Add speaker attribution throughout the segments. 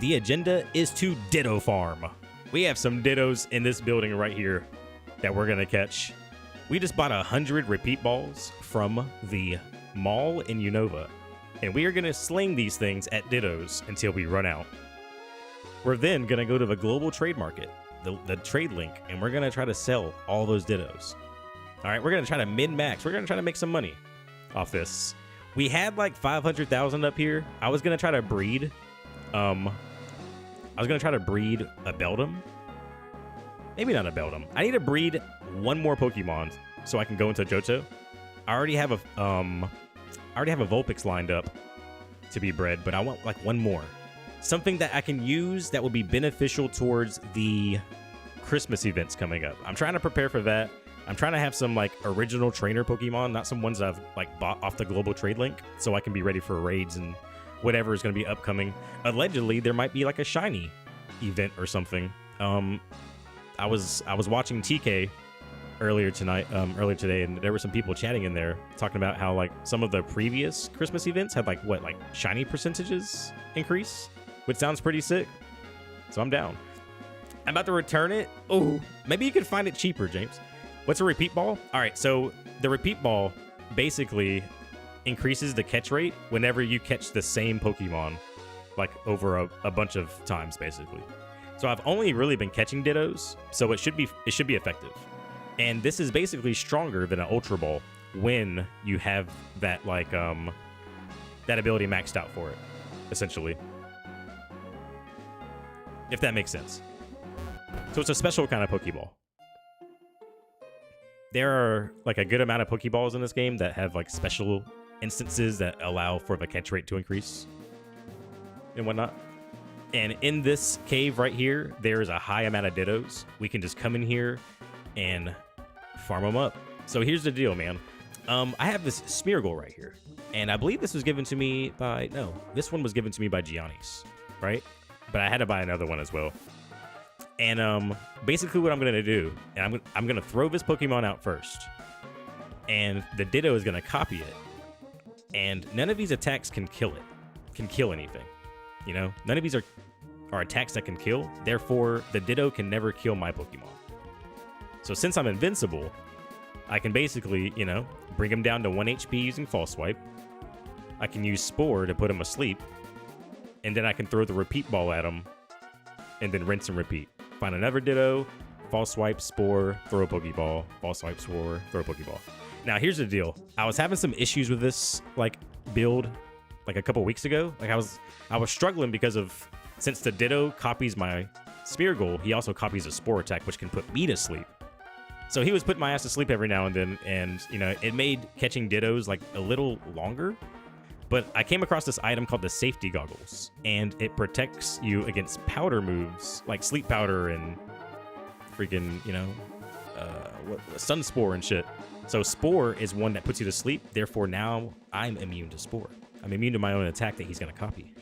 Speaker 1: the agenda is to Ditto farm. We have some Dittos in this building right here that we're gonna catch. We just bought 100 repeat balls from the mall in Unova, and we are gonna sling these things at Dittos until we run out. We're then gonna go to the global trade market, the trade link, and we're gonna try to sell all those Dittos. All right, we're gonna try to min-max. We're gonna try to make some money off this. We had like 500,000 up here. I was gonna try to breed. I was gonna try to breed a Beldum. Maybe not a Beldum. I need to breed one more Pokemon so I can go into Johto. I already have a Vulpix lined up to be bred, but I want like one more. Something that I can use that will be beneficial towards the Christmas events coming up. I'm trying to prepare for that. I'm trying to have some like original trainer Pokemon, not some ones that I've like bought off the global trade link, so I can be ready for raids and whatever is going to be upcoming. Allegedly, there might be like a shiny event or something. I was watching TK earlier today, and there were some people chatting in there talking about how like some of the previous Christmas events had like shiny percentages increase, which sounds pretty sick. So I'm down. I'm about to return it. Oh, maybe you could find it cheaper, James. What's a repeat ball? All right, so the repeat ball basically increases the catch rate whenever you catch the same Pokemon, like over a bunch of times, basically. So I've only really been catching Dittos, so it should be effective. And this is basically stronger than an Ultra Ball when you have that like that ability maxed out for it, essentially. If that makes sense. So it's a special kind of Pokeball. There are like a good amount of Pokeballs in this game that have like special instances that allow for the catch rate to increase and whatnot. And in this cave right here, there is a high amount of Dittos. We can just come in here and farm them up. So here's the deal, man. I have this Smeargle right here, and I believe this was given to me by, no, this one was given to me by Giannis, right? But I had to buy another one as well. And basically what I'm going to do, and I'm going to throw this Pokemon out first, and the Ditto is going to copy it. And none of these attacks can kill it, can kill anything. You know, none of these are attacks that can kill. Therefore, the Ditto can never kill my Pokemon. So since I'm invincible, I can basically, you know, bring him down to 1 HP using False Swipe. I can use Spore to put him asleep. And then I can throw the repeat ball at him and then rinse and repeat. Find another Ditto, False Swipe, Spore, throw a Pokeball, False Swipe, Spore, throw a Pokeball. Now, here's the deal. I was having some issues with this like build like a couple weeks ago. Like I was struggling because of, since the Ditto copies my Smeargle, he also copies a Spore attack, which can put me to sleep. So he was putting my ass to sleep every now and then, and you know, it made catching Dittos like a little longer. But I came across this item called the Safety Goggles, and it protects you against powder moves like Sleep Powder and freaking, you know, Sun Spore and shit. So Spore is one that puts you to sleep. Therefore, now I'm immune to Spore. I'm immune to my own attack that he's going to copy.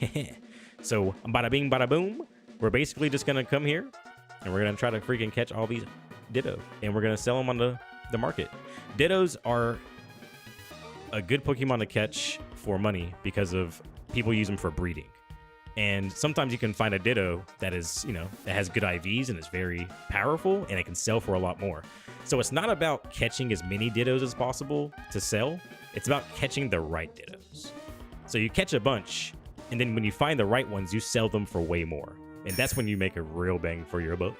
Speaker 1: So, bada bing, bada boom. We're basically just going to come here, and we're going to try to freaking catch all these Ditto, and we're going to sell them on the market. Dittos are a good Pokemon to catch for money because of people use them for breeding. And sometimes you can find a Ditto that is, you know, that has good IVs and is very powerful, and it can sell for a lot more. So it's not about catching as many Dittos as possible to sell. It's about catching the right Dittos. So you catch a bunch, and then when you find the right ones, you sell them for way more. And that's when you make a real bang for your buck.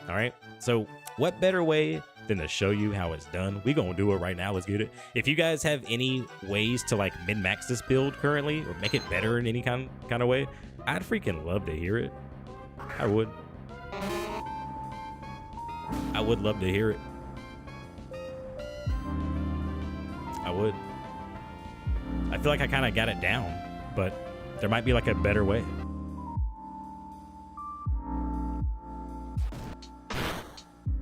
Speaker 1: All right? So what better way than to show you how it's done? We gonna do it right now. Let's get it. If you guys have any ways to like min-max this build currently, or make it better in any kind of way, I'd freaking love to hear it. I would. I would love to hear it. I would. I feel like I kind of got it down, but there might be like a better way.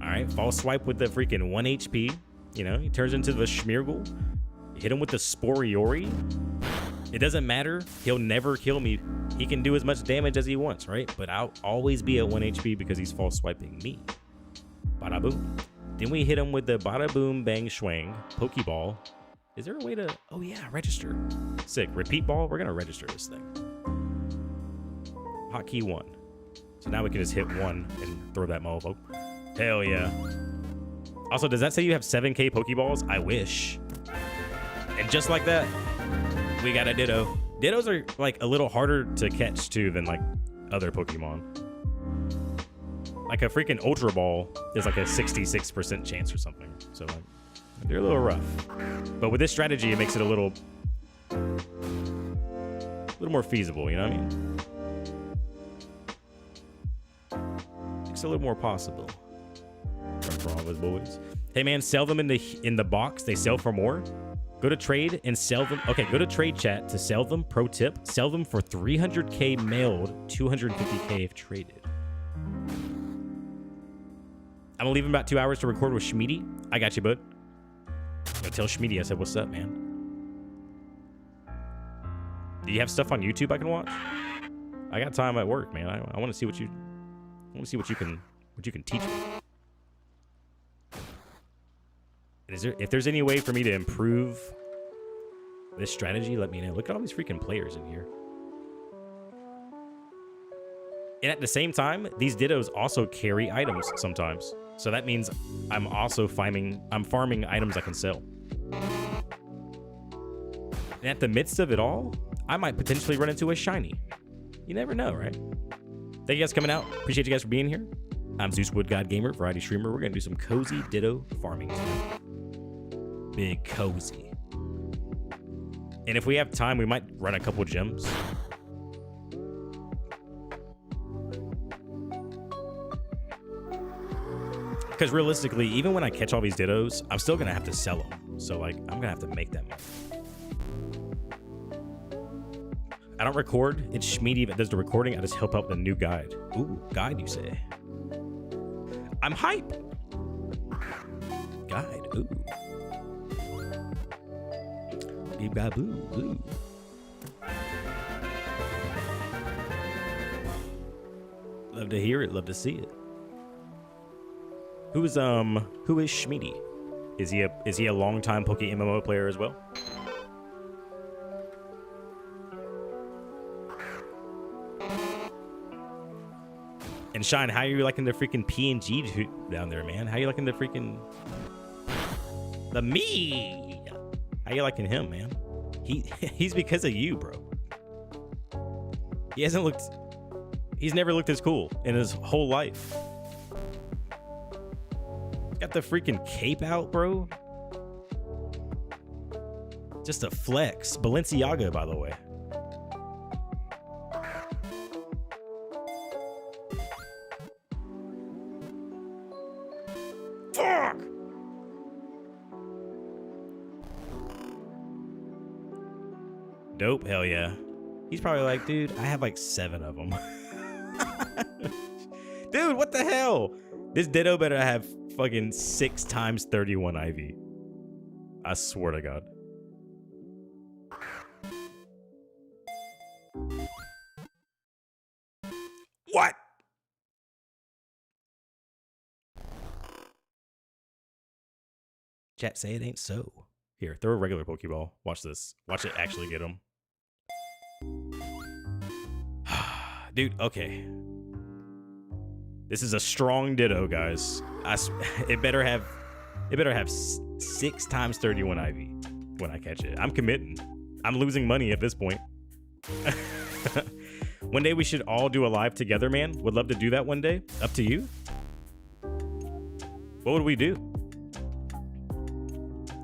Speaker 1: All right, False Swipe with the freaking 1 HP. You know, he turns into the Smeargle. Hit him with the Sporiori. It doesn't matter. He'll never kill me. He can do as much damage as he wants, right? But I'll always be at 1 HP because he's False Swiping me. Bada boom. Then we hit him with the Bada Boom Bang Schwang Pokeball. Is there a way to... Oh, yeah, register. Sick. Repeat ball. We're going to register this thing. Hotkey 1. So now we can just hit 1 and throw that mofo. Hell yeah. Also, does that say you have 7K Pokeballs? I wish. And just like that, we got a Ditto. Dittos are like a little harder to catch too than like other Pokemon. Like a freaking Ultra Ball is like a 66% chance or something. So like, they're a little rough. But with this strategy, it makes it a little more feasible, you know what I mean? It's a little more possible. For all those boys. Hey man, sell them in the box. They sell for more. Go to trade and sell them. Okay, go to trade chat to sell them. Pro tip: sell them for 300K mailed, 250K if traded. I'm gonna leave him about 2 hours to record with Schmeedy. I got you, bud. I'm gonna tell Schmeedy I said, "What's up, man?" Do you have stuff on YouTube I can watch? I got time at work, man. I want to see what you can teach me. If there's any way for me to improve this strategy, let me know. Look at all these freaking players in here. And at the same time, these Dittos also carry items sometimes. So that means I'm also farming items I can sell. And at the midst of it all, I might potentially run into a shiny. You never know, right? Thank you guys for coming out. Appreciate you guys for being here. I'm Zeuswood, God Gamer, variety streamer. We're gonna do some cozy Ditto farming tonight. Big cozy. And if we have time, we might run a couple gems. Because realistically, even when I catch all these Dittos, I'm still gonna have to sell them. So like, I'm gonna have to make that money. I don't record. It's Schmeedy that does the recording. I just help out the new guide. Ooh, guide, you say? I'm hype. Guide. Ooh. Beep ba boo. Ooh. Love to hear it. Love to see it. Who is Schmeedy? Is he a longtime PokeMMO player as well? And Shine, how are you liking the freaking PNG down there, man? How you liking the freaking me? How you liking him, man? He's because of you, bro. He's never looked as cool in his whole life. He's got the freaking cape out, bro. Just a flex. Balenciaga, by the way. Fuck! Dope, hell yeah. He's probably like, dude, I have like 7 of them. Dude, what the hell? This Ditto better have fucking 6 times 31 IV. I swear to God. What? Chat, say it ain't so. Here, throw a regular Pokeball. Watch this. Watch it actually get him. Dude, okay. This is a strong Ditto, guys. It better have 6 times 31 IV when I catch it. I'm committing. I'm losing money at this point. One day we should all do a live together, man. Would love to do that one day. Up to you. What would we do?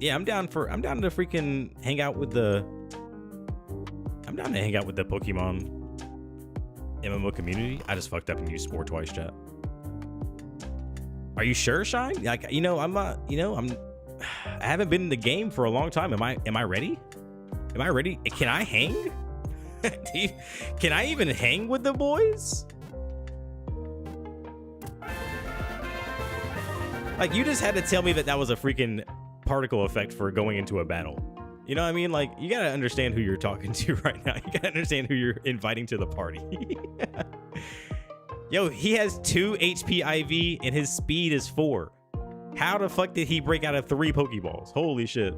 Speaker 1: Yeah, I'm down to freaking hang out with the Pokemon MMO community. I just fucked up and used sport twice, chat. Are you sure, Shine? Like, you know, I'm not, you know, I haven't been in the game for a long time. Am I ready? Am I ready? Can I hang? Can I even hang with the boys? Like, you just had to tell me that was a freaking particle effect for going into a battle. You know what I mean? Like, you gotta understand who you're talking to right now. You gotta understand who you're inviting to the party. Yo, he has 2 HP IV and his speed is 4. How the fuck did he break out of 3 Pokeballs? Holy shit.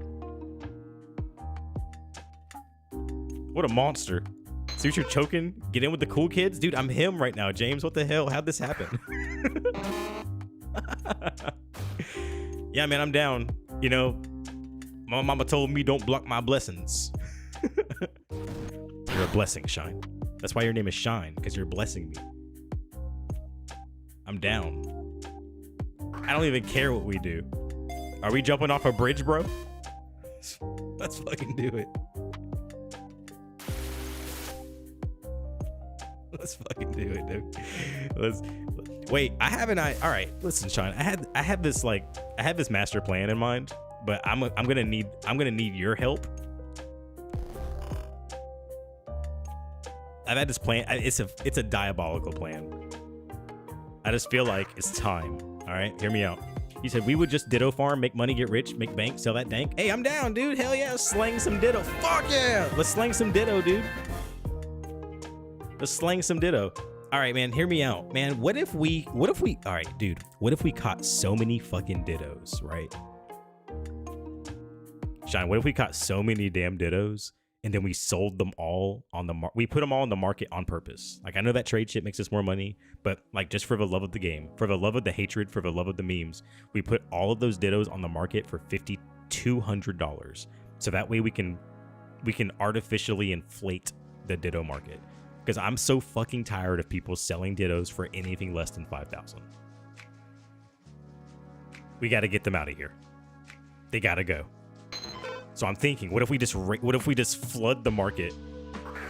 Speaker 1: What a monster. Let's See what you're choking? Get in with the cool kids? Dude, I'm him right now, James. What the hell? How'd this happen? Yeah, man, I'm down. You know, my mama told me don't block my blessings. You're a blessing, Shine. That's why your name is Shine, because you're blessing me. I'm down. I don't even care what we do. Are we jumping off a bridge, bro? Let's fucking do it. Let's fucking do it, dude. Wait, I have an all right, listen, Sean. I had this master plan in mind, but I'm gonna need your help. I've had this plan. It's a diabolical plan. I just feel like it's time. All right, hear me out. You said we would just Ditto farm, make money, get rich, make bank, sell that dank. Hey, I'm down, dude. Hell yeah, slang some Ditto. Fuck yeah, let's slang some Ditto, dude. Let's slang some Ditto. All right, man, hear me out, man. What if we, all right, dude, what if we caught so many fucking Dittos, right? Shine, what if we caught so many damn Dittos and then we sold them all on the we put them all in the market on purpose? Like, I know that trade shit makes us more money, but like, just for the love of the game, for the love of the hatred, for the love of the memes, we put all of those Dittos on the market for $5,200. So that way we can artificially inflate the Ditto market. Because I'm so fucking tired of people selling Dittos for anything less than 5,000. We got to get them out of here. They got to go. So I'm thinking, what if we just flood the market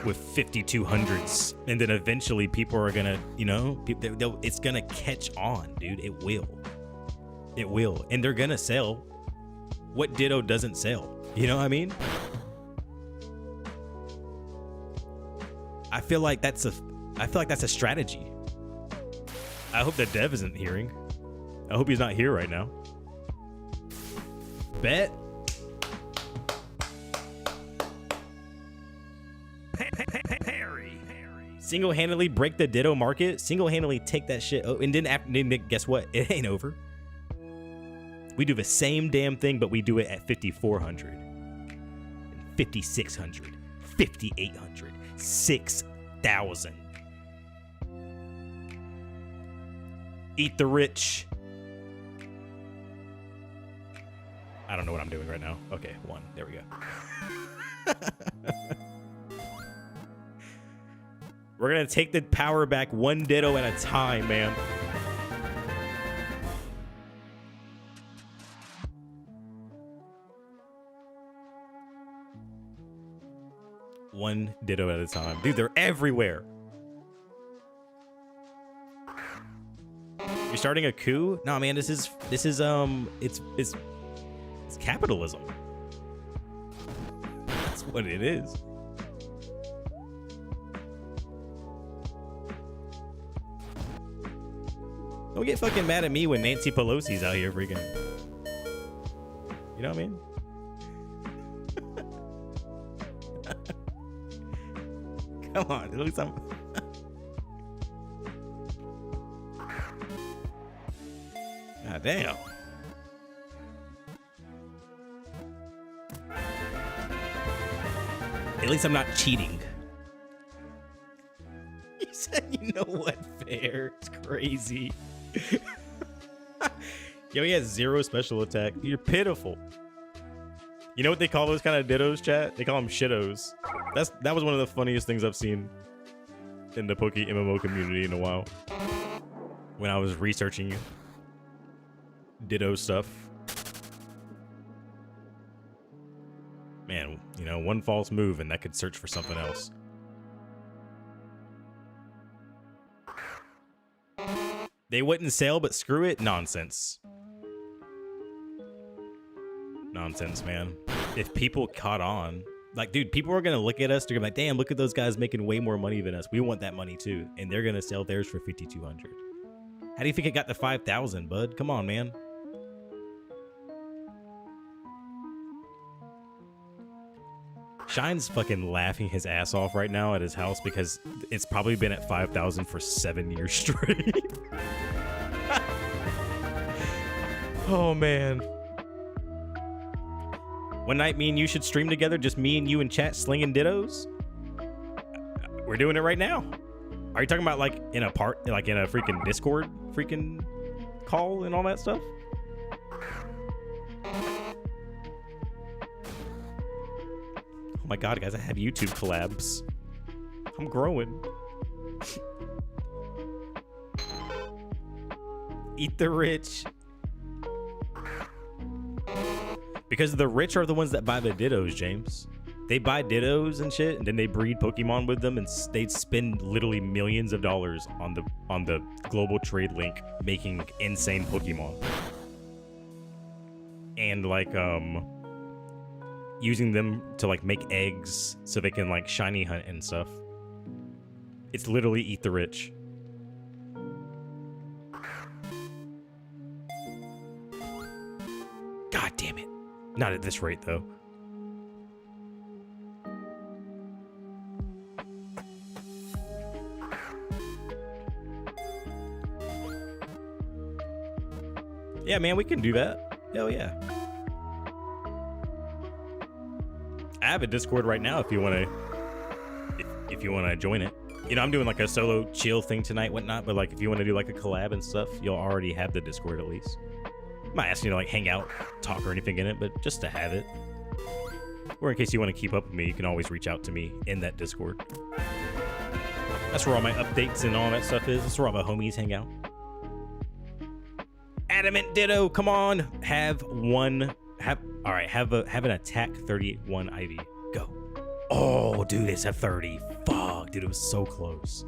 Speaker 1: with 5,200s, and then eventually people are gonna, you know, it's gonna catch on, dude. It will, and they're gonna sell. What Ditto doesn't sell? You know what I mean? I feel like that's a strategy. I hope the dev isn't hearing. I hope he's not here right now. Bet. Single-handedly break the Ditto market. Single-handedly take that shit. Oh, and then guess what? It ain't over. We do the same damn thing, but we do it at 5,400, 5,600, 5,800. 6,000. Eat the rich. I don't know what I'm doing right now. Okay, 1. There we go. We're gonna take the power back 1 Ditto at a time, man. One Ditto at a time. Dude, they're everywhere. You're starting a coup? No, man, this is it's capitalism. That's what it is. Don't get fucking mad at me when Nancy Pelosi's out here freaking. You know what I mean? Come on, at least I'm. God damn. At least I'm not cheating. You said, you know what, fair? It's crazy. Yo, he has 0 special attack. You're pitiful. You know what they call those kind of Dittos, chat? They call them shittos. That was one of the funniest things I've seen in the PokeMMO community in a while. When I was researching Ditto stuff. Man, you know, one false move and that could search for something else. They wouldn't sell, but screw it. Nonsense. Nonsense, man. If people caught on, like, dude, people are gonna look at us. They're gonna be like, damn, look at those guys making way more money than us. We want that money too, and they're gonna sell theirs for 5,200. How do you think it got to 5,000, bud? Come on, man. Shine's fucking laughing his ass off right now at his house because it's probably been at 5,000 for 7 years straight. Oh, man. One night, me and you should stream together, just me and you in chat slinging Dittos. We're doing it right now. Are you talking about like in a like in a freaking Discord freaking call and all that stuff? Oh my god, guys, I have YouTube collabs. I'm growing. Eat the rich. Because the rich are the ones that buy the Dittos, James. They buy Dittos and shit, and then they breed Pokemon with them, and they spend literally millions of dollars on the global trade link making insane Pokemon. And like using them to like make eggs so they can like shiny hunt and stuff. It's literally eat the rich. God damn it. Not at this rate though. Yeah, man, we can do that. Hell yeah. I have a Discord right now if you want to join it. You know, I'm doing like a solo chill thing tonight, whatnot, but like if you want to do like a collab and stuff, you'll already have the Discord at least. I'm not asking you to like hang out, talk or anything in it, but just to have it. Or in case you want to keep up with me, you can always reach out to me in that Discord. That's where all my updates and all that stuff is. That's where all my homies hang out. Adamant Ditto, come on. Have an attack 31 IV. Go. Oh, dude, it's a 30. Fuck, dude, it was so close.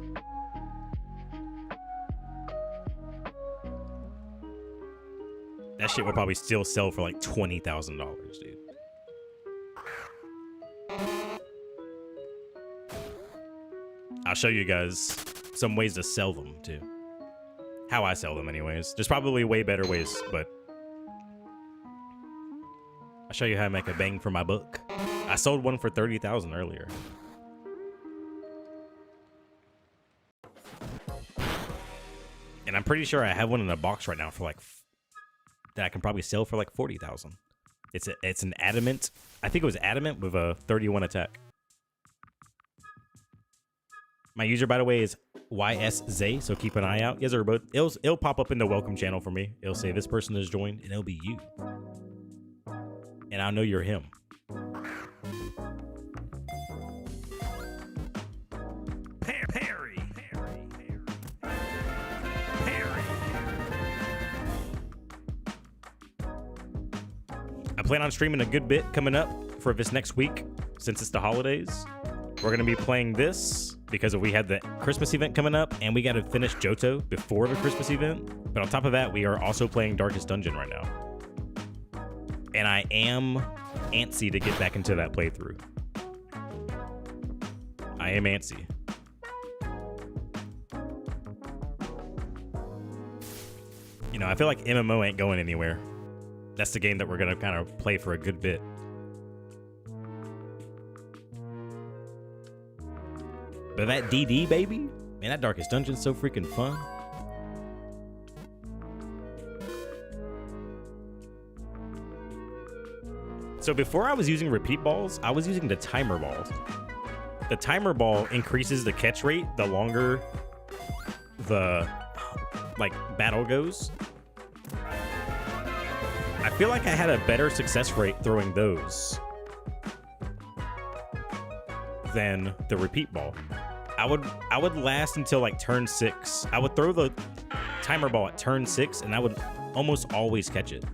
Speaker 1: That shit will probably still sell for like $20,000, dude. I'll show you guys some ways to sell them too. How I sell them anyways. There's probably way better ways, but I'll show you how I make a bang for my buck. I sold one for 30,000 earlier. And I'm pretty sure I have one in a box right now for like that I can probably sell for like 40,000. It's an adamant. I think it was adamant with a 31 attack. My user, by the way, is YSZ, so keep an eye out. Yes, both. It'll pop up in the welcome channel for me. It'll say this person has joined, and it'll be you. And I'll know you're him. Perry. I plan on streaming a good bit coming up for this next week, since it's the holidays. We're going to be playing this because we had the Christmas event coming up, and we got to finish Johto before the Christmas event. But on top of that, we are also playing Darkest Dungeon right now. And I am antsy to get back into that playthrough. I am antsy. You know, I feel like MMO ain't going anywhere. That's the game that we're going to kind of play for a good bit. But that DD, baby, man, that Darkest Dungeon's so freaking fun. So before I was using repeat balls, I was using the timer balls. The timer ball increases the catch rate the longer the battle goes. I feel like I had a better success rate throwing those than the repeat ball. I would last until like turn 6. I would throw the timer ball at turn 6 and I would almost always catch it.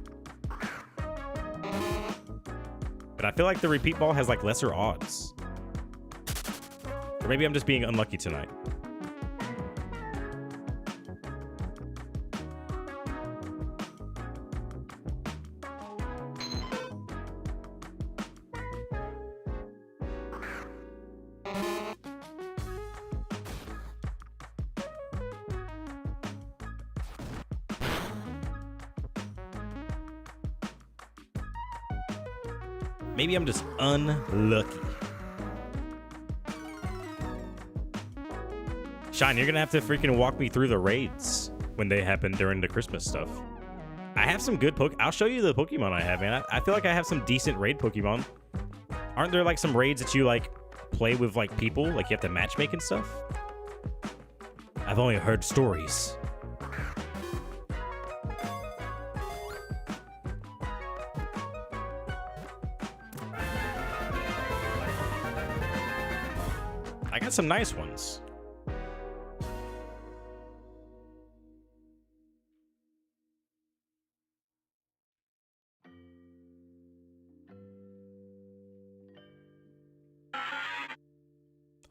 Speaker 1: But I feel like the repeat ball has like lesser odds. Or maybe I'm just being unlucky tonight. Maybe I'm just unlucky. Shine, you're gonna have to freaking walk me through the raids when they happen during the Christmas stuff. I have some good I'll show you the Pokemon I have, man. I feel like I have some decent raid Pokemon. Aren't there like some raids that you like play with like people, like you have to matchmake and stuff. I've only heard stories. I got some nice ones.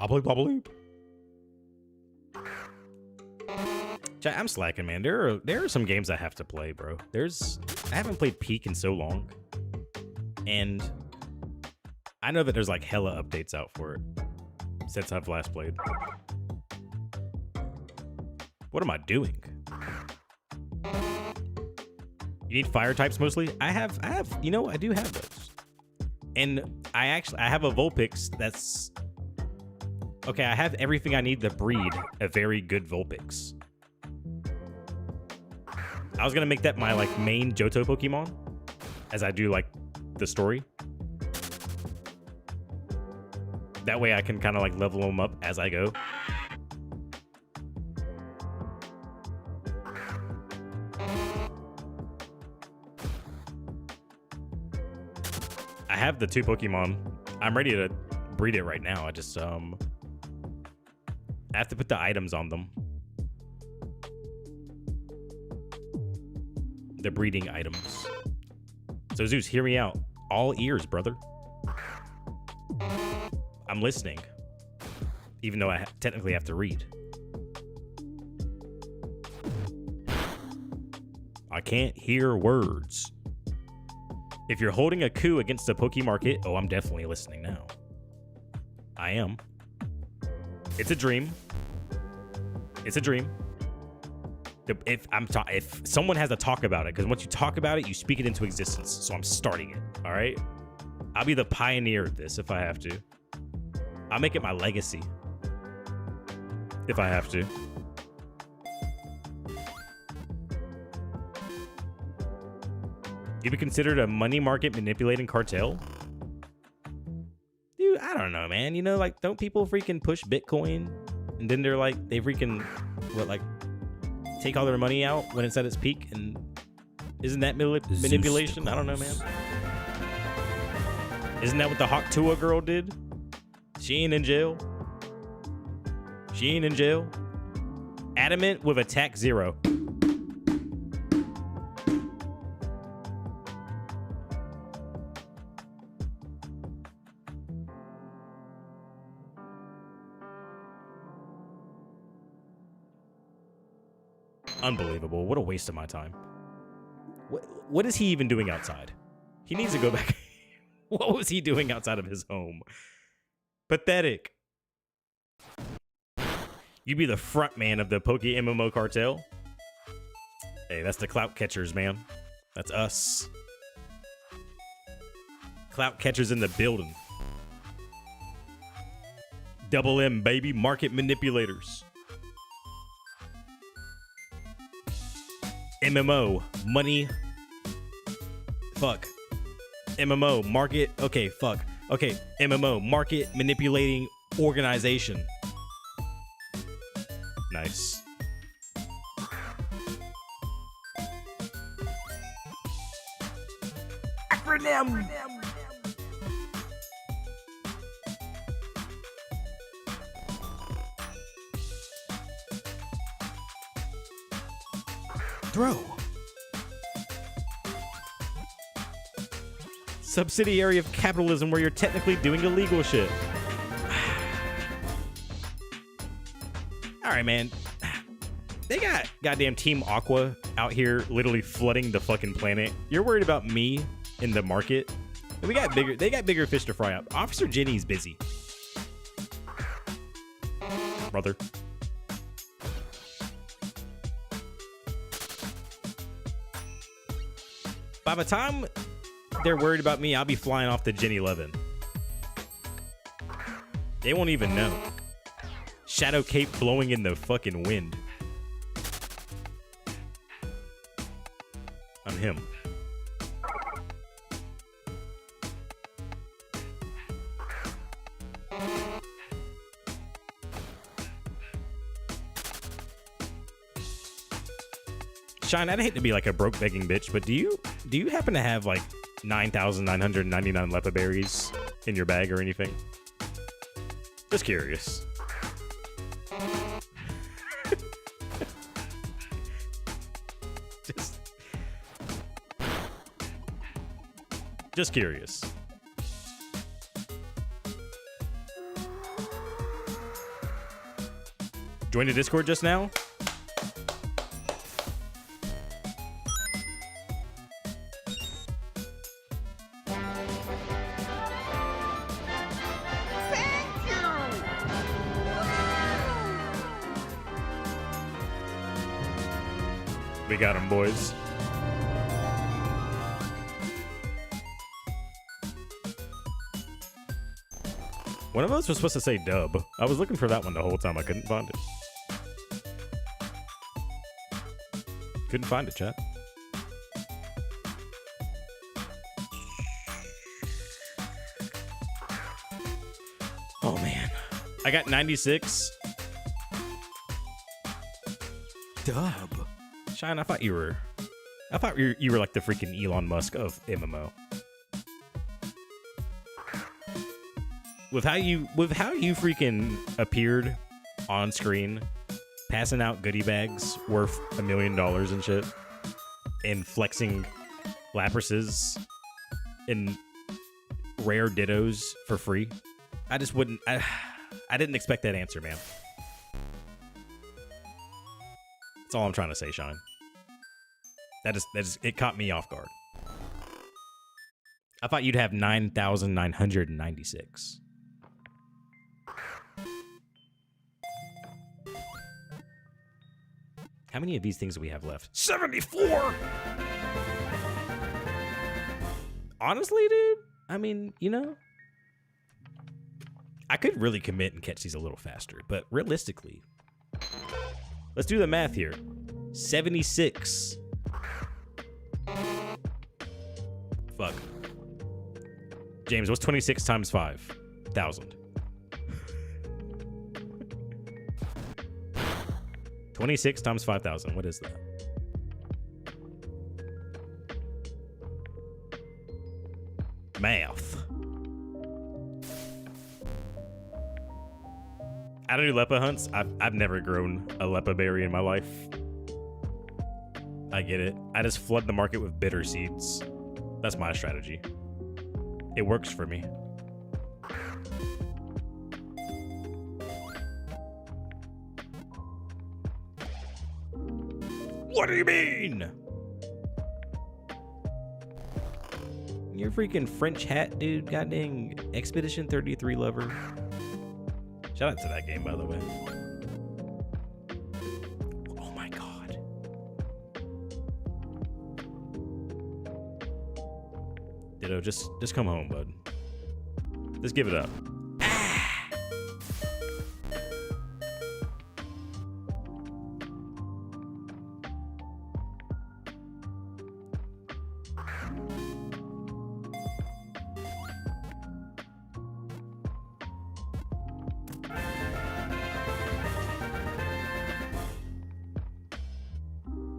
Speaker 1: Obble. I'm slacking, man. There are some games I have to play, bro. I haven't played Peak in so long, and I know that there's like hella updates out for it since I've last played. What am I doing? You need fire types mostly. I have. You know, I do have those, and I have a Vulpix that's okay. I have everything I need to breed a very good Vulpix. I was gonna make that my like main Johto Pokemon, as I do like the story. That way I can kind of like level them up as I go. I have the 2 Pokemon. I'm ready to breed it right now. I just I have to put the items on them. The breeding items. So Zeus, hear me out. All ears, brother. I'm listening, even though I technically have to read. I can't hear words. If you're holding a coup against the Pokemarket, oh, I'm definitely listening now. I am. It's a dream. It's a dream. If someone has to talk about it, because once you talk about it, you speak it into existence. So I'm starting it. All right. I'll be the pioneer of this if I have to. I'll make it my legacy if I have to. You be considered a money market manipulating cartel? Dude, I don't know, man. You know, like, don't people freaking push Bitcoin and then they're like, they freaking, what, like, take all their money out when it's at its peak? And isn't that manipulation? I don't know, man. Isn't that what the Hawk Tua girl did? She ain't in jail. She ain't in jail. Adamant with attack 0. Unbelievable. What a waste of my time. What is he even doing outside? He needs to go back. What was he doing outside of his home? Pathetic. You be the front man of the PokeMMO cartel. Hey, that's the clout catchers, man. That's us. Clout catchers in the building. Double M, baby. Market manipulators. MMO. Money. Fuck. MMO. Market. Okay, fuck. Okay, MMO, market manipulating organization. Nice. Acronym. Throw. Subsidiary of capitalism where you're technically doing illegal shit. All right, man. They got goddamn Team Aqua out here literally flooding the fucking planet. You're worried about me in the market? And they got bigger fish to fry up. Officer Jenny's busy. Brother. By the time they're worried about me, I'll be flying off to Gen 11. They won't even know. Shadow Cape blowing in the fucking wind. I'm him. Shine, I'd hate to be like a broke begging bitch, but do you happen to have like 9,999 lepa berries in your bag or anything? Just curious. Just curious. Join the Discord just now? We got him, boys. One of us was supposed to say dub. I was looking for that one the whole time. I couldn't find it. Couldn't find it, chat. Oh, man. I got 96.
Speaker 2: Dub.
Speaker 1: Shine, I thought you were like the freaking Elon Musk of MMO. With how you freaking appeared on screen, passing out goodie bags worth $1 million and shit, and flexing Laprases and rare Dittos for free, I just wouldn't. I didn't expect that answer, man. That's all I'm trying to say, Shine. That is it caught me off guard. I thought you'd have 9,996. How many of these things do we have left? 74! Honestly, dude, I mean, you know, I could really commit and catch these a little faster, but realistically, let's do the math here. 76. Fuck. James, what's 26 times 5,000? 26 times 5,000. What is that? Math. I don't do lepa hunts. I've never grown a lepa berry in my life. I get it. I just flood the market with bitter seeds. That's my strategy. It works for me. What do you mean? You're freaking French hat, dude. Goddamn Expedition 33 lover. Shout out to that game, by the way. Oh my god. Ditto, just come home, bud. Just give it up.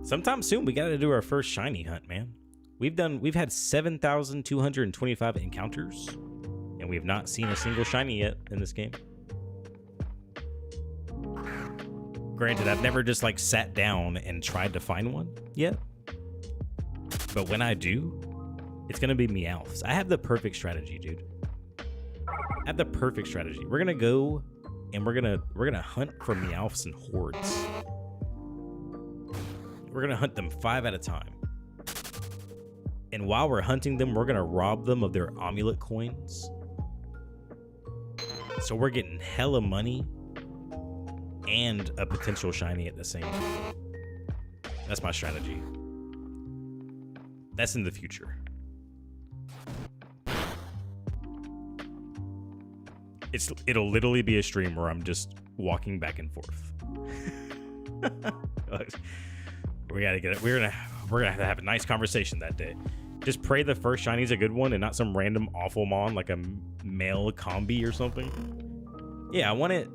Speaker 1: Sometime soon, we gotta do our first shiny hunt, man. We've had 7,225 encounters, and we have not seen a single shiny yet in this game. Granted, I've never just like sat down and tried to find one yet. But when I do, it's gonna be Meowths. I have the perfect strategy, dude. I have the perfect strategy. We're gonna go and we're gonna hunt for Meowths in hordes. We're gonna hunt them 5 at a time. And while we're hunting them, we're gonna rob them of their amulet coins. So we're getting hella money and a potential shiny at the same time. That's my strategy. That's in the future. It'll literally be a stream where I'm just walking back and forth. We gotta get it. We're gonna have to have a nice conversation that day. Just pray the first shiny's a good one and not some random awful mon like a male combi or something. Yeah, I want it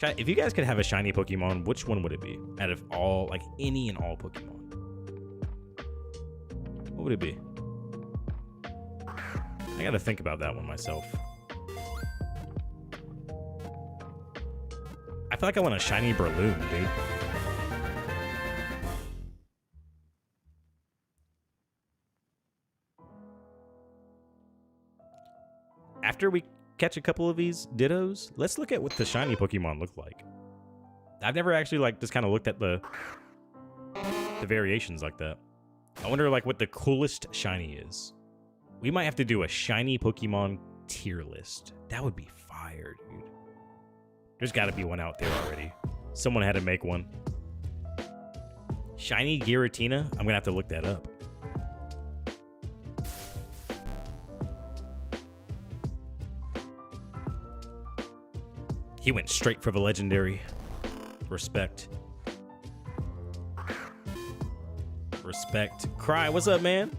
Speaker 1: Chat, if you guys could have a shiny Pokemon, which one would it be? Out of all, like any and all Pokemon. What would it be? I gotta think about that one myself. I feel like I want a shiny Breloom, dude. After we catch a couple of these Dittos, let's look at what the shiny Pokemon look like. I've never actually like just kind of looked at the variations like that. I wonder like what the coolest shiny is. We might have to do a shiny Pokemon tier list. That would be fire, dude. There's got to be one out there already. Someone had to make one. Shiny Giratina? I'm going to have to look that up. He went straight for the legendary. Respect. Respect. Cry, what's up, man?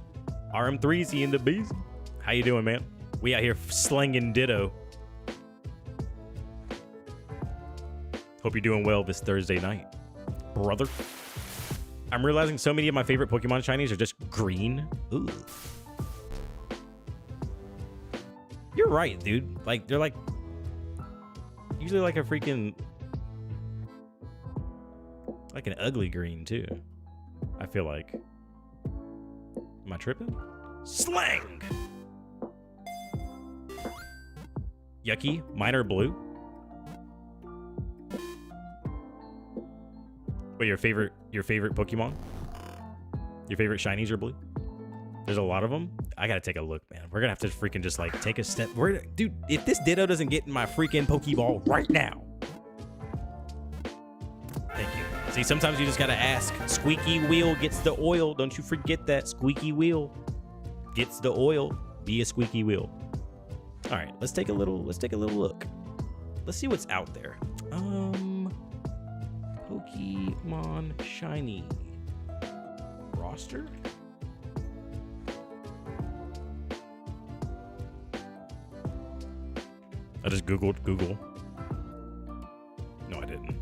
Speaker 1: RM3Z in the bees. How you doing, man? We out here slanging Ditto. Hope you're doing well this Thursday night, brother. I'm realizing so many of my favorite Pokemon shinies are just green. Ooh. You're right, dude. Like, they're like usually like a freaking like an ugly green too. I feel like. Am I tripping? Slang! Yucky, minor blue. Wait, your favorite Pokemon? Your favorite shinies are blue? There's a lot of them. I gotta take a look, man. We're gonna have to freaking just like take a step. Dude, if this Ditto doesn't get in my freaking Pokeball right now. Thank you. See, sometimes you just gotta ask. Squeaky wheel gets the oil. Don't you forget that. Squeaky wheel gets the oil. Be a squeaky wheel. All right, let's take a little look. Let's see what's out there. Pokemon shiny roster. I just Googled Google. No, I didn't.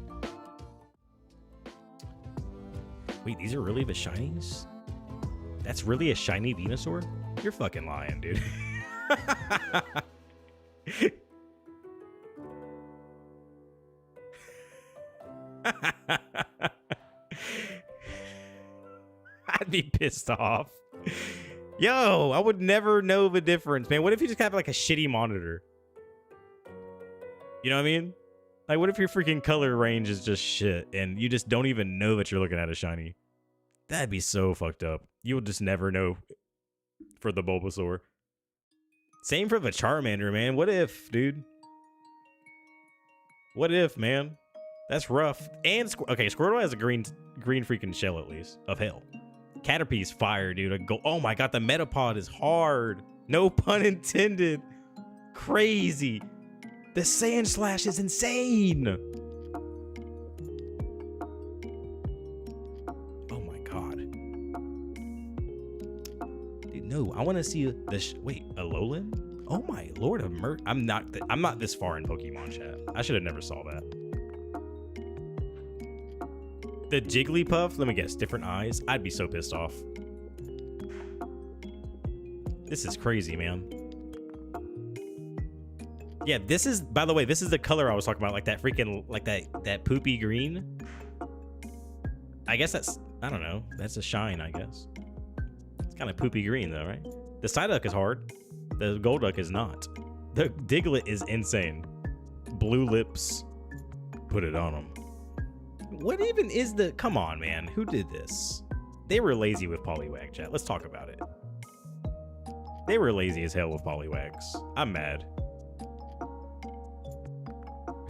Speaker 1: Wait, these are really the shinies? That's really a shiny Venusaur? You're fucking lying, dude. I'd be pissed off. Yo, I would never know the difference, man. What if you just have like a shitty monitor? You know what I mean? Like, what if your freaking color range is just shit and you just don't even know that you're looking at a shiny? That'd be so fucked up. You would just never know for the Bulbasaur. Same for the Charmander, man. What if, dude? What if, man? That's rough. And, okay, Squirtle has a green freaking shell at least. Of hell. Caterpie's fire, dude. Oh my god, the Metapod is hard. No pun intended. Crazy. The Sand Slash is insane. Oh my god. Dude, no, I want to see this. Wait, a Alolan? Oh my lord of mercy. I'm not this far in Pokemon chat. I should have never saw that. The Jigglypuff, let me guess, different eyes. I'd be so pissed off. This is crazy, man. Yeah, this is, by the way, this is the color I was talking about, like that freaking, like that poopy green. I guess that's, I don't know. That's a shine, I guess. It's kind of poopy green though, right? The Psyduck is hard. The Golduck is not. The Diglett is insane. Blue lips. Put it on them. What even is the, come on, man. Who did this? They were lazy with Poliwag, chat. Let's talk about it. They were lazy as hell with Poliwags. I'm mad.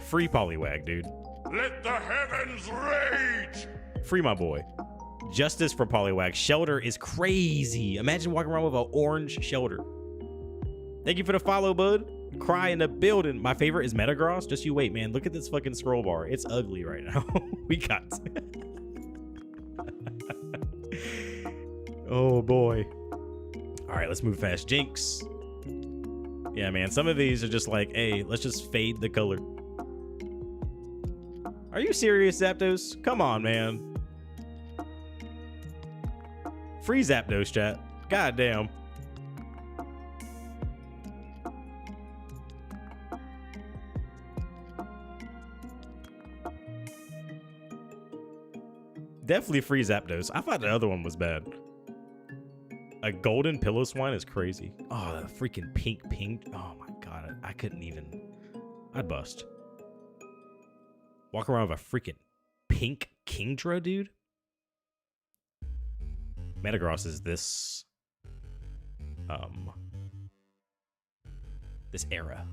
Speaker 1: Free Poliwag, dude.
Speaker 3: Let the heavens rage!
Speaker 1: Free my boy. Justice for Poliwag. Shelter is crazy. Imagine walking around with an orange Shelter. Thank you for the follow, bud. Cry in the building. My favorite is Metagross. Just you wait, man. Look at this fucking scroll bar. It's ugly right now. We got... Oh, boy. All right, let's move fast. Jinx. Yeah, man. Some of these are just like, hey, let's just fade the color. Are you serious, Zapdos? Come on, man. Free Zapdos, chat. God damn. Definitely free Zapdos. I thought the other one was bad. A golden pillow swine is crazy. Oh, the freaking pink. Oh my god, I couldn't even. I'd bust. Walk around with a freaking pink Kingdra, dude. Metagross is this. This era.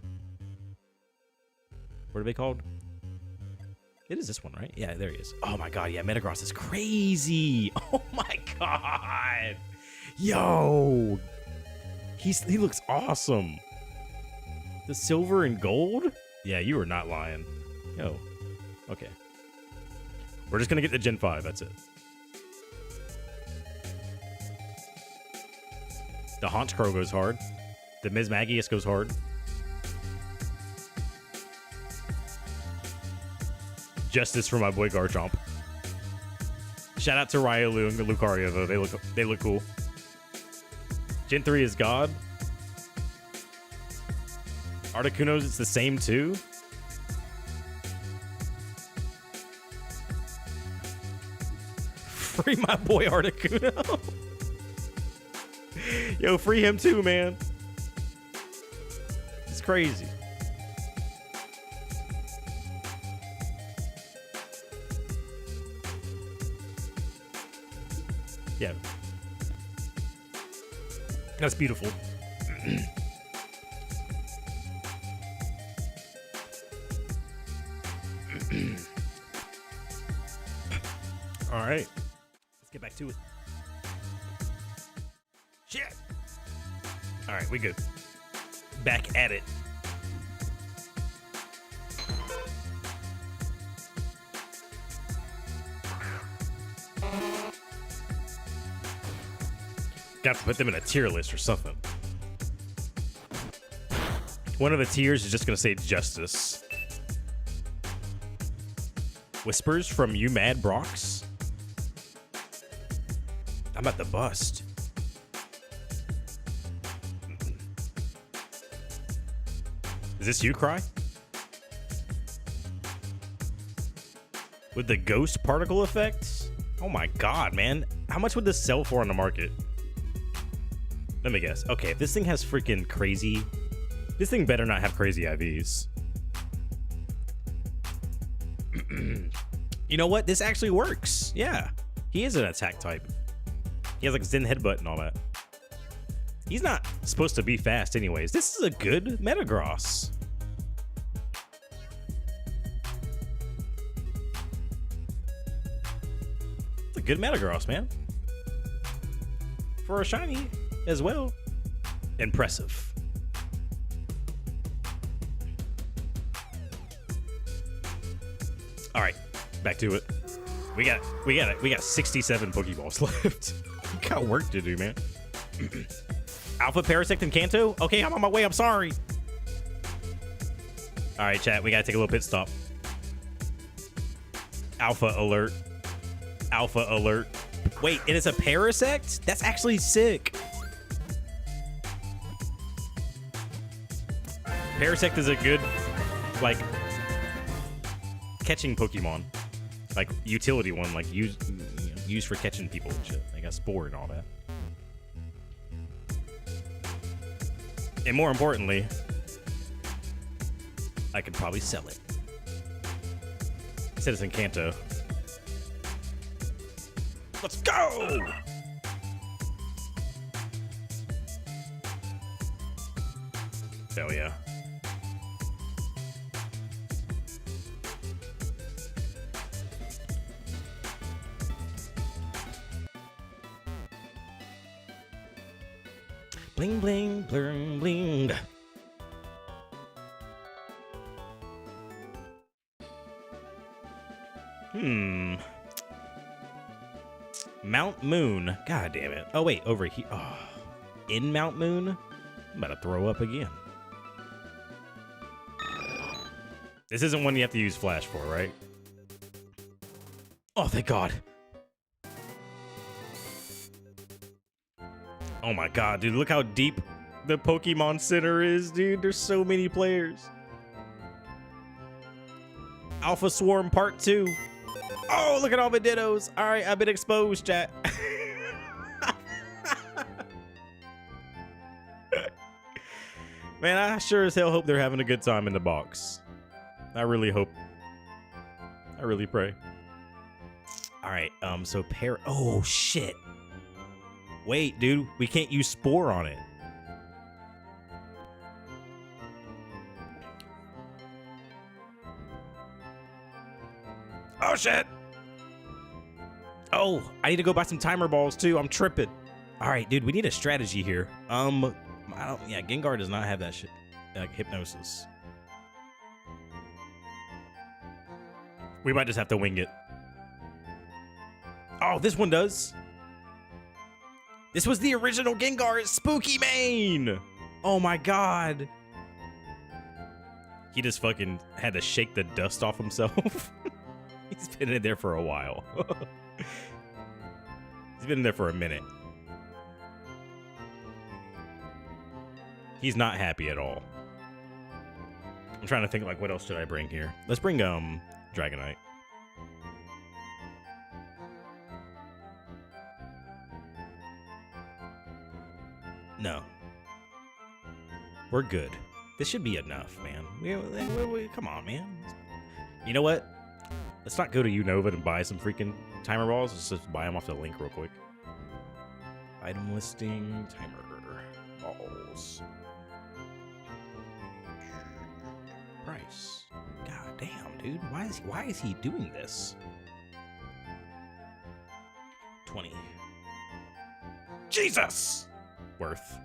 Speaker 1: What are they called? It is this one, right? Yeah, there he is. Oh my god, yeah, Metagross is crazy. Oh my god. Yo. He looks awesome. The silver and gold? Yeah, you are not lying. Yo. Okay. We're just gonna get to Gen 5, that's it. The Haunchkrow goes hard. The Mismagius goes hard. Justice for my boy Garchomp. Shout out to Riolu and Lucario though. They look cool. Gen 3 is God. Articuno's it's the same too. Free my boy Articuno. Yo, free him too, man. It's crazy. Yeah. That's beautiful. All right. Let's get back to it. Shit. All right, we good. Back at it. Got to put them in a tier list or something. One of the tiers is just going to say Justice. Whispers from You Mad Brox? I'm at the bust. Is this you, Cry? With the ghost particle effects? Oh my god, man. How much would this sell for on the market? Let me guess. Okay, if this thing has freaking crazy... This thing better not have crazy IVs. You know what? This actually works. Yeah. He is an attack type. He has like Zen Headbutt and all that. He's not supposed to be fast anyways. This is a good Metagross. It's a good Metagross, man. For a shiny as well. Impressive. All right, back to it. We got 67 Pokeballs left. We got work to do, man. Alpha, Parasect, and Kanto? Okay, I'm on my way. I'm sorry. All right, chat. We got to take a little pit stop. Alpha alert. Alpha alert. Wait, and it's a Parasect? That's actually sick. Parasect is a good, like, catching Pokemon. Like, utility one, like, used for catching people and shit. Like a Spore and all that. And more importantly, I could probably sell it. He said it's in Kanto. Let's go! Hell yeah. Bling, bling, bling, bling. Mount Moon. God damn it. Oh, wait. Over here. Oh. In Mount Moon? I'm about to throw up again. This isn't one you have to use Flash for, right? Oh, thank God. Oh my God, dude, look how deep the Pokemon Center is, dude. There's so many players. Alpha Swarm Part 2. Oh, look at all the Dittos. All right, I've been exposed, chat. Man, I sure as hell hope they're having a good time in the box. I really hope. I really pray. All right, so oh, shit. Wait, dude, we can't use Spore on it. Oh, shit. Oh, I need to go buy some timer balls, too. I'm tripping. All right, dude, we need a strategy here. Yeah, Gengar does not have that shit. Like, hypnosis. We might just have to wing it. Oh, this one does. This was the original Gengar. It's Spooky Mane. Oh, my God. He just fucking had to shake the dust off himself. He's been in there for a while. He's been in there for a minute. He's not happy at all. I'm trying to think, like, what else should I bring here? Let's bring, Dragonite. No. We're good. This should be enough, man. Come on, man. You know what? Let's not go to Unova and buy some freaking timer balls. Let's just buy them off the link real quick. Item listing, timer balls. Price. God damn, dude. Why is he doing this? 20. Jesus! Worth.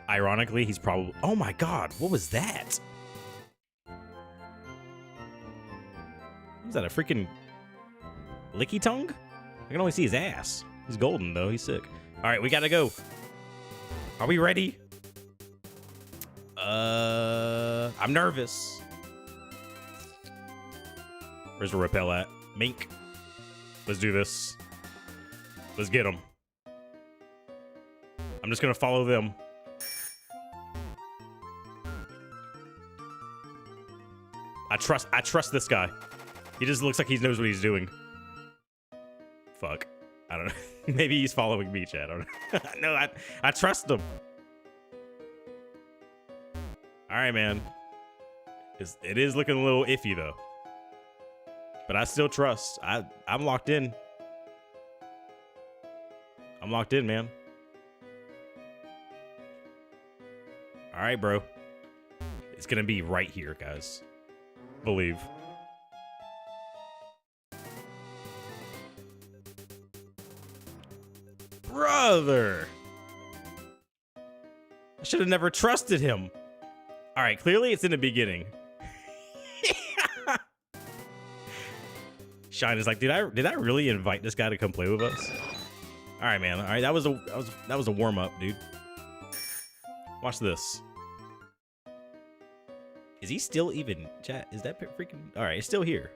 Speaker 1: Ironically, he's probably... Oh my God, what was that? Was that a freaking licky tongue? I can only see his ass. He's golden though, he's sick. All right, we gotta go. Are we ready? I'm nervous. Where's the repel at? Mink. Let's do this. Let's get him. I'm just gonna follow them. I trust this guy. He just looks like he knows what he's doing. Fuck. I don't know. Maybe he's following me, Chad. I don't know. No, I trust him. All right, man. It is looking a little iffy, though. But I still trust. I'm locked in. I'm locked in, man. All right, bro. It's going to be right here, guys. Believe. Brother. I should have never trusted him. All right, clearly it's in the beginning. Shine is like, did I really invite this guy to come play with us? All right, man. All right, that was a warm up, dude. Watch this. Is he still even chat? Is that freaking all right? It's still here.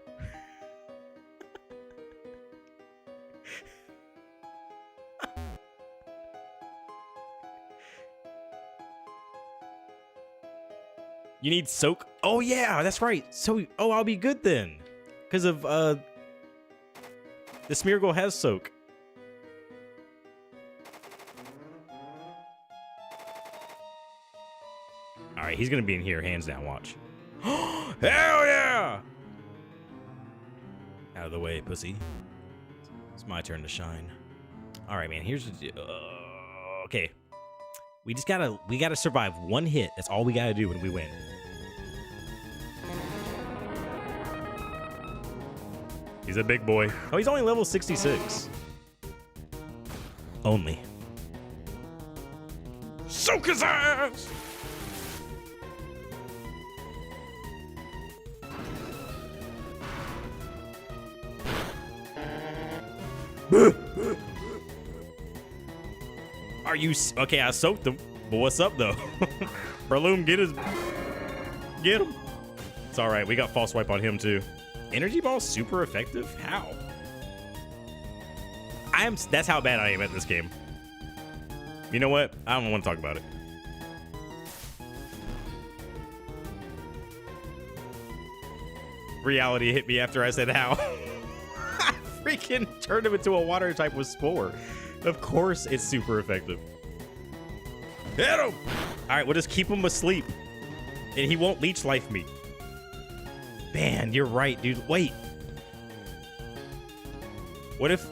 Speaker 1: You need soak. Oh yeah, that's right. So I'll be good then, because of the Smeargle has soak. All right, he's gonna be in here, hands down. Watch. Hell yeah! Out of the way, pussy. It's my turn to shine. All right, man. Here's the okay. We gotta survive one hit. That's all we gotta do when we win. He's a big boy. Oh, he's only level 66. Only. Soak his ass! Are you okay? I soaked him, but what's up though? Breloom, get him. It's all right. We got false swipe on him too. Energy Ball super effective? How? That's how bad I am at this game. You know what? I don't want to talk about it. Reality hit me after I said how. I freaking turned him into a water type with Spore. Of course it's super effective. Hit him! All right, we'll just keep him asleep. And he won't leech life me. Man, you're right, dude. Wait. What if...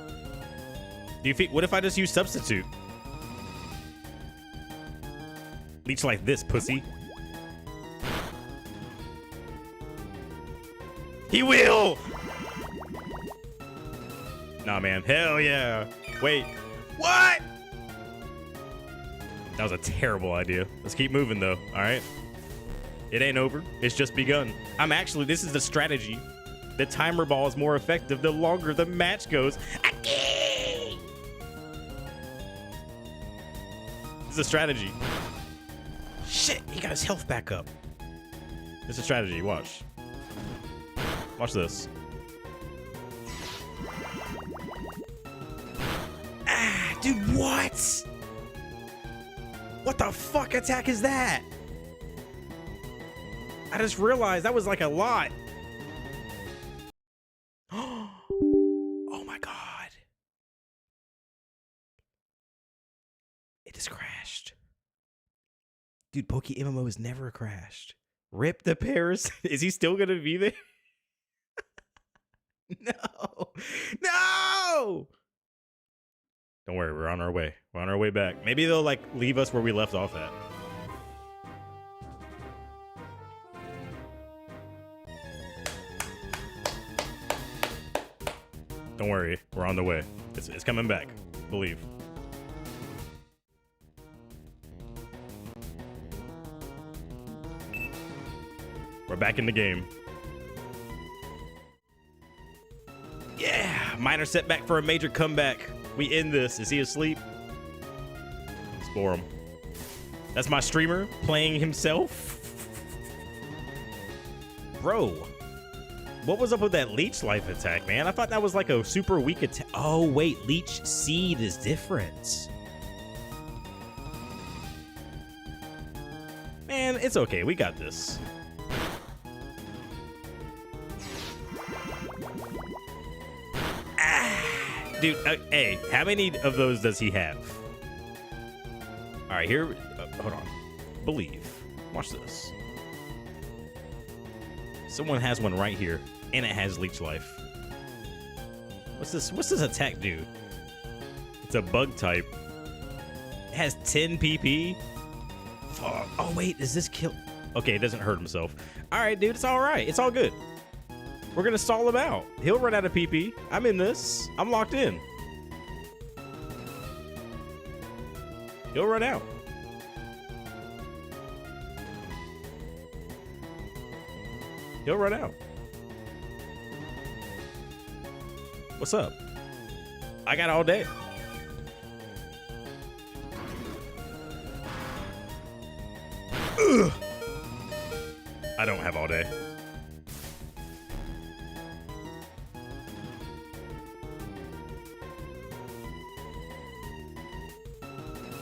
Speaker 1: what if I just use substitute? Leech like this, pussy. He will! Nah, man. Hell yeah. Wait. What? That was a terrible idea. Let's keep moving, though. All right? It ain't over. It's just begun. This is the strategy. The timer ball is more effective the longer the match goes. This is a strategy. Shit, he got his health back up. It's a strategy. Watch. Watch this. Ah, dude, what? What the fuck attack is that? I just realized that was like a lot. Oh my god. It just crashed. Dude, PokeMMO has never crashed. Rip the Paris. Is he still gonna be there? No. No! Don't worry, we're on our way. We're on our way back. Maybe they'll like leave us where we left off at. Don't worry, we're on the way. It's coming back, believe. We're back in the game. Yeah, minor setback for a major comeback. We end this. Is he asleep? Spore him. That's my streamer playing himself. Bro, what was up with that leech life attack, man? I thought that was like a super weak attack. Oh, wait, leech seed is different. Man, it's okay. We got this. Dude, hey, how many of those does he have? All right, here, hold on. Believe. Watch this. Someone has one right here, and it has leech life. What's this attack do? It's a bug type. It has 10 PP. Fuck. Oh, wait, does this kill? Okay, it doesn't hurt himself. All right, dude, it's all right. It's all good. We're gonna stall him out. He'll run out of PP. I'm in this. I'm locked in. He'll run out. He'll run out. What's up? I got all day. Ugh. I don't have all day.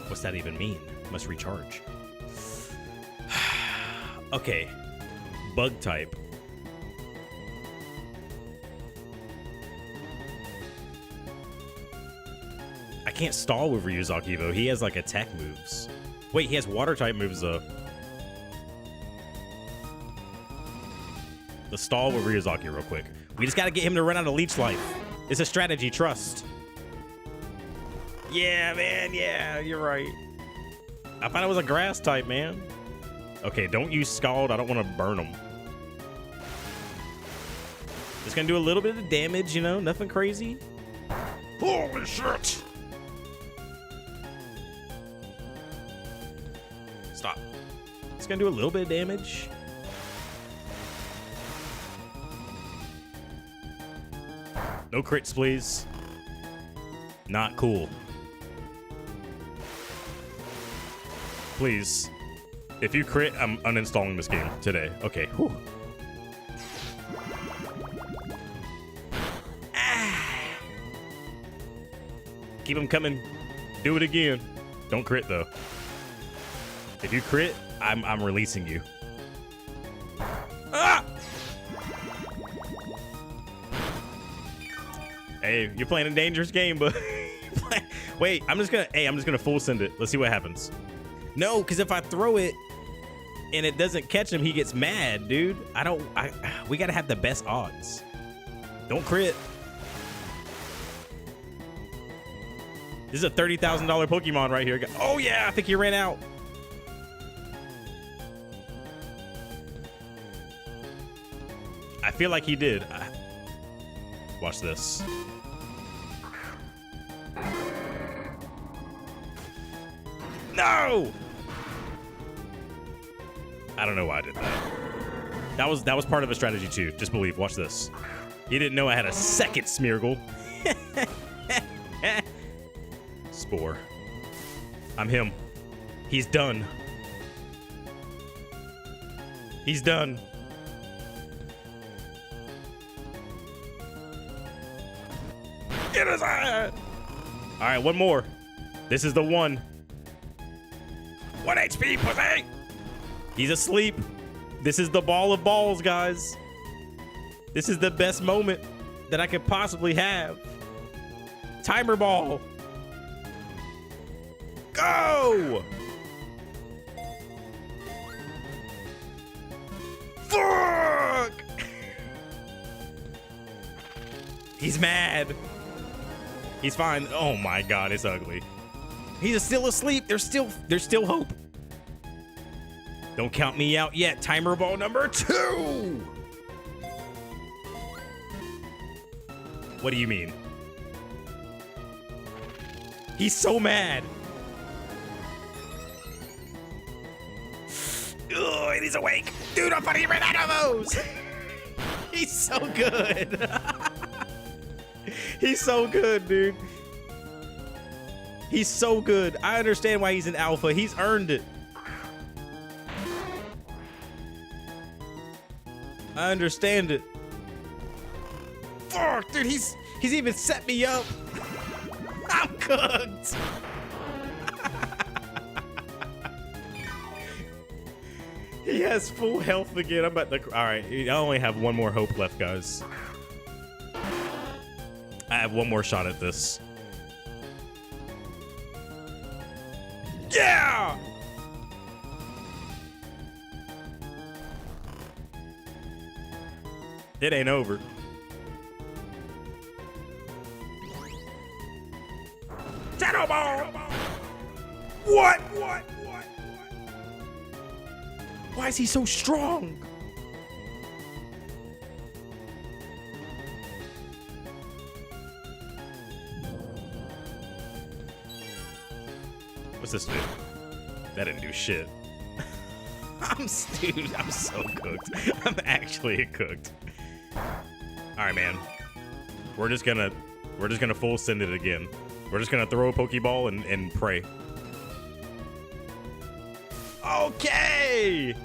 Speaker 1: What's that even mean? Must recharge. Okay. Bug type. I can't stall with Ryuzaki though. He has like attack moves. Wait, he has water type moves though. Let's stall with Ryuzaki real quick. We just gotta get him to run out of leech life. It's a strategy, trust. Yeah, man, yeah, you're right. I thought it was a grass type, man. Okay, don't use Scald. I don't want to burn him. Just gonna do a little bit of damage, you know, nothing crazy.
Speaker 3: Holy shit!
Speaker 1: Stop. Just gonna do a little bit of damage. No crits, please. Not cool. Please. If you crit, I'm uninstalling this game today. Okay. Whew. Keep them coming. Do it again. Don't crit though. If you crit, I'm releasing you. Ah! Hey, you're playing a dangerous game, but wait, I'm just gonna full send it. Let's see what happens. No, because if I throw it and it doesn't catch him, he gets mad, dude. We gotta have the best odds. Don't crit. This is a $30,000 Pokemon right here. Oh yeah, I think he ran out. I feel like he did. Watch this. No! I don't know why I did that. That was part of a strategy too. Just believe. Watch this. He didn't know I had a second Smeargle. Spore. I'm him. He's done. He's done. Get his eye! All right, one more. This is the one. 1 HP, pussy! He's asleep. This is the ball of balls, guys. This is the best moment that I could possibly have. Timer ball. Go! Fuck! He's mad. He's fine. Oh my God, it's ugly. He's still asleep. There's still hope. Don't count me out yet. Timer ball number 2. What do you mean? He's so mad. Ugh, and he's awake. Dude, I'm funny. He ran out of those. He's so good. He's so good, dude. He's so good. I understand why he's an alpha. He's earned it. I understand it. Fuck, dude, he's even set me up. I'm cooked. He has full health again. I'm about to. All right, I only have one more hope left, guys. I have one more shot at this. Yeah! It ain't over. Shadow Ball! What? Why is he so strong? What's this do? That didn't do shit. Dude, I'm so cooked. I'm actually cooked. All right, man. We're just gonna full send it again. We're just gonna throw a Pokeball and pray. Okay.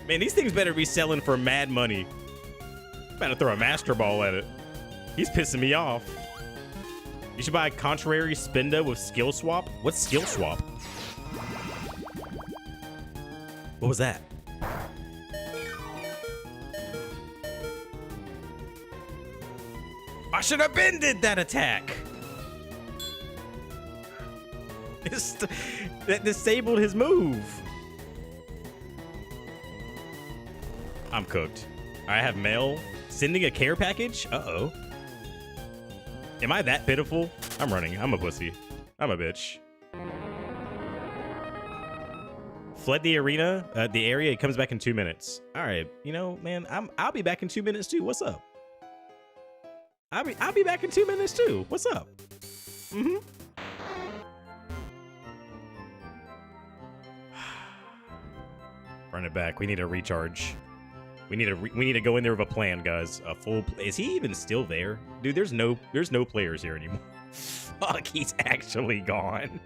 Speaker 1: Man, these things better be selling for mad money. Better throw a Master Ball at it. He's pissing me off. You should buy a Contrary Spinda with Skill Swap. What's Skill Swap? What was that? I should have been did that attack. That disabled his move. I'm cooked. I have mail. Sending a care package? Uh-oh. Am I that pitiful? I'm running. I'm a pussy. I'm a bitch. Fled the arena, the area. It comes back in 2 minutes. All right. You know, man, I'll be back in 2 minutes too. What's up? I'll be back in 2 minutes too. What's up? Mm-hmm. Run it back. We need a recharge. We need to go in there with a plan, guys. A full. Is he even still there, dude? There's no players here anymore. Fuck, he's actually gone.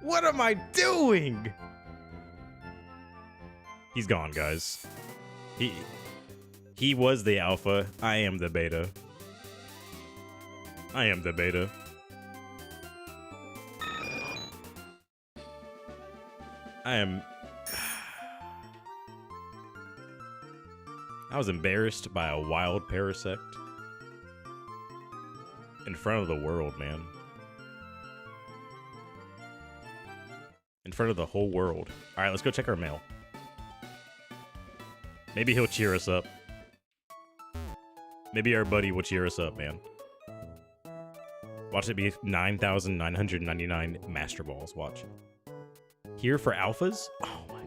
Speaker 1: What am I doing? He's gone, guys. He was the alpha. I am the beta. I am the beta. I was embarrassed by a wild parasect in front of the world, man. In front of the whole world. All right, let's go check our mail. Maybe he'll cheer us up. Maybe our buddy will cheer us up, man. Watch it be 9,999 Master Balls. Watch. Here for alphas? Oh my God.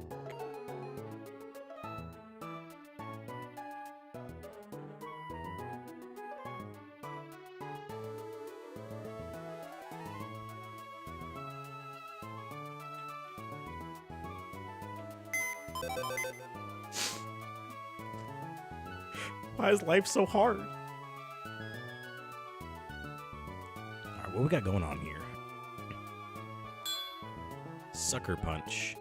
Speaker 1: Why is life so hard? All right, what we got going on here? Sucker Punch.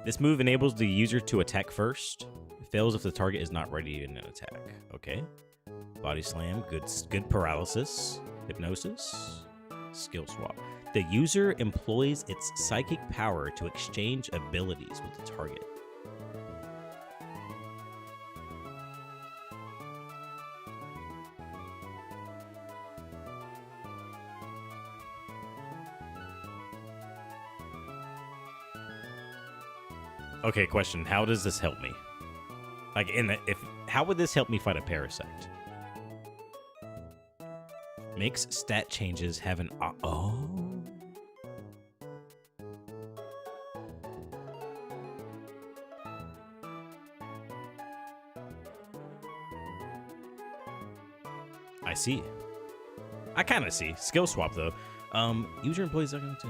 Speaker 1: This move enables the user to attack first. It fails if the target is not ready in an attack. Okay. Body Slam. Good paralysis. Hypnosis. Skill Swap. The user employs its psychic power to exchange abilities with the target. Okay, question. How does this help me? Like, how would this help me fight a parasect? Makes stat changes have an oh. I see. I kind of see. Skill swap though. User employees are going to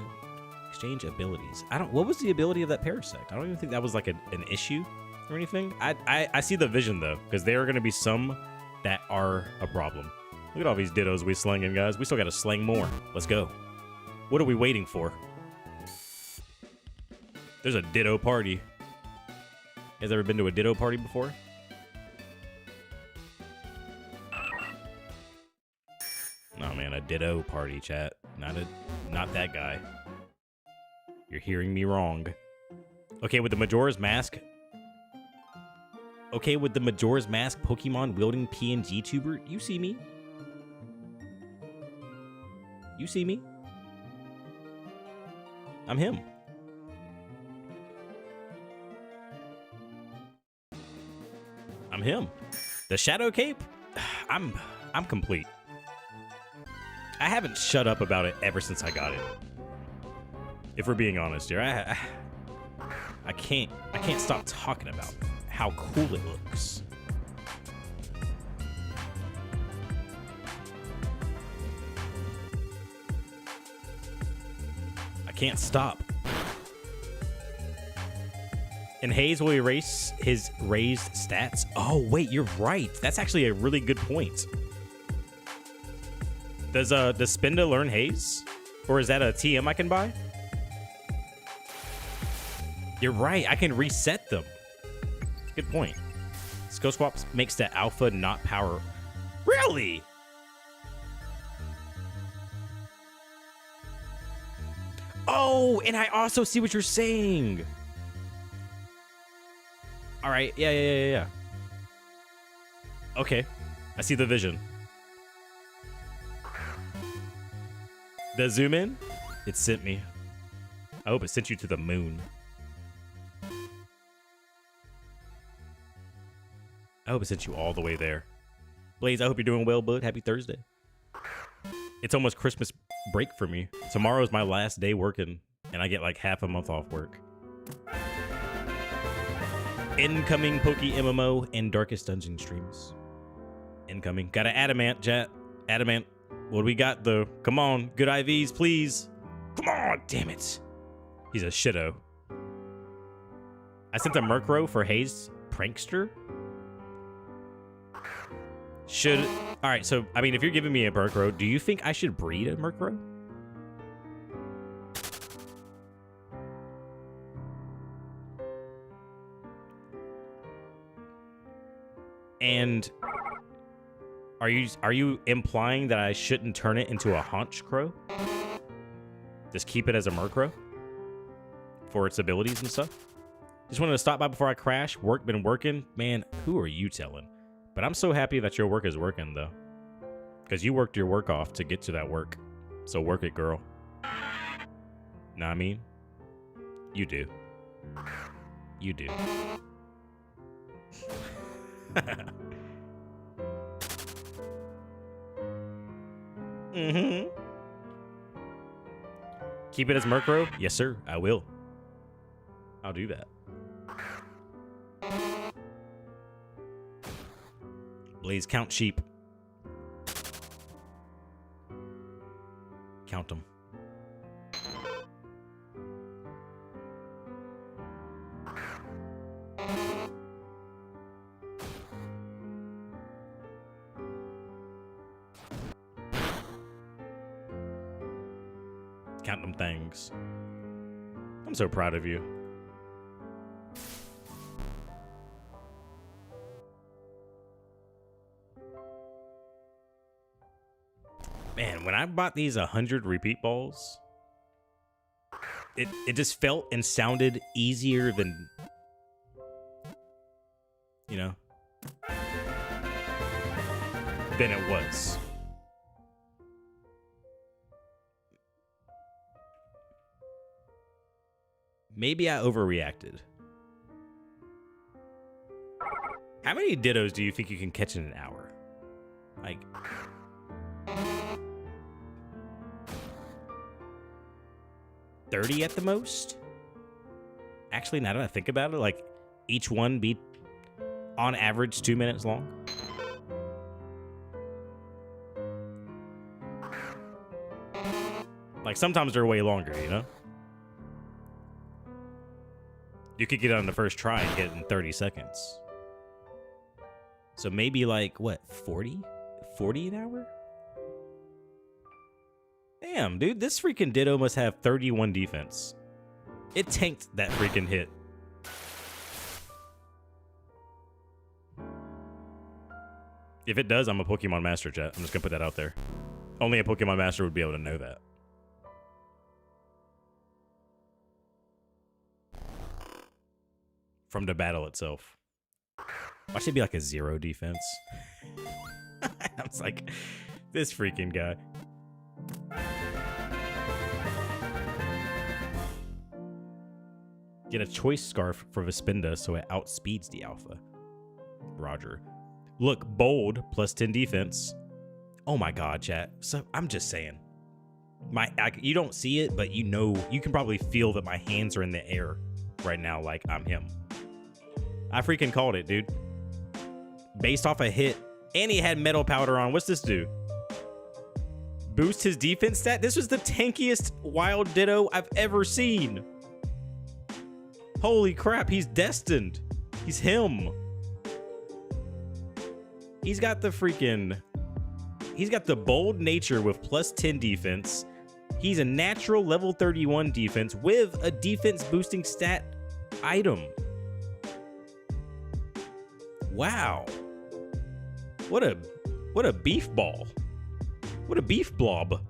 Speaker 1: exchange abilities. What was the ability of that parasect? I don't even think that was like an issue or anything. I see the vision though, because there are going to be some that are a problem. Look at all these dittos we slinging, guys. We still got to sling more. Let's go. What are we waiting for? There's a ditto party. You guys ever been to a ditto party before? No, man, a ditto party, chat. Not that guy. You're hearing me wrong. Okay, with the Majora's Mask. Okay, with the Majora's Mask Pokemon wielding PNG tuber, you see me. You see me. I'm him. I'm him. The Shadow Cape? I'm complete. I haven't shut up about it ever since I got it. If we're being honest here, I can't stop talking about how cool it looks. I can't stop. And Hayes will erase his raised stats. Oh, wait, you're right. That's actually a really good point. Does Spinda learn Haze? Or is that a TM I can buy? You're right. I can reset them. Good point. Skill Swaps makes the alpha not power. Really? Oh, and I also see what you're saying. All right. Yeah. Okay. I see the vision. The zoom in? It sent me. I hope it sent you to the moon. I hope it sent you all the way there. Blaze, I hope you're doing well, bud. Happy Thursday. It's almost Christmas break for me. Tomorrow's my last day working, and I get like half a month off work. Incoming PokeMMO and Darkest Dungeon streams. Incoming. Got an Adamant, chat. Adamant. What do we got, though? Come on. Good IVs, please. Come on. Damn it. He's a shitto. I sent a Murkrow for Haze Prankster. All right, so, I mean, if you're giving me a Murkrow, do you think I should breed a Murkrow? And are you implying that I shouldn't turn it into a haunch crow? Just keep it as a Murkrow for its abilities and stuff? Just wanted to stop by before I crash. Work been working. Man, who are you telling? But I'm so happy that your work is working, though. Because you worked your work off to get to that work. So work it, girl. Know what I mean? You do. You do. Mm-hmm. Keep it as Murkrow? Yes, sir. I will. I'll do that. Blaze, count sheep. Count them. Count them things. I'm so proud of you. Man, when I bought these 100 repeat balls, it just felt and sounded easier than, you know, than it was. Maybe I overreacted. How many Dittos do you think you can catch in an hour? Like, $30 at the most? Actually, now that I think about it, like, each one be on average 2 minutes long. Like, sometimes they're way longer, you know? You could get it on the first try and get it in 30 seconds. So maybe like, what, 40? 40 an hour? Damn, dude, this freaking Ditto must have 31 defense. It tanked that freaking hit. If it does, I'm a Pokemon Master, chat. I'm just gonna put that out there. Only a Pokemon Master would be able to know that. From the battle itself. Why should it be like a 0 defense? I was like, this freaking guy. Get a choice scarf for Vespinda so it outspeeds the alpha. Roger. Look, bold, plus 10 defense. Oh my god, chat. So I'm just saying. You don't see it, but you know, you can probably feel that my hands are in the air right now like I'm him. I freaking called it, dude. Based off a hit. And he had metal powder on. What's this do? Boost his defense stat? This was the tankiest wild Ditto I've ever seen. Holy crap, he's destined. He's him. He's got the freaking... He's got the bold nature with plus 10 defense. He's a natural level 31 defense with a defense boosting stat item. Wow. What a beef ball. What a beef blob.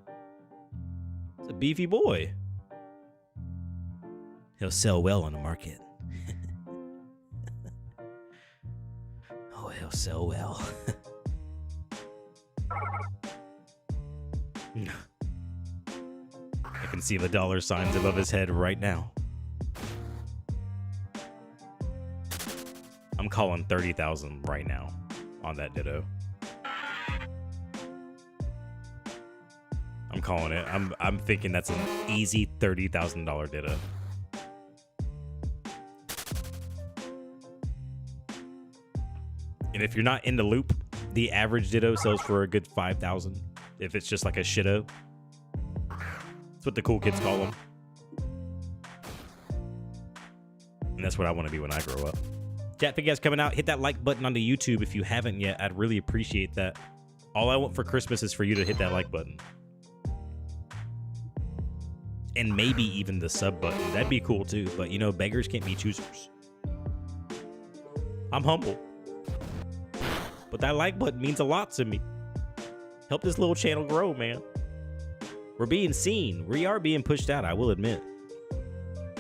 Speaker 1: It's a beefy boy. He'll sell well on the market. Oh, he'll sell well. I can see the dollar signs above his head right now. I'm calling 30,000 right now on that Ditto. I'm calling it. I'm thinking that's an easy $30,000 Ditto. And if you're not in the loop, the average Ditto sells for a good 5,000. If it's just like a shitto. That's what the cool kids call them. And that's what I want to be when I grow up. Chat, if you guys coming out, hit that like button on the YouTube if you haven't yet. I'd really appreciate that. All I want for Christmas is for you to hit that like button. And maybe even the sub button. That'd be cool too. But you know, beggars can't be choosers. I'm humble. but that like button means a lot to me. Help this little channel grow, man. We're being seen. We are being pushed out, I will admit.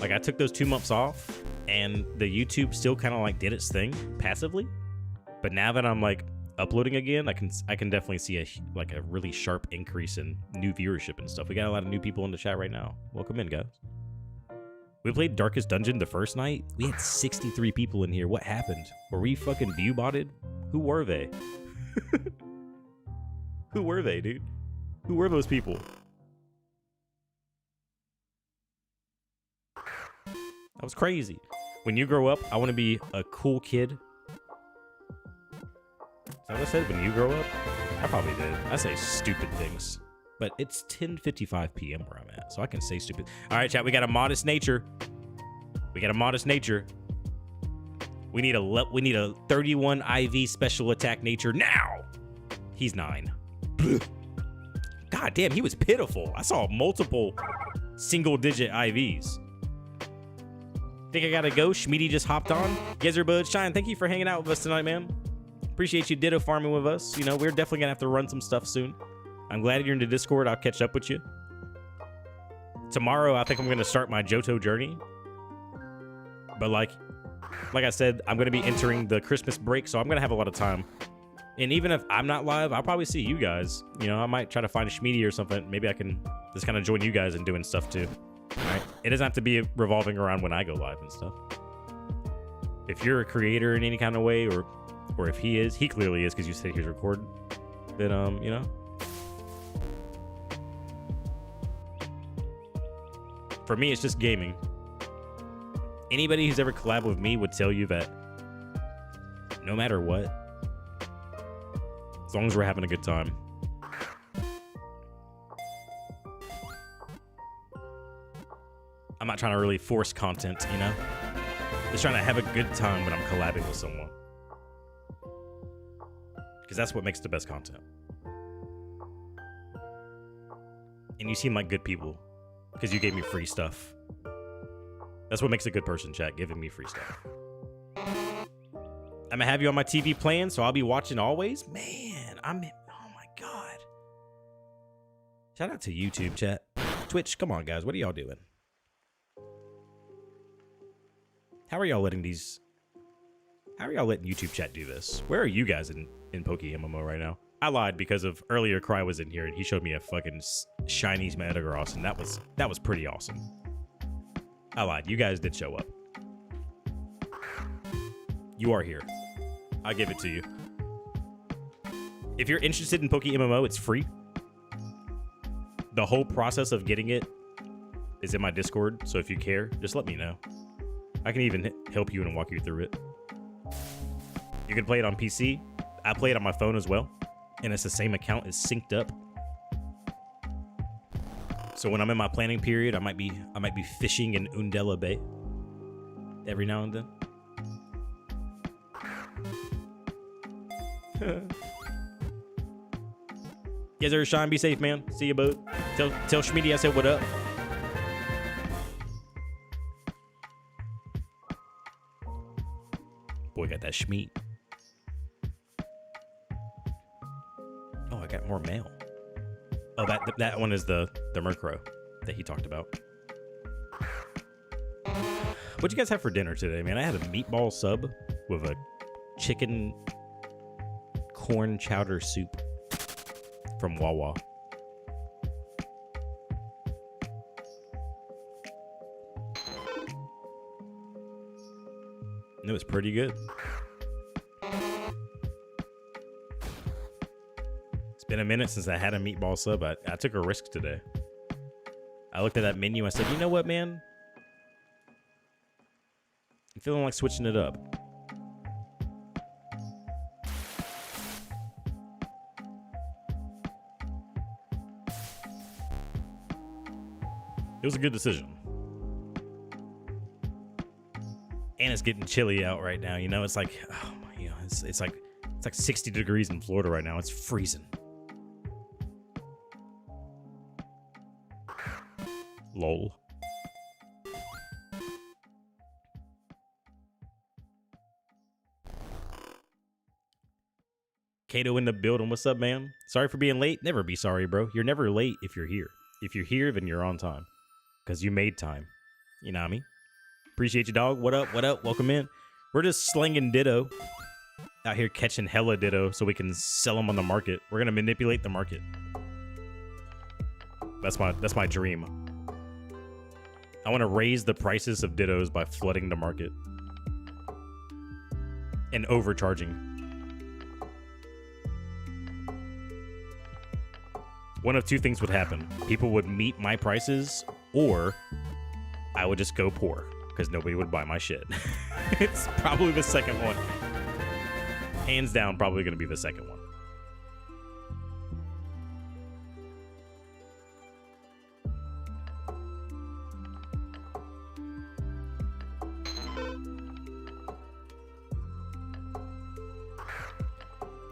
Speaker 1: Like, I took those 2 months off, and the YouTube still kind of like did its thing passively. But now that I'm like uploading again, I can definitely see a really sharp increase in new viewership and stuff. We got a lot of new people in the chat right now. Welcome in, guys. We played Darkest Dungeon the first night. We had 63 people in here. What happened? Were we fucking view botted? Who were they? Who were they, dude? Who were those people? That was crazy. When you grow up, I want to be a cool kid. Is that what I said? When you grow up? I probably did. I say stupid things. But it's 10:55 p.m. where I'm at, so I can say stupid. All right, chat, we got a modest nature. We got a modest nature. We need a 31 IV special attack nature now. He's 9. God damn, he was pitiful. I saw multiple single-digit IVs. Think I gotta go? Schmeedy just hopped on. Gezerbud Shine, thank you for hanging out with us tonight, man. Appreciate you Ditto farming with us. You know, we're definitely gonna have to run some stuff soon. I'm glad you're in the Discord. I'll catch up with you. Tomorrow, I think I'm gonna start my Johto journey. But like I said, I'm gonna be entering the Christmas break, so I'm gonna have a lot of time. And even if I'm not live, I'll probably see you guys. You know, I might try to find a Schmeedy or something. Maybe I can just kind of join you guys in doing stuff too. All right? It doesn't have to be revolving around when I go live and stuff. If you're a creator in any kind of way, or if he is, he clearly is because you said he's recording, then, you know. For me, it's just gaming. Anybody who's ever collabed with me would tell you that no matter what, as long as we're having a good time, I'm not trying to really force content, you know? Just trying to have a good time when I'm collabing with someone. Because that's what makes the best content. And you seem like good people because you gave me free stuff. That's what makes a good person, chat, giving me free stuff. I'm gonna have you on my TV playing, so I'll be watching always. Man, oh my God. Shout out to YouTube, chat. Twitch, come on, guys. What are y'all doing? How are y'all letting YouTube chat do this? Where are you guys in PokeMMO right now? I lied because of earlier Cry was in here and he showed me a fucking shiny Metagross, and that was pretty awesome. I lied. You guys did show up. You are here. I'll give it to you. If you're interested in PokeMMO, it's free. The whole process of getting it is in my Discord, so if you care, just let me know. I can even help you and walk you through it. You can play it on PC. I play it on my phone as well, and it's the same account. It's synced up. So when I'm in my planning period, I might be fishing in Undella Bay every now and then. Yes, sir, Sean. Be safe, man. See you, bud. Tell Schmeedy I said what up. Boy, got that Schmeat. Oh, I got more mail. Oh, that one is the Murkrow that he talked about. What'd you guys have for dinner today, man? I had a meatball sub with a chicken corn chowder soup from Wawa. It was pretty good. It's been a minute since I had a meatball sub. I took a risk today. I looked at that menu. I said, you know what, man? I'm feeling like switching it up. It was a good decision. And it's getting chilly out right now, you know. It's like, oh my, you know, it's like 60 degrees in Florida right now. It's freezing. Lol. Kato in the building. What's up, man? Sorry for being late. Never be sorry, bro. You're never late if you're here. If you're here, then you're on time. Because you made time. You know what I mean? Appreciate you, dog. What up? What up? Welcome in. We're just slinging Ditto. Out here catching hella Ditto so we can sell them on the market. We're going to manipulate the market. That's my dream. I want to raise the prices of Dittos by flooding the market. And overcharging. One of two things would happen. People would meet my prices, or I would just go poor because nobody would buy my shit. It's probably the second one. Hands down, probably going to be the second one.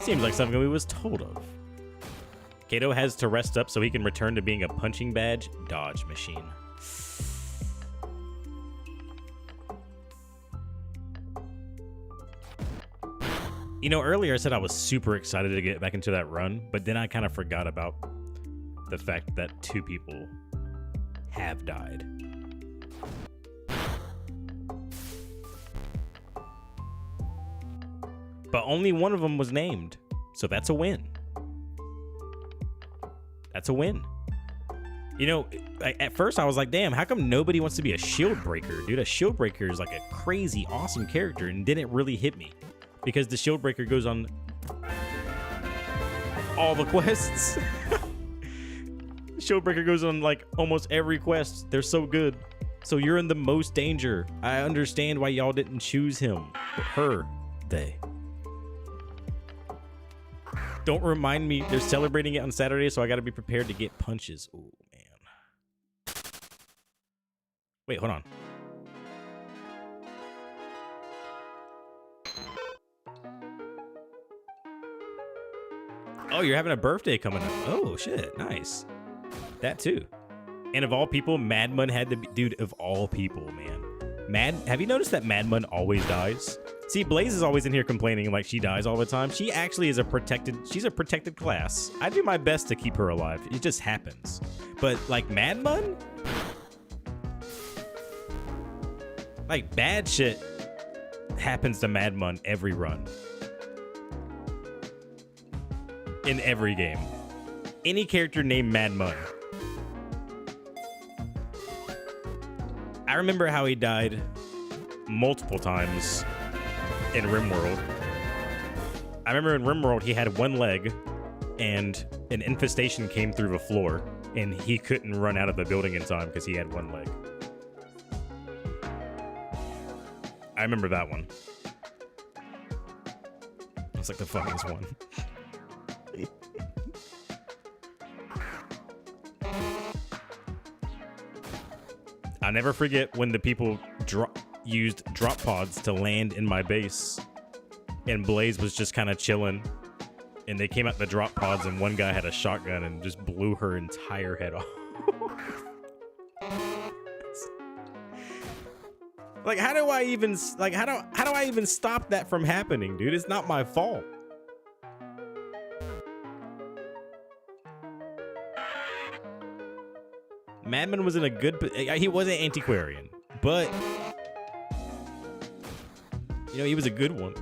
Speaker 1: Seems like something we was told of. Kato has to rest up so he can return to being a punching badge dodge machine. You know, earlier I said I was super excited to get back into that run, but then I kind of forgot about the fact that 2 people have died. But only one of them was named, so that's a win. That's a win. You know, at first I was like, damn, how come nobody wants to be a shield breaker? Dude, a shield breaker is like a crazy, awesome character, and didn't really hit me. Because the shield breaker goes on all the quests. Shield breaker goes on like almost every quest. They're so good. So you're in the most danger. I understand why y'all didn't choose him. But her, they. Don't remind me. They're celebrating it on Saturday, so I got to be prepared to get punches. Oh, man. Wait, hold on. Oh, you're having a birthday coming up. Oh, shit. Nice. That, too. And of all people, Madman had to be... Dude, of all people, man. Have you noticed that Madman always dies? See, Blaze is always in here complaining like she dies all the time. She actually is she's a protected class. I do my best to keep her alive. It just happens. But like Madman? Like bad shit happens to Madman every run. In every game. Any character named Madman. I remember how he died multiple times in RimWorld. I remember in RimWorld he had one leg and an infestation came through the floor and he couldn't run out of the building in time because he had one leg. I remember that one. It's like the funniest one. I'll never forget when the people used drop pods to land in my base and Blaze was just kind of chilling and they came out the drop pods and one guy had a shotgun and just blew her entire head off. Like, how do I even stop that from happening, dude? It's not my fault. Madman was in a good... He wasn't antiquarian, but... You know, he was a good one.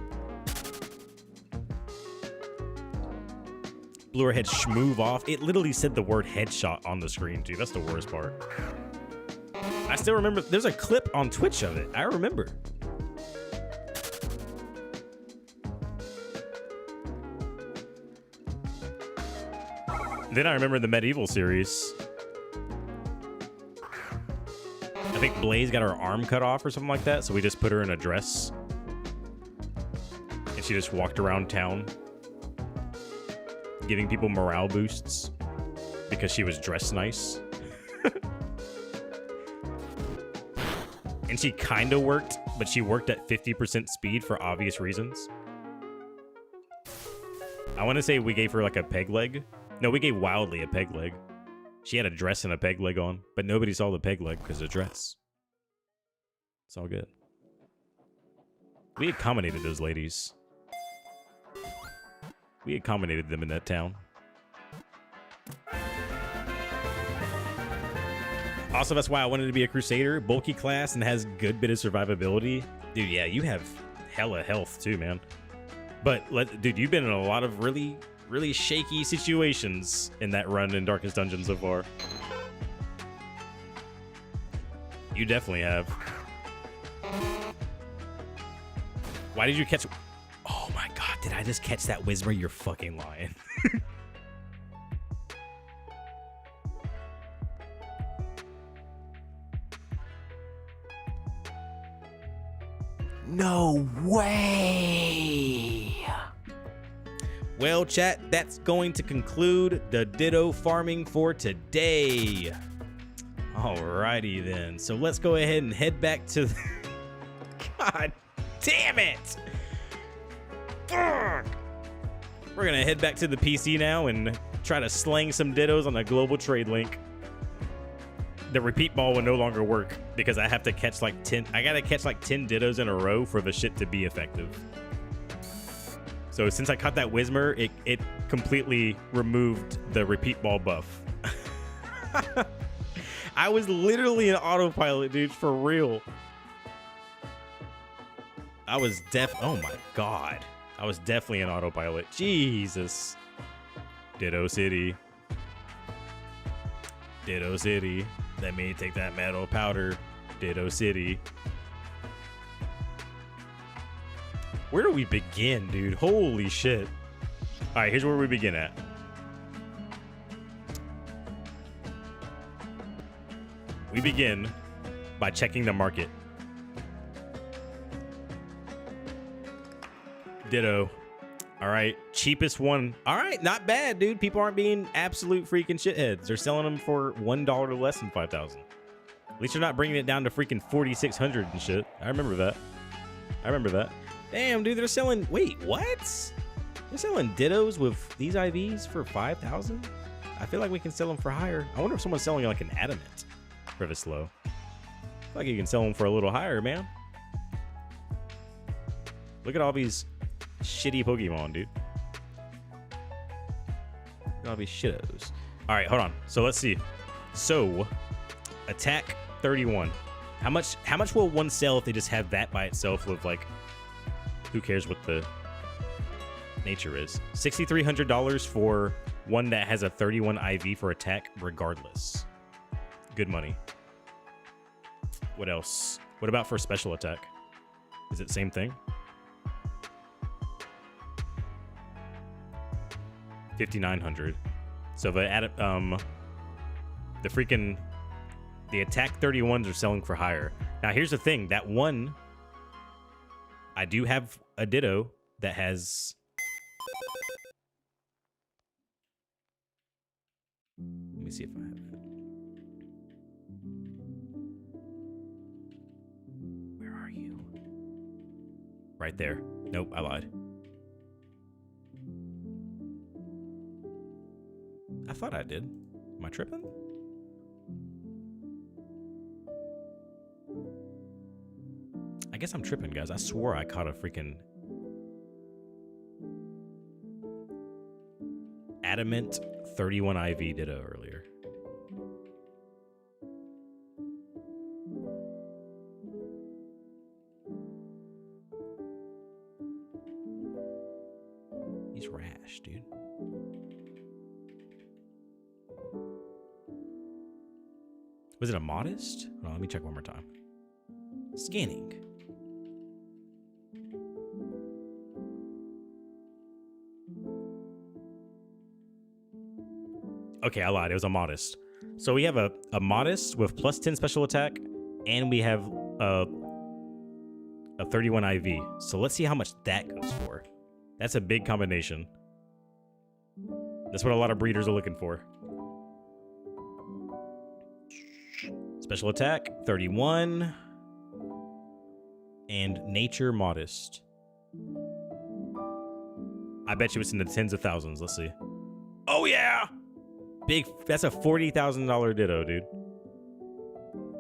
Speaker 1: Blew her head schmoove off. It literally said the word headshot on the screen, too. That's the worst part. I still remember... There's a clip on Twitch of it. I remember. Then I remember the Medieval series. I think Blaze got her arm cut off or something like that, so we just put her in a dress. And she just walked around town giving people morale boosts because she was dressed nice. And she kind of worked, but she worked at 50% speed for obvious reasons. I want to say we gave her like a peg leg. No, we gave Wildly a peg leg. She had a dress and a peg leg on, but nobody saw the peg leg because of the dress. It's all good. We accommodated those ladies. We accommodated them in that town. Also, that's why I wanted to be a Crusader. Bulky class and has good bit of survivability. Dude, yeah, you have hella health too, man. But, dude, you've been in a lot of really, really shaky situations in that run in Darkest Dungeon so far. You definitely have. Why did you catch... Oh my god, did I just catch that Whismer? You're fucking lying.
Speaker 2: No way!
Speaker 1: Well, chat, that's going to conclude the Ditto farming for today. Alrighty then. So let's go ahead and head back to... God damn it! Fuck! We're gonna head back to the PC now and try to slang some Dittos on a global trade link. The repeat ball will no longer work because I have to catch like 10. I gotta catch like 10 Dittos in a row for the shit to be effective. So since I caught that Whismer, it completely removed the repeat ball buff. I was literally an autopilot, dude, for real. I was oh my god. I was definitely an autopilot. Jesus. Ditto City. Ditto City. Let me take that metal powder. Ditto City. Where do we begin, dude? Holy shit. All right, here's where we begin at. We begin by checking the market. Ditto. All right, cheapest one. All right, not bad, dude. People aren't being absolute freaking shitheads. They're selling them for $1 less than 5,000. At least they're not bringing it down to freaking 4,600 and shit. I remember that. I remember that. Damn, dude, they're selling... Wait, what? They're selling Dittos with these IVs for 5,000? I feel like we can sell them for higher. I wonder if someone's selling like an adamant for this low. I feel like you can sell them for a little higher, man. Look at all these shitty Pokemon, dude. Look at all these shittos. All right, hold on. So let's see. So, attack 31. How much will one sell if they just have that by itself with like... Who cares what the nature is? $6,300 for one that has a 31 IV for attack regardless. Good money. What else? What about for special attack? Is it same thing? 5,900. So the attack 31s are selling for higher. Now here's the thing, that one, I do have a Ditto that has... Let me see if I have it. Where are you? Right there. Nope, I lied. I thought I did. Am I tripping? I guess I'm tripping, guys. I swore I caught a freaking adamant 31 IV Ditto earlier. He's rash, dude. Was it a modest? Hold on, let me check one more time. Scanning. Okay, I lied. It was a modest. So we have a modest with plus 10 special attack, and we have a 31 IV. So let's see how much that goes for. That's a big combination. That's what a lot of breeders are looking for. Special attack, 31. And nature modest. I bet you it's in the tens of thousands. Let's see. Oh, yeah! Big, that's a $40,000 Ditto, dude.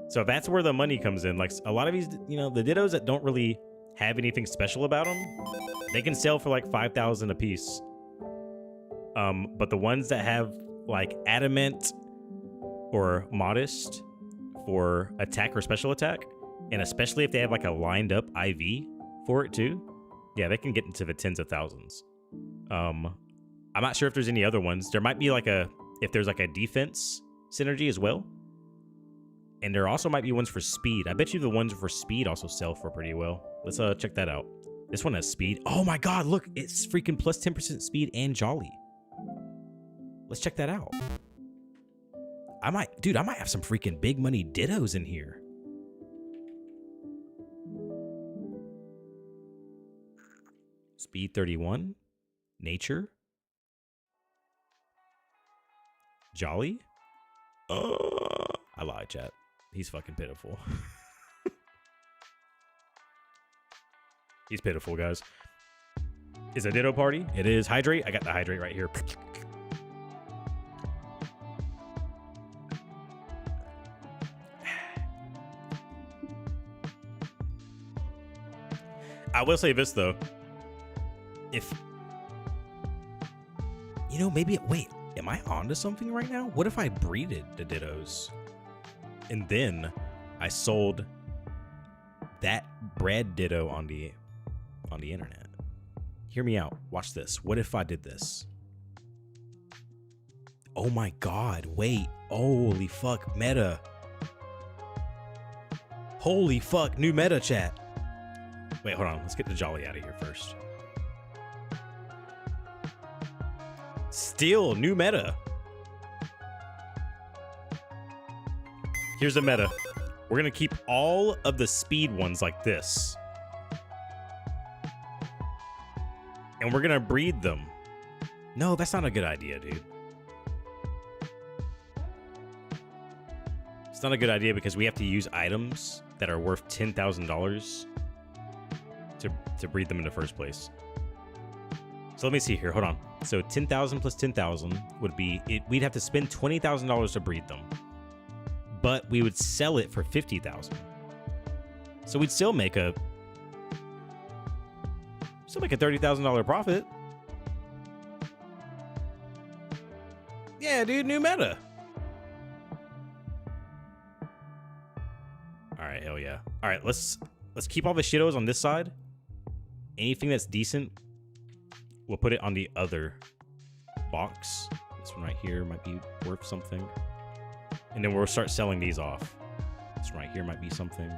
Speaker 1: So that's where the money comes in. Like a lot of these, you know, the Dittos that don't really have anything special about them, they can sell for like 5,000 a piece. But the ones that have like adamant or modest for attack or special attack, and especially if they have like a lined up IV for it too, yeah, they can get into the tens of thousands. I'm not sure if there's any other ones. There might be like if there's like a defense synergy as well. And there also might be ones for speed. I bet you the ones for speed also sell for pretty well. Let's check that out. This one has speed. Oh my god, look, it's freaking plus 10% speed and jolly. Let's check that out. I might have some freaking big money Dittos in here. Speed 31. Nature. Jolly. I lied, chat. He's fucking pitiful. He's pitiful, guys. Is a Ditto party? It is. Hydrate. I got the hydrate right here. I will say this though. If you know, maybe wait, am I onto something right now? What if I breeded the Dittos and then I sold that bred Ditto on the internet? Hear me out. Watch this. What if I did this? Oh my god, wait. Holy fuck, meta. Holy fuck, new meta, chat. Wait, hold on. Let's get the Jolly out of here first. Still, new meta. Here's the meta. We're going to keep all of the speed ones like this. And we're going to breed them. No, that's not a good idea, dude. It's not a good idea because we have to use items that are worth $10,000 to breed them in the first place. So let me see here. Hold on. So 10,000 plus 10,000 would be it. We'd have to spend $20,000 to breed them, but we would sell it for 50,000. So we'd still make a $30,000 profit. Yeah, dude, new meta. All right, hell yeah. All right, let's keep all the shittos on this side. Anything that's decent, we'll put it on the other box. This one right here might be worth something. And then we'll start selling these off. This one right here might be something.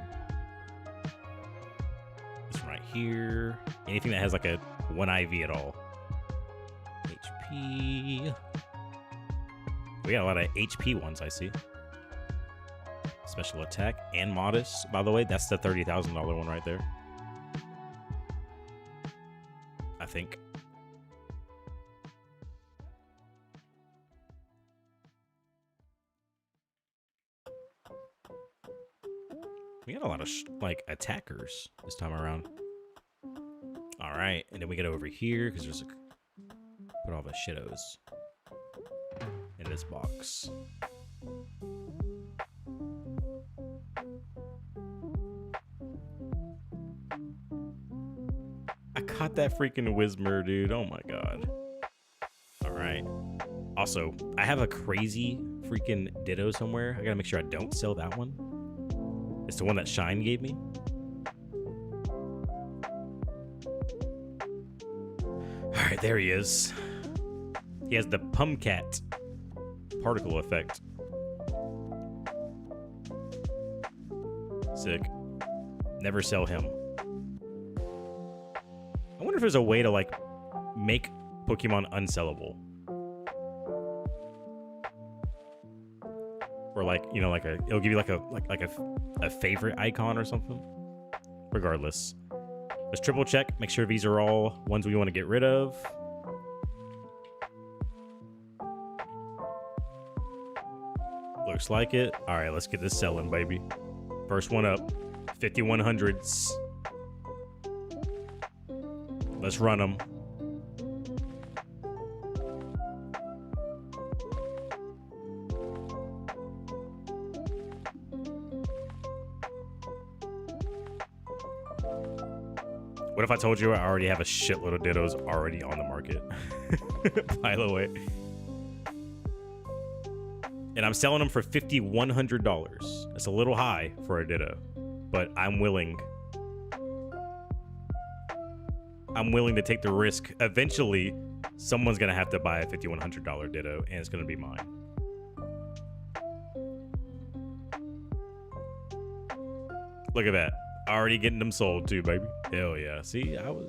Speaker 1: This one right here. Anything that has like a 1 IV at all. HP. We got a lot of HP ones, I see. Special attack and modest. By the way, that's the $30,000 one right there. I think. We got a lot of like attackers this time around. All right, and then we get over here because there's put all the shittos in this box. I caught that freaking Whismer, dude. Oh my god. All right. Also, I have a crazy freaking Ditto somewhere. I gotta make sure I don't sell that one. It's the one that Shine gave me. All right, there he is. He has the Pumpcat particle effect. Sick. Never sell him. I wonder if there's a way to like make Pokemon unsellable. Or like, you know, like it'll give you like a favorite icon or something. Regardless. Let's triple check, make sure these are all ones we want to get rid of. Looks like it. All right, let's get this selling, baby. First one up, 5100s. Let's run them. What if I told you I already have a shitload of Dittos already on the market? by the way. And I'm selling them for $5,100. That's a little high for a Ditto, but I'm willing to take the risk. Eventually, someone's gonna have to buy a $5,100 Ditto, and it's gonna be mine. Look at that. Already getting them sold too, baby. Hell yeah. See, y'all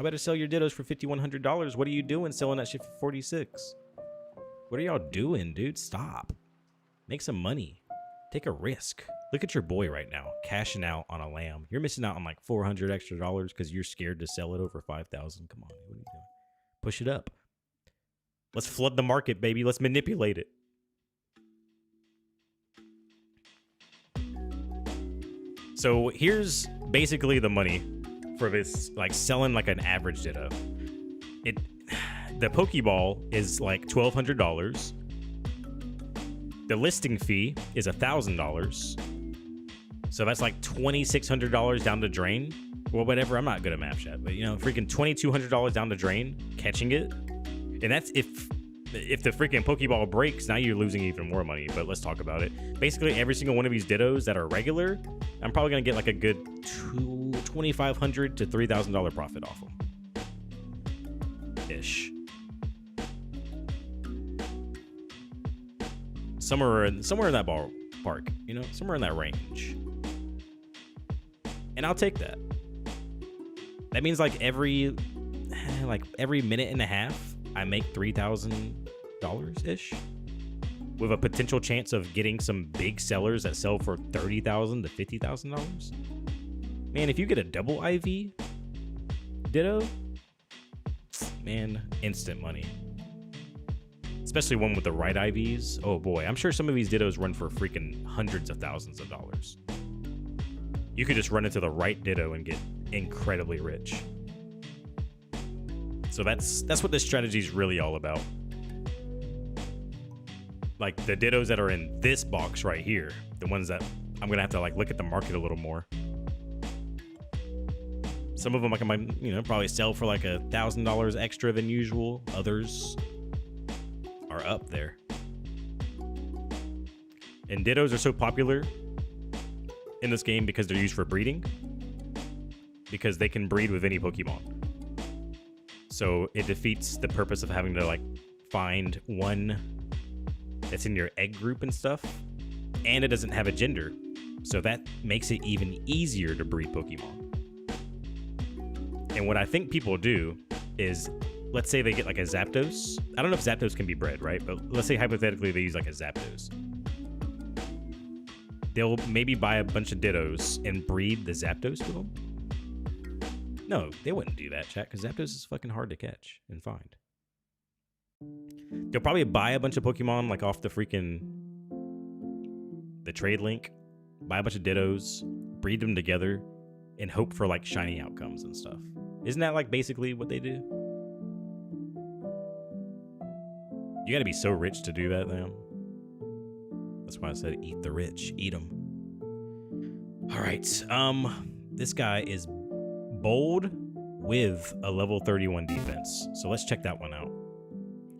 Speaker 1: better sell your Dittos for $5,100. What are you doing selling that shit for $46? What are y'all doing, dude? Stop. Make some money. Take a risk. Look at your boy right now, cashing out on a lamb. You're missing out on like $400 extra because you're scared to sell it over $5,000. Come on, what are you doing? Push it up. Let's flood the market, baby. Let's manipulate it. So here's basically the money for this, like selling like an average Ditto. The Pokeball is like $1,200. The listing fee is $1,000. So that's like $2,600 down the drain. Well, whatever. I'm not good at math chat, but you know, freaking $2,200 down the drain catching it. And that's if the freaking Pokeball breaks, now you're losing even more money. But let's talk about it. Basically, every single one of these Dittos that are regular, I'm probably gonna get like a good $2,500 to $3,000 profit off them. Ish. Somewhere in that ballpark, you know, somewhere in that range. And I'll take that. That means like every minute and a half, I make $3,000 ish, with a potential chance of getting some big sellers that sell for $30,000 to $50,000. Man, if you get a double IV Ditto, man, instant money. Especially one with the right IVs. Oh boy, I'm sure some of these Dittos run for freaking hundreds of thousands of dollars. You could just run into the right Ditto and get incredibly rich. So that's what this strategy is really all about. Like the Dittos that are in this box right here, the ones that I'm gonna have to like look at the market a little more. Some of them I might, you know, probably sell for like $1,000 extra than usual. Others are up there. And Dittos are so popular in this game because they're used for breeding, because they can breed with any Pokemon. So it defeats the purpose of having to like find one that's in your egg group and stuff, and it doesn't have a gender, so that makes it even easier to breed Pokemon. And what I think people do is, let's say they get like a Zapdos. I don't know if Zapdos can be bred, right? But let's say hypothetically they use like a Zapdos. They'll maybe buy a bunch of Dittos and breed the Zapdos to them. No, they wouldn't do that, chat, because Zapdos is fucking hard to catch and find. They'll probably buy a bunch of Pokemon like off the trade link, buy a bunch of Dittos, breed them together, and hope for like shiny outcomes and stuff. Isn't that like basically what they do? You gotta be so rich to do that, man. That's why I said eat the rich, eat them. All right, this guy is bold with a level 31 defense. So let's check that one out.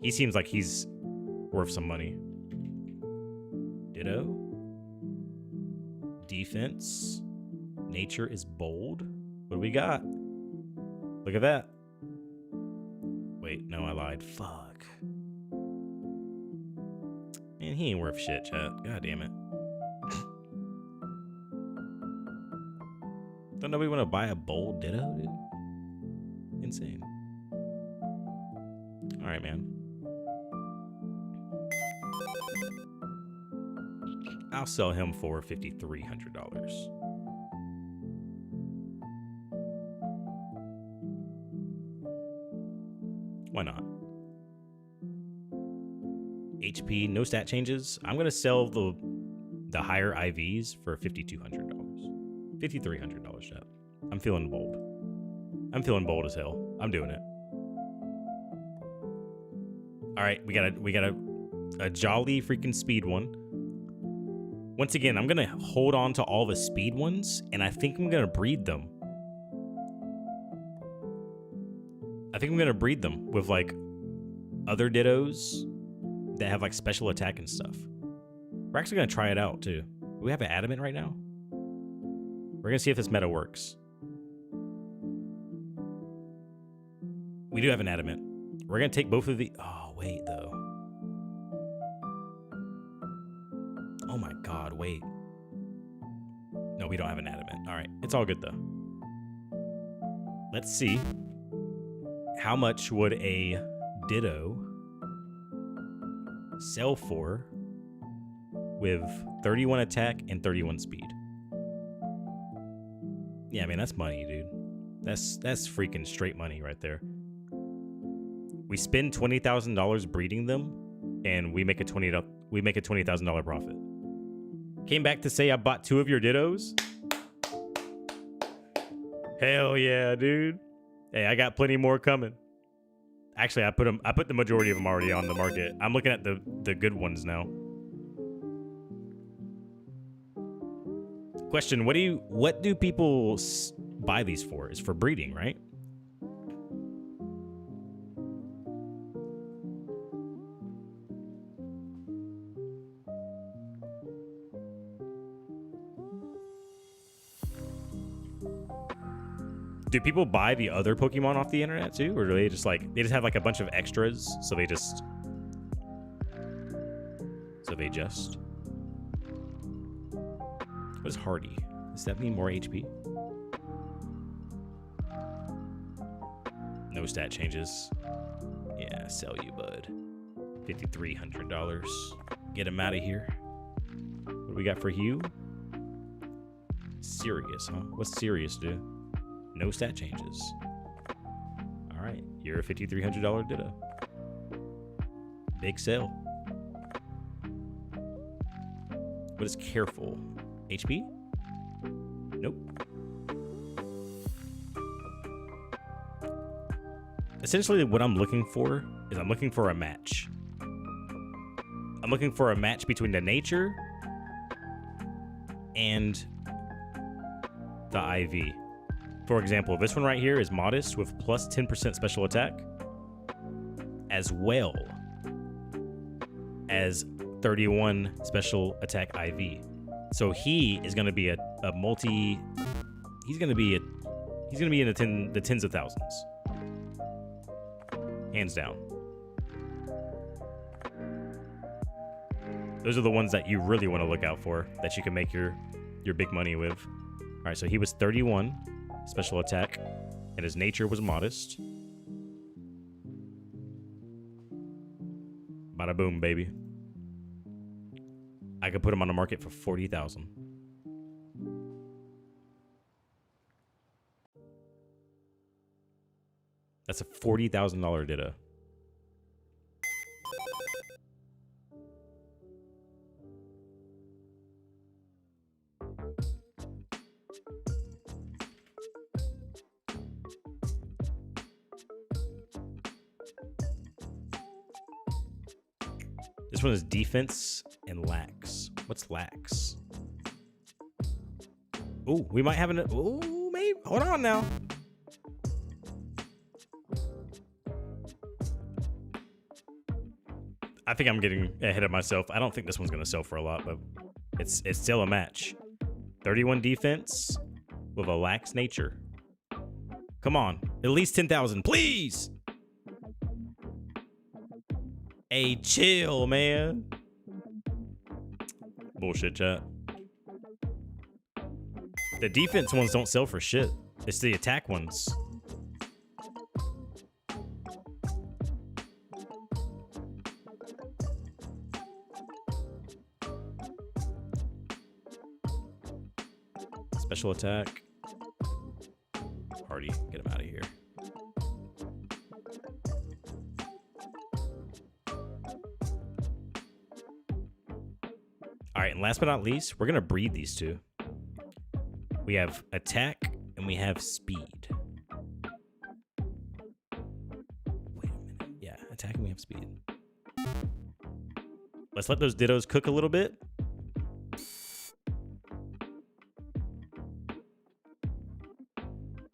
Speaker 1: He seems like he's worth some money. Ditto. Defense. Nature is bold. What do we got? Look at that. Wait, no, I lied. Fuck. Man, he ain't worth shit, chat. God damn it. Don't nobody want to buy a bold Ditto, dude? Insane. All right, man. I'll sell him for $5,300. Why not? HP, no stat changes. I'm gonna sell the higher IVs for $5,200. $5,300, chat. I'm feeling bold. I'm feeling bold as hell. I'm doing it. All right, we got a jolly freaking speed one. Once again, I'm gonna hold on to all the speed ones, and I think I'm gonna breed them. I think I'm gonna breed them with like other Dittos that have like special attack and stuff. We're actually gonna try it out too. Do we have an adamant right now? We're gonna see if this meta works. We do have an adamant. We're gonna take both of the. Oh wait though. Oh my god, wait. No, we don't have an adamant. All right, it's all good though. Let's see. How much would a Ditto sell for with 31 attack and 31 speed? Yeah, I mean, that's money, dude. That's freaking straight money right there. We spend $20,000 breeding them, and we make a $20,000 profit. Came back to say I bought 2 of your Dittos. Hell yeah, dude. Hey, I got plenty more coming. Actually, I put the majority of them already on the market. I'm looking at the good ones now. Question: what do people buy these for? It's for breeding, right? Do people buy the other Pokemon off the internet too, or do they just have like a bunch of extras, so they just what is Hardy? Does that mean more HP? No stat changes. Yeah, sell you, bud. $5,300. Get him out of here. What do we got for Hugh? Serious, huh? What's Serious do? No stat changes. All right, you're a $5,300 Ditto. Big sale. What is Careful? HP? Nope. Essentially, what I'm looking for is I'm looking for a match. I'm looking for a match between the nature and the IV. For example, this one right here is modest with plus 10% special attack, as well as 31 special attack IV. So he is going to be a multi. He's going to be in the tens of thousands, hands down. Those are the ones that you really want to look out for, that you can make your big money with. All right, so he was 31 special attack, and his nature was modest. Bada boom, baby. I could put him on the market for 40,000. That's a $40,000 Ditto. This one is defense and lax. What's lax? Oh, we might have an. Oh, maybe. Hold on now. I think I'm getting ahead of myself. I don't think this one's gonna sell for a lot, but it's still a match. 31 defense with a lax nature. Come on, at least 10,000, please. Hey, chill, man. Bullshit, chat. The defense ones don't sell for shit. It's the attack ones. Special attack. Hardy, get him out of here. All right, and last but not least, we're gonna breed these two. We have attack and we have speed. Wait a minute. Yeah, attack and we have speed. Let's let those Dittos cook a little bit.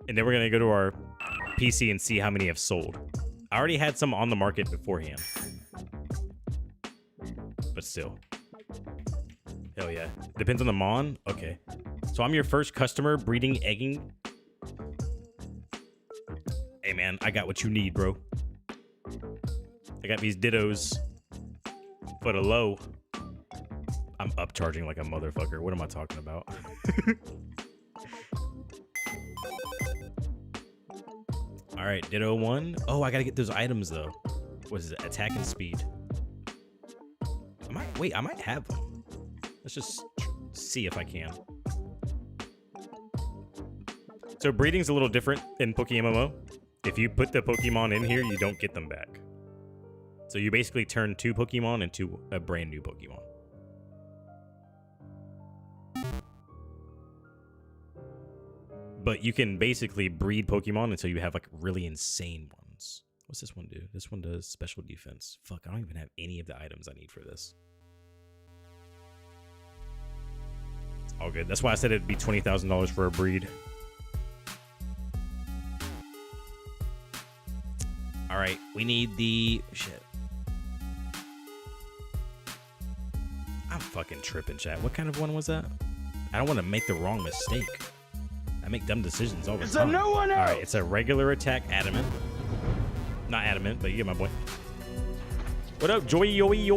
Speaker 1: And then we're gonna go to our PC and see how many have sold. I already had some on the market beforehand. But still. Hell yeah. Depends on the mon? Okay. So I'm your first customer breeding, egging. Hey man, I got what you need, bro. I got these Dittos for the low. I'm upcharging like a motherfucker. What am I talking about? All right, Ditto 1. Oh, I gotta get those items though. What is it? Attack and speed. Wait, I might have them. Let's just see if I can. So breeding's a little different in PokeMMO. If you put the Pokemon in here, you don't get them back. So you basically turn 2 Pokemon into a brand new Pokemon. But you can basically breed Pokemon until you have like really insane ones. What's this one do? This one does special defense. Fuck, I don't even have any of the items I need for this. All good. That's why I said it'd be $20,000 for a breed. All right, we need the shit. I'm fucking tripping, chat. What kind of one was that? I don't want to make the wrong mistake. I make dumb decisions all the time.
Speaker 3: It's a new one.
Speaker 1: All right, it's a regular attack adamant. Not adamant, but you get my point. What up, Joey?
Speaker 3: It's a new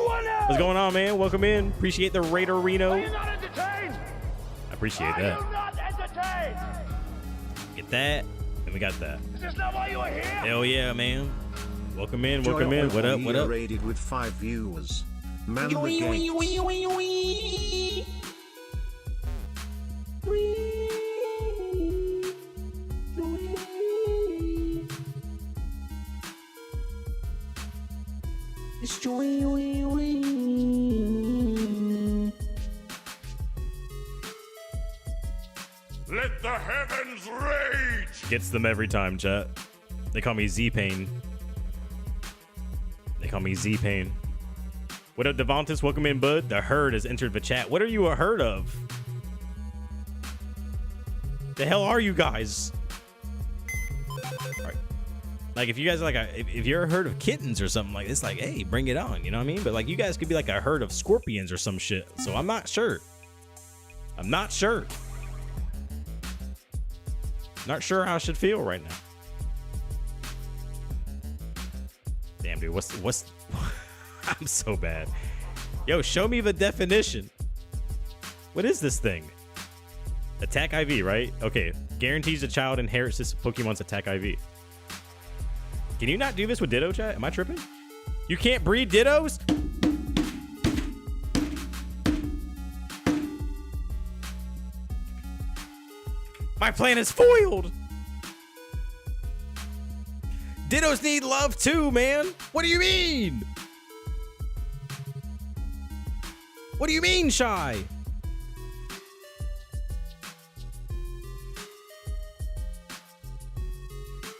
Speaker 3: one.
Speaker 1: What's going on, man? Welcome in. Appreciate the Raider Reno.
Speaker 3: Are you not entertained?
Speaker 1: I appreciate
Speaker 3: Are
Speaker 1: that.
Speaker 3: you not entertained?
Speaker 1: Get that, and we got that.
Speaker 3: Is this not why you are here?
Speaker 1: Hell yeah, man. Welcome in. Welcome in. What up? What up?
Speaker 2: Rated with 5 viewers. Man the gates.
Speaker 3: Let the heavens rage.
Speaker 1: Gets them every time, chat. They call me Z-Pain. They call me Z-Pain. What up, Devontis? Welcome in, bud. The herd has entered the chat. What are you a herd of? The hell are you guys? All right. Like, if you guys are like if you're a herd of kittens or something like this, like, hey, bring it on. You know what I mean? But like, you guys could be like a herd of scorpions or some shit. So I'm not sure. I'm not sure. Not sure how I should feel right now. Damn, dude, what's I'm so bad. Yo, show me the definition. What is this thing? Attack IV, right? Okay. Guarantees a child inherits this Pokemon's attack IV. Can you not do this with Ditto, chat? Am I tripping? You can't breed Dittos? My plan is foiled. Dittos need love too, man. What do you mean? What do you mean, Shy?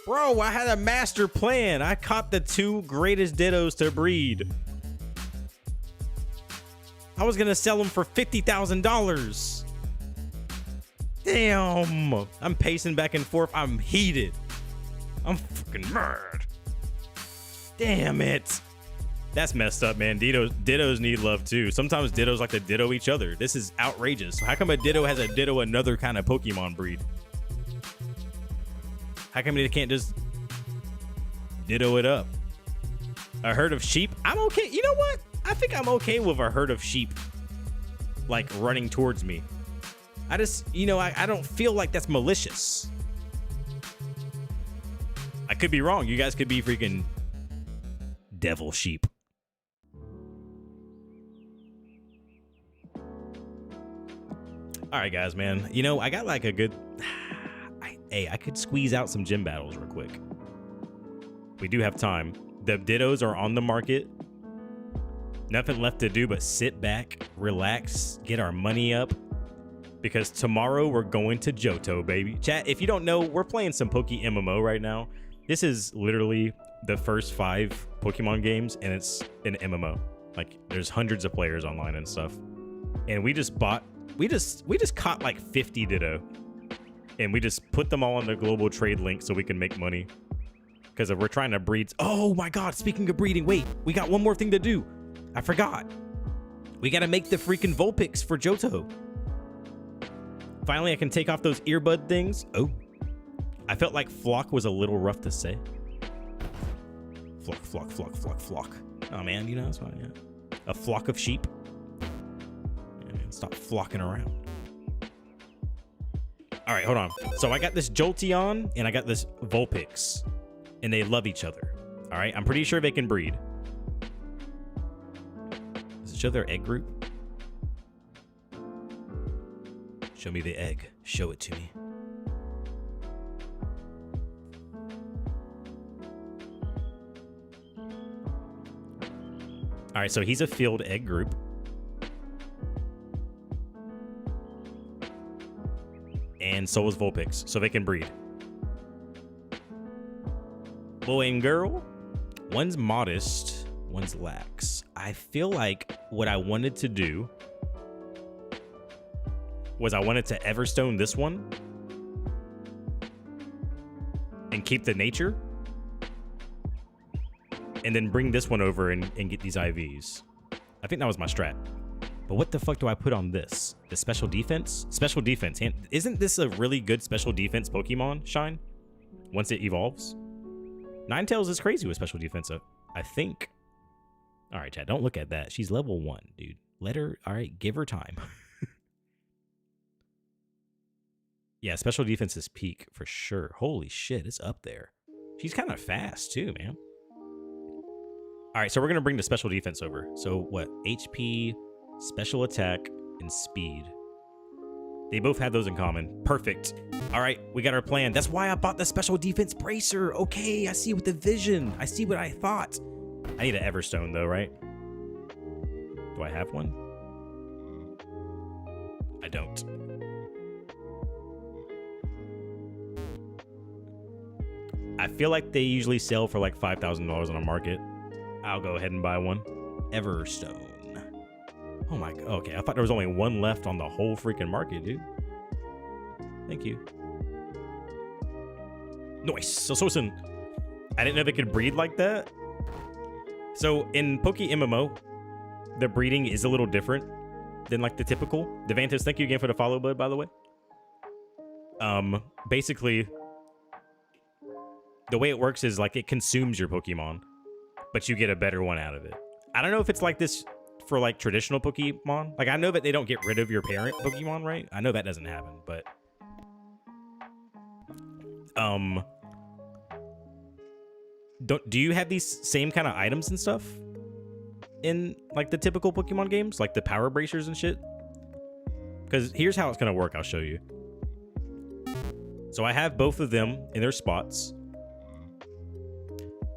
Speaker 1: Bro, I had a master plan. I caught the 2 greatest Dittos to breed. I was gonna sell them for $50,000. Damn. I'm pacing back and forth. I'm heated. I'm fucking mad. Damn it. That's messed up, man. Dittos need love too. Sometimes Dittos like to Ditto each other. This is outrageous. How come a Ditto has a Ditto another kind of Pokemon breed? How come they can't just Ditto it up? A herd of sheep? I'm okay. You know what? I think I'm okay with a herd of sheep like running towards me. I just, you know, I don't feel like that's malicious. I could be wrong. You guys could be freaking devil sheep. All right, guys, man. You know, I got like a good... Hey, I could squeeze out some gym battles real quick. We do have time. The Dittos are on the market. Nothing left to do but sit back, relax, get our money up. Because tomorrow we're going to Johto, baby. Chat, if you don't know, we're playing some PokeMMO right now. This is literally the first 5 Pokemon games, and it's an MMO. Like, there's hundreds of players online and stuff. And we just caught like 50 Ditto. And we just put them all on the global trade link so we can make money. because we're trying to breed. Oh my God, speaking of breeding, wait, we got one more thing to do. I forgot. We got to make the freaking Vulpix for Johto. Finally, I can take off those earbud things. Oh, I felt like flock was a little rough to say. Flock, flock, flock, flock, flock. Oh man, you know, that's fine, yeah. A flock of sheep. Yeah, man, stop flocking around. All right, hold on. So I got this Jolteon and I got this Vulpix, and they love each other. All right, I'm pretty sure they can breed. Does it show their egg group? Show me the egg. Show it to me. All right, so he's a field egg group. And so is Vulpix, so they can breed. Boy and girl, one's modest, one's lax. I feel like what I wanted to do was I wanted to Everstone this one and keep the nature, and then bring this one over and get these IVs. I think that was my strat. But what the fuck do I put on this? The special defense? Special defense. Isn't this a really good special defense Pokemon, Shine? Once it evolves? Ninetales is crazy with special defense, I think. All right, chat, don't look at that. She's level 1, dude. Let her, all right, give her time. Yeah, special defense is peak for sure. Holy shit, it's up there. She's kind of fast too, man. All right, so we're going to bring the special defense over. So what? HP, special attack, and speed. They both have those in common. Perfect. All right, we got our plan. That's why I bought the special defense bracer. Okay, I see with the vision. I see what I thought. I need an Everstone though, right? Do I have one? I don't. I feel like they usually sell for like $5,000 on the market. I'll go ahead and buy one. Everstone. Oh my god. Okay, I thought there was only one left on the whole freaking market, dude. Thank you. Nice. So listen, I didn't know they could breed like that. So in PokeMMO, the breeding is a little different than like the typical. Devantis, thank you again for the follow, bud, by the way. Basically, the way it works is like it consumes your Pokemon, but you get a better one out of it. I don't know if it's like this for like traditional Pokemon. Like I know that they don't get rid of your parent Pokemon, right? I know that doesn't happen, but do you have these same kind of items and stuff in like the typical Pokemon games, like the power bracers and shit? Because here's how it's gonna work. I'll show you. So I have both of them in their spots.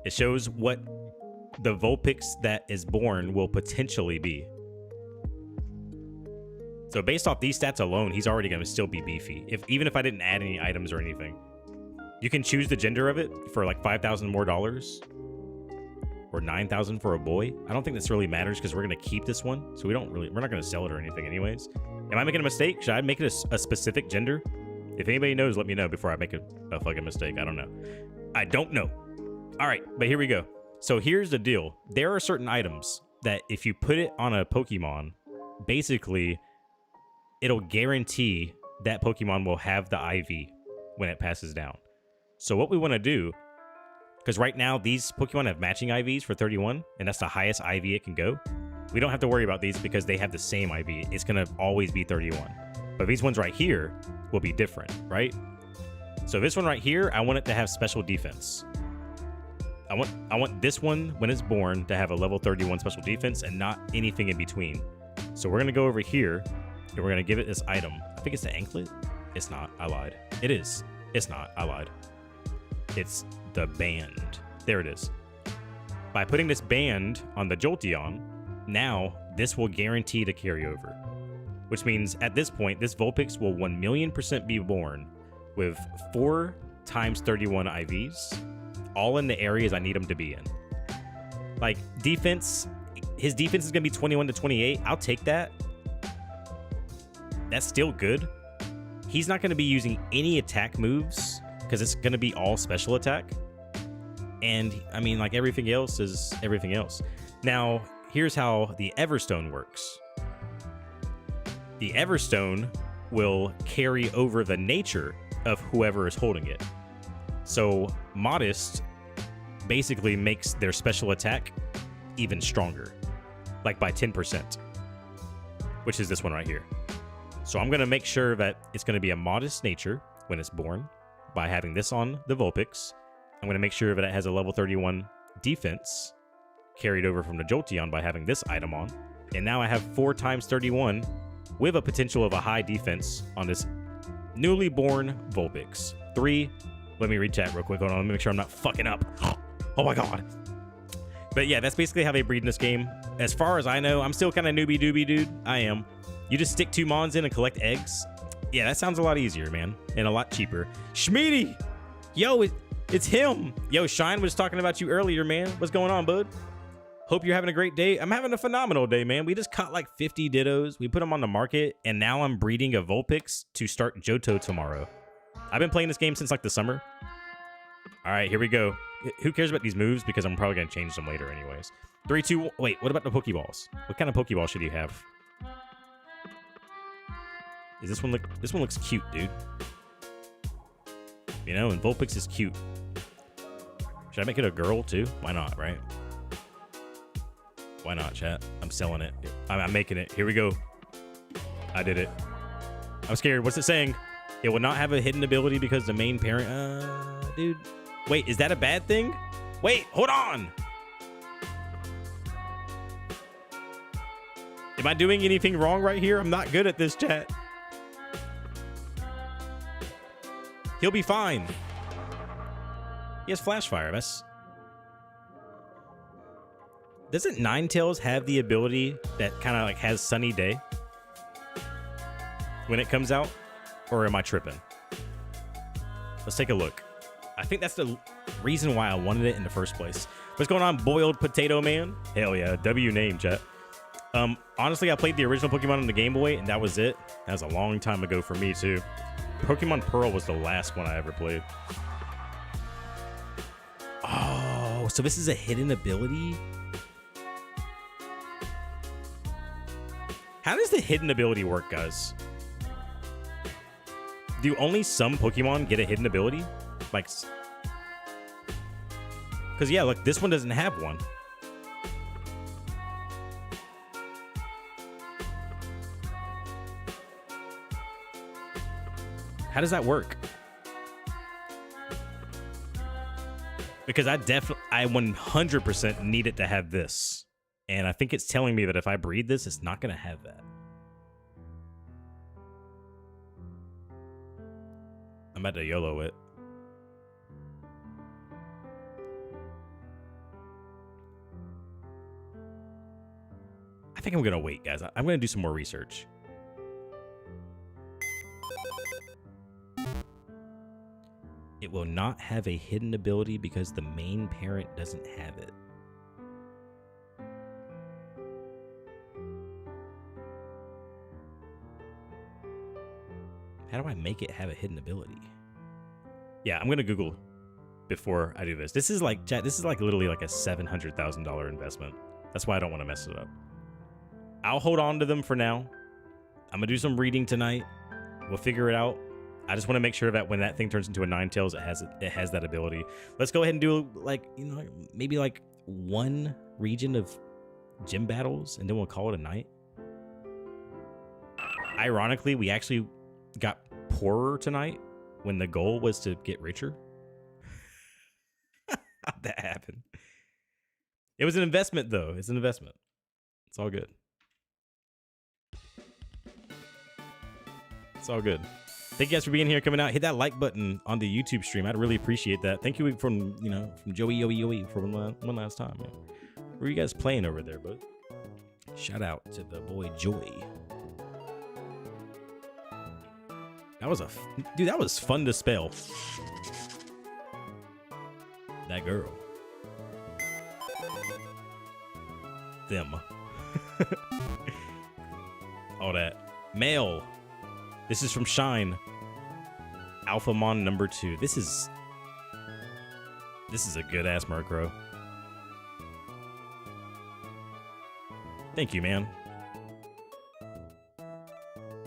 Speaker 1: It shows what the Vulpix that is born will potentially be. So based off these stats alone, he's already going to still be beefy. Even if I didn't add any items or anything. You can choose the gender of it for like $5,000 more dollars. Or $9,000 for a boy. I don't think this really matters because we're going to keep this one. So we're not going to sell it or anything anyways. Am I making a mistake? Should I make it a specific gender? If anybody knows, let me know before I make a fucking mistake. I don't know. I don't know. All right, but here we go. So here's the deal. There are certain items that if you put it on a Pokemon, basically, it'll guarantee that Pokemon will have the IV when it passes down. So what we want to do, because right now these Pokemon have matching IVs for 31, and that's the highest IV it can go. We don't have to worry about these because they have the same IV. It's going to always be 31. But these ones right here will be different, right? So this one right here, I want it to have special defense. I want this one, when it's born, to have a level 31 special defense and not anything in between. So we're going to go over here, and we're going to give it this item. I think it's the anklet. It's not. I lied. It is. It's not. I lied. It's the band. There it is. By putting this band on the Jolteon, now this will guarantee to carry over. Which means at this point, this Vulpix will 1,000,000% be born with 4 times 31 IVs. All in the areas I need him to be in. Like defense, his defense is gonna be 21 to 28. I'll take that. That's still good. He's not gonna be using any attack moves because it's gonna be all special attack. And I mean, like, everything else is everything else. Now, here's how the Everstone works. The Everstone will carry over the nature of whoever is holding it. So Modest basically makes their special attack even stronger, like by 10%, which is this one right here. So I'm going to make sure that it's going to be a Modest nature when it's born by having this on the Vulpix. I'm going to make sure that it has a level 31 defense carried over from the Jolteon by having this item on. And now I have 4 times 31 with a potential of a high defense on this newly born Vulpix. 3. Let me read chat real quick. Hold on, let me make sure I'm not fucking up. Oh my god. But yeah, that's basically how they breed in this game. As far as I know, I'm still kind of newbie doobie, dude. I am. You just stick 2 Mons in and collect eggs. Yeah, that sounds a lot easier, man. And a lot cheaper. Schmeedy! Yo, it's him. Yo, Shine was talking about you earlier, man. What's going on, bud? Hope you're having a great day. I'm having a phenomenal day, man. We just caught like 50 Dittos. We put them on the market, and now I'm breeding a Vulpix to start Johto tomorrow. I've been playing this game since like the summer. All right, here we go. Who cares about these moves? Because I'm probably going to change them later anyways. 3, 2, wait, what about the Pokeballs? What kind of Pokeball should you have? Is this one look? This one looks cute, dude. You know, and Vulpix is cute. Should I make it a girl too? Why not, right? Why not, chat? I'm selling it. I'm making it. Here we go. I did it. I'm scared. What's it saying? It will not have a hidden ability because the main parent... dude. Wait, is that a bad thing? Wait, hold on. Am I doing anything wrong right here? I'm not good at this, chat. He'll be fine. He has Flash Fire. That's... Doesn't Ninetales have the ability that kind of like has Sunny Day when it comes out? Or am I tripping? Let's take a look. I think that's the reason why I wanted it in the first place. What's going on, Boiled Potato Man? Hell yeah, W name, chat. Honestly, I played the original Pokemon on the Game Boy, and that was it. That was a long time ago for me, too. Pokemon Pearl was the last one I ever played. Oh, so this is a hidden ability? How does the hidden ability work, guys? Do only some Pokemon get a hidden ability? Like... Because, yeah, look, this one doesn't have one. How does that work? Because I 100% need it to have this. And I think it's telling me that if I breed this, it's not going to have that. I'm about to YOLO it. I think I'm going to wait, guys. I'm going to do some more research. It will not have a hidden ability because the main parent doesn't have it. How do I make it have a hidden ability? Yeah, I'm going to Google before I do this. This is like, chat, this is like literally like a $700,000 investment. That's why I don't want to mess it up. I'll hold on to them for now. I'm going to do some reading tonight. We'll figure it out. I just want to make sure that when that thing turns into a Ninetales, it has that ability. Let's go ahead and do like, you know, maybe like 1 region of gym battles, and then we'll call it a night. Ironically, we actually got poorer tonight when the goal was to get richer. How'd that happen? It was an investment, though. It's an investment. It's all good. It's all good. Thank you guys for being here, coming out. Hit that like button on the YouTube stream. I'd really appreciate that. Thank you from Joey Yoey for one last time. Man. Where are you guys playing over there, bud? Shout out to the boy Joey. That was dude, that was fun to spell. That girl. Them. All that. Male. This is from Shine. Alphamon number 2. This is... This is a good ass Murkrow. Thank you, man.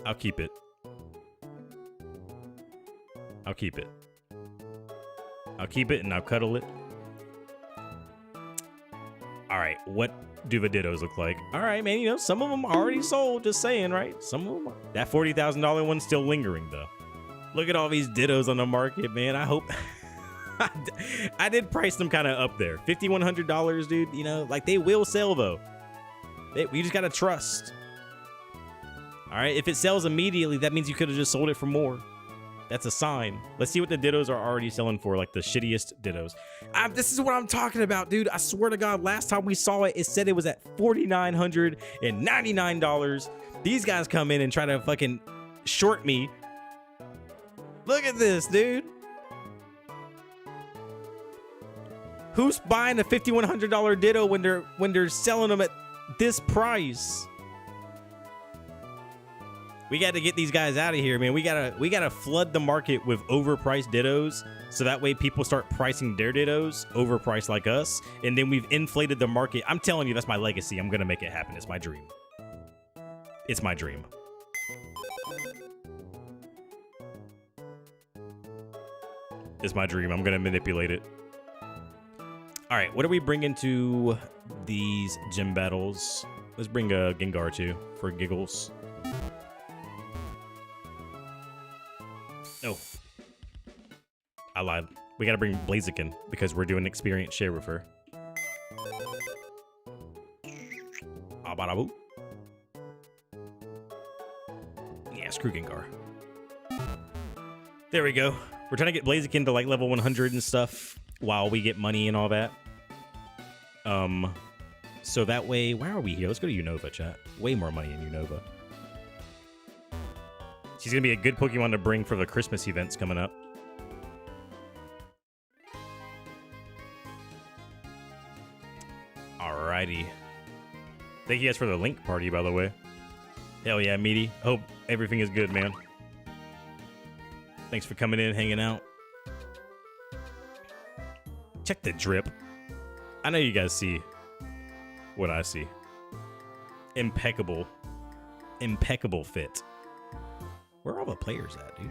Speaker 1: I'll keep it. I'll keep it. I'll keep it and I'll cuddle it. All right, what do the Dittos look like? All right, man, you know, some of them are already sold, just saying, right? Some of them are. That $40,000 one's still lingering, though. Look at all these Dittos on the market, man. I hope... I did price them kind of up there. $5,100, dude. You know, like, they will sell, though. We just got to trust. All right, if it sells immediately, that means you could have just sold it for more. That's a sign. Let's see what the Dittos are already selling for, like the shittiest Dittos. This is what I'm talking about, dude. I swear to God, last time we saw it, it said it was at $4,999. These guys come in and try to fucking short me. Look at this, dude. Who's buying a $5,100 Ditto when they're selling them at this price? We got to get these guys out of here, man. We gotta flood the market with overpriced Dittos, so that way people start pricing their Dittos overpriced like us, and then we've inflated the market. I'm telling you, that's my legacy. I'm gonna make it happen. It's my dream. It's my dream. It's my dream. I'm gonna manipulate it. All right, what are we bringing to these gym battles? Let's bring a Gengar too for giggles. Oh, I lied. We gotta bring Blaziken because we're doing experience share with her. Abadaboo. Yeah, screw Gengar. There we go. We're trying to get Blaziken to like level 100 and stuff while we get money and all that. So that way, why are we here? Let's go to Unova, chat. Way more money in Unova. She's gonna be a good Pokemon to bring for the Christmas events coming up. Alrighty. Thank you guys for the link party, by the way. Hell yeah, Meaty. Hope everything is good, man. Thanks for coming in, hanging out. Check the drip. I know you guys see what I see. Impeccable. Impeccable fit. Where are all the players at, dude?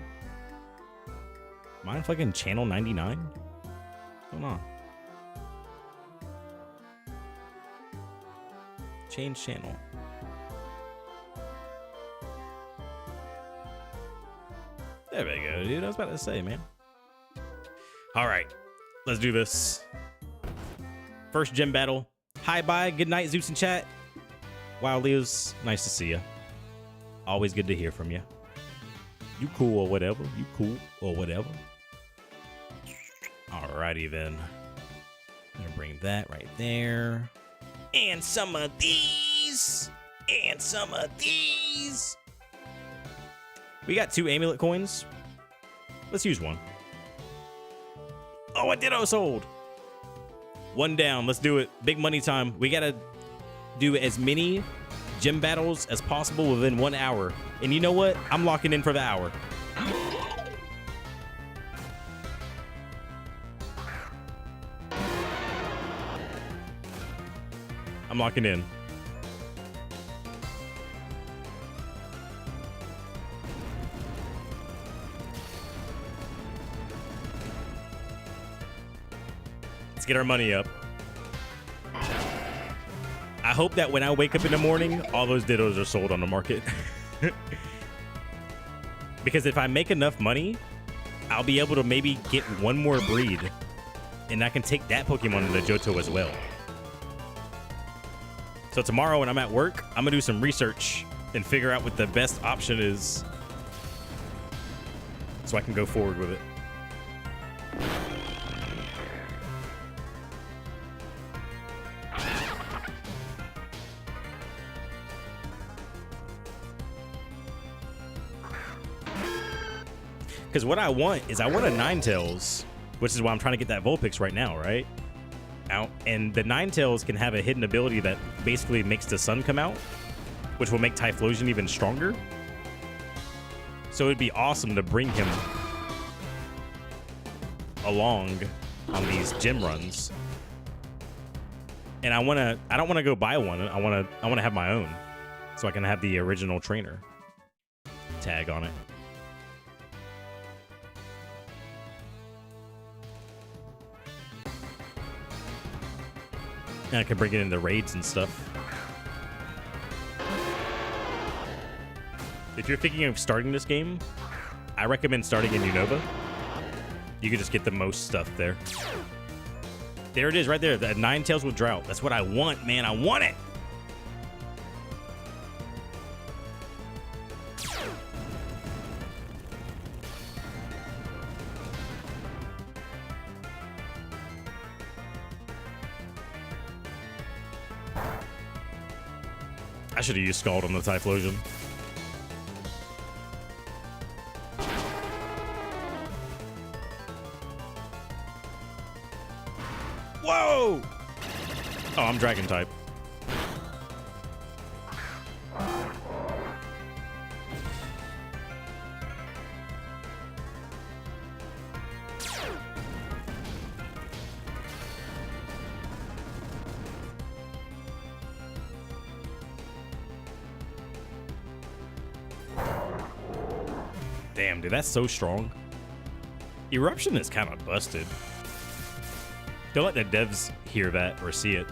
Speaker 1: Am I fucking channel 99? What's going on? Change channel. There we go, dude. I was about to say, man. All right. Let's do this. First gym battle. Hi, bye. Good night, Zeus and chat. Wow, Leos. Nice to see you. Always good to hear from you. You cool or whatever. You cool or whatever. Alrighty then. I'm gonna bring that right there. And some of these. And some of these. We got 2 amulet coins. Let's use one. Oh, a Ditto sold. One down. Let's do it. Big money time. We gotta do as many gym battles as possible within 1 hour. And you know what? I'm locking in for the hour. I'm locking in. Let's get our money up. I hope that when I wake up in the morning, all those Dittos are sold on the market. Because if I make enough money, I'll be able to maybe get one more breed. And I can take that Pokemon into Johto as well. So tomorrow when I'm at work, I'm going to do some research and figure out what the best option is. So I can go forward with it. Because what I want is I want a Ninetales, which is why I'm trying to get that Vulpix right now, right? Out, and the Ninetales can have a hidden ability that basically makes the sun come out, which will make Typhlosion even stronger. So it'd be awesome to bring him along on these gym runs. And I don't want to go buy one. I want to have my own, so I can have the original trainer tag on it. And I can bring it into raids and stuff. If you're thinking of starting this game, I recommend starting in Unova. You can just get the most stuff there. There it is right there. That 9 tails with drought. That's what I want, man. I want it. I should have used Scald on the Typhlosion. Whoa! Oh, I'm Dragon type. Damn, dude, that's so strong. Eruption is kind of busted. Don't let the devs hear that or see it.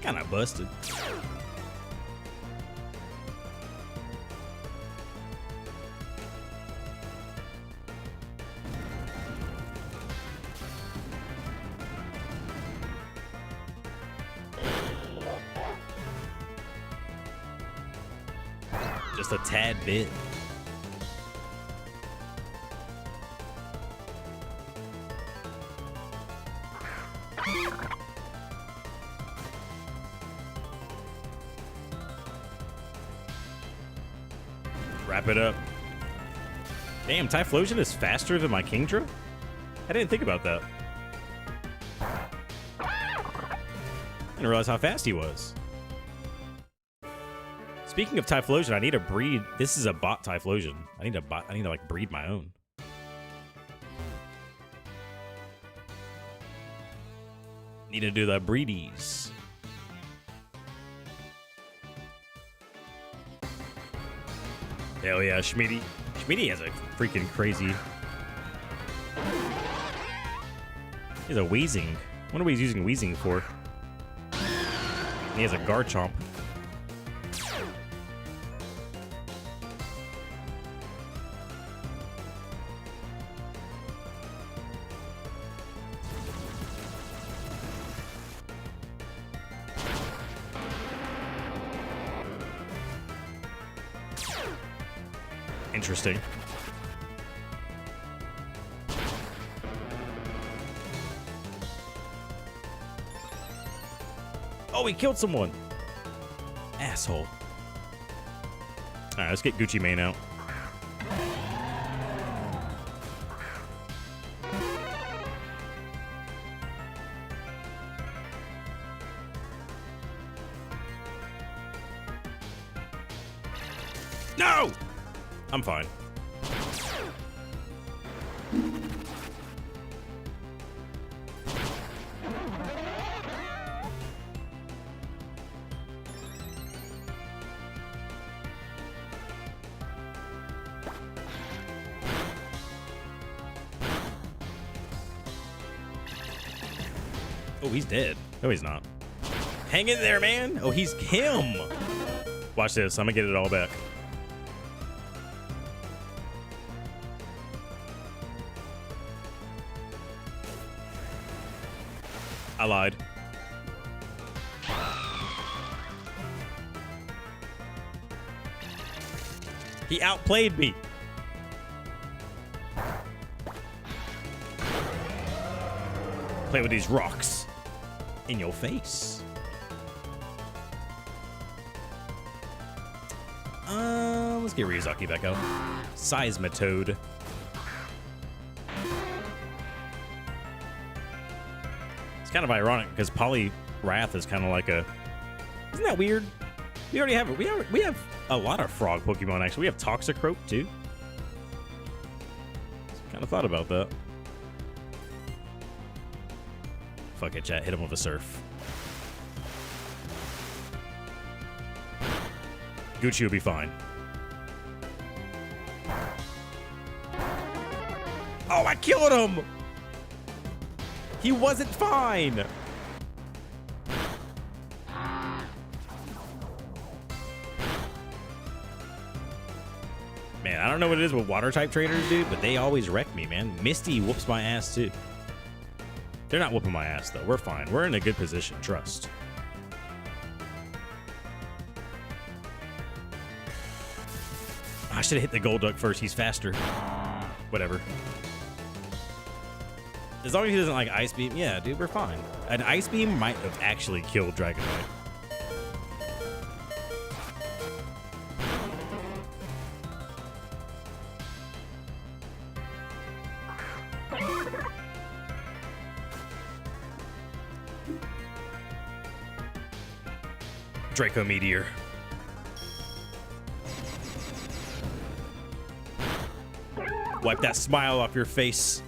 Speaker 1: Kind of busted. Just a tad bit. Wrap it up. Damn, Typhlosion is faster than my Kingdra? I didn't think about that. I didn't realize how fast he was. Speaking of Typhlosion, I need to breed. This is a bot Typhlosion. I need to like breed my own. Need to do the breedies. Hell yeah, Schmitty. Schmitty has a freaking crazy. He has a Weezing. I wonder what he's using Weezing for. And he has a Garchomp. Interesting. Oh, he killed someone. Asshole. All right, let's get Gucci Mane out. No! I'm fine. Oh, he's dead. No, he's not. Hang in there, man. Oh, he's him. Watch this. I'm gonna get it all back. I lied. He outplayed me. Play with these rocks in your face. Let's get Ryuzaki back out. Seismitoad. It's kind of ironic because Poliwrath is kind of like a. Isn't that weird? We already have it. We have a lot of frog Pokemon actually. We have Toxicroak too. Kind of thought about that. Fuck it, chat. Hit him with a surf. Gucci will be fine. Oh, I killed him! He wasn't fine! Man, I don't know what it is with water type trainers, dude, but they always wreck me, man. Misty whoops my ass too. They're not whooping my ass though. We're fine. We're in a good position. Trust. I should have hit the Golduck first. He's faster. Whatever. As long as he doesn't like Ice Beam, yeah, dude, we're fine. An Ice Beam might have actually killed Dragonite. Draco Meteor. Wipe that smile off your face.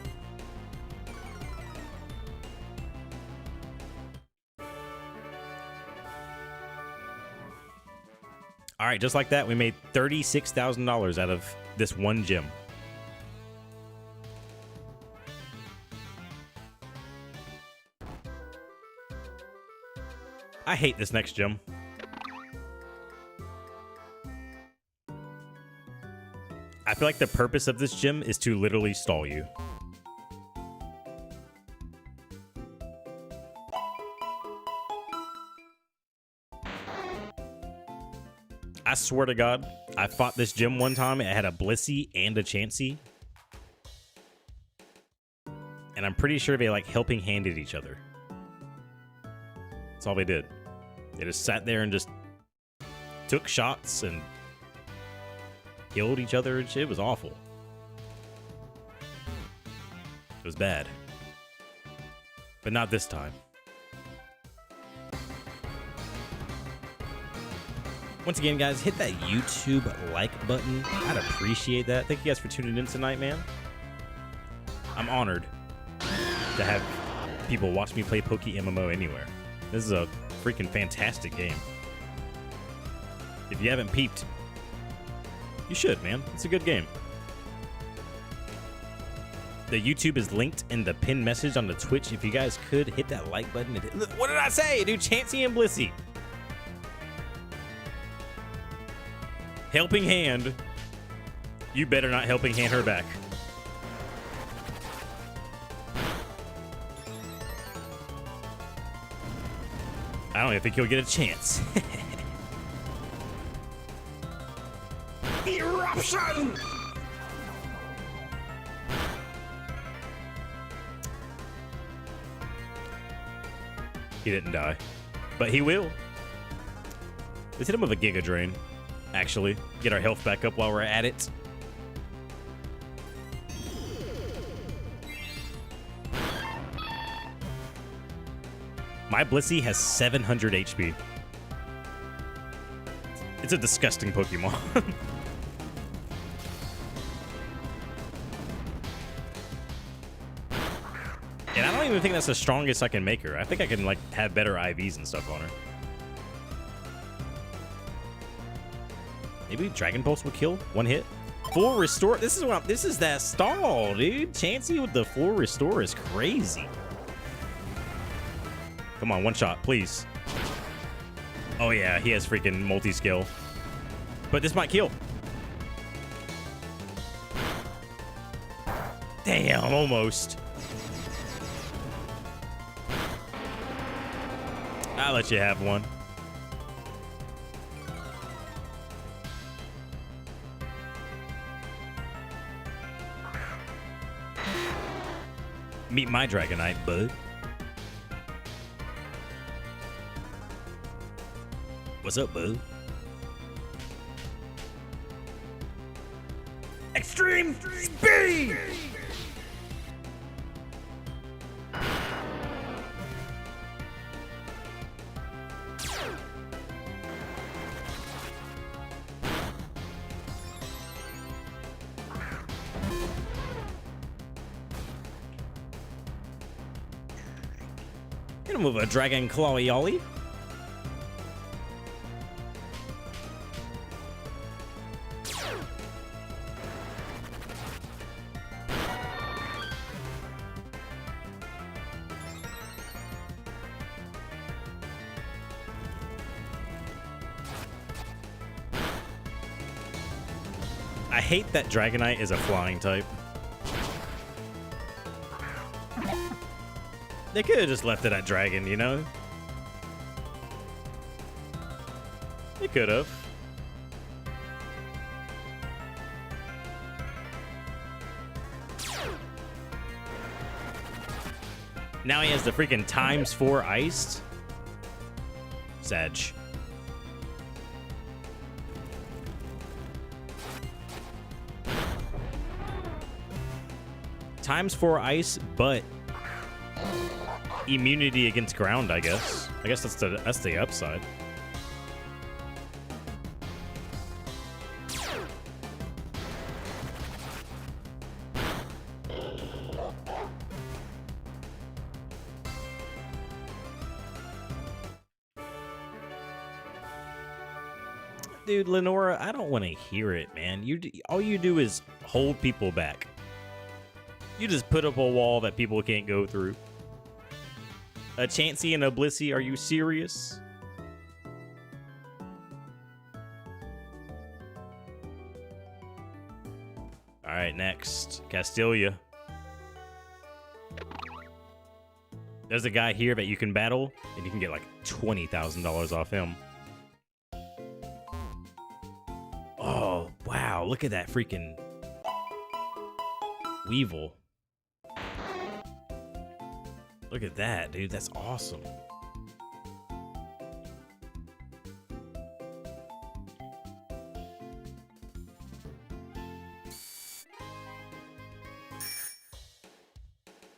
Speaker 1: All right, just like that, we made $36,000 out of this one gym. I hate this next gym. I feel like the purpose of this gym is to literally stall you. I swear to God, I fought this gym one time. It had a Blissey and a Chansey. And I'm pretty sure they like helping handed each other. That's all they did. They just sat there and just took shots and killed each other and shit. It was awful. It was bad. But not this time. Once again, guys, hit that YouTube like button. I'd appreciate that. Thank you guys for tuning in tonight, man. I'm honored to have people watch me play PokeMMO anywhere. This is a freaking fantastic game. If you haven't peeped, you should, man. It's a good game. The YouTube is linked in the pinned message on the Twitch. If you guys could hit that like button. What did I say, dude? Chansey and Blissey. Helping hand. You better not helping hand her back. I don't even think you'll get a chance. Eruption! He didn't die, but he will. Let's hit him with a Giga Drain. Actually, get our health back up while we're at it. My Blissey has 700 HP. It's a disgusting Pokemon. And I don't even think that's the strongest I can make her. I think I can like have better IVs and stuff on her. Maybe Dragon Pulse will kill one hit. Full restore. This is that stall, dude. Chansey with the full restore is crazy. Come on, one shot, please. Oh yeah, he has freaking multi-skill. But this might kill. Damn, almost. I'll let you have one. Meet my Dragonite, bud. What's up, bud? Extreme speed! Gonna move a Dragon Claw Yolly. I hate that Dragonite is a flying type. They could have just left it at Dragon, you know? They could have. Now he has the freaking ×4 iced. Sag. ×4 ice, but immunity against ground, I guess. I guess that's the upside. Dude, Lenora, I don't want to hear it, man. All you do is hold people back. You just put up a wall that people can't go through. A Chansey and a Blissey, are you serious? Alright, next. Castilia. There's a guy here that you can battle, and you can get like $20,000 off him. Oh, wow. Look at that freaking Weevil. Look at that, dude. That's awesome.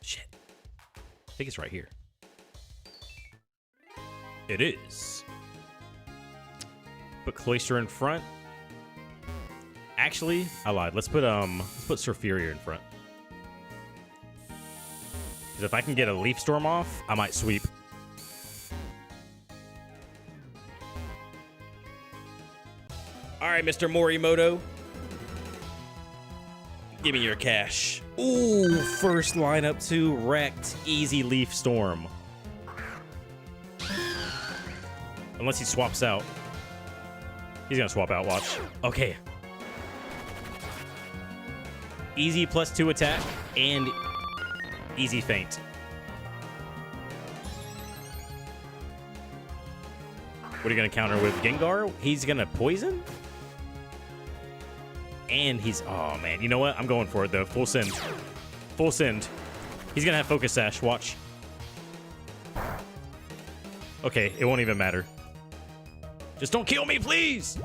Speaker 1: Shit. I think it's right here. It is. Put Cloyster in front. Actually, I lied. Let's put Surfurior in front. Because if I can get a Leaf Storm off, I might sweep. All right, Mr. Morimoto. Give me your cash. Ooh, first lineup 2 wrecked. Easy Leaf Storm. Unless he swaps out. He's going to swap out, watch. Okay. Easy +2 attack and easy feint. What are you going to counter with? Gengar? He's going to poison? And he's... Oh, man. You know what? I'm going for it, though. Full send. Full send. He's going to have Focus Sash. Watch. Okay, it won't even matter. Just don't kill me, please!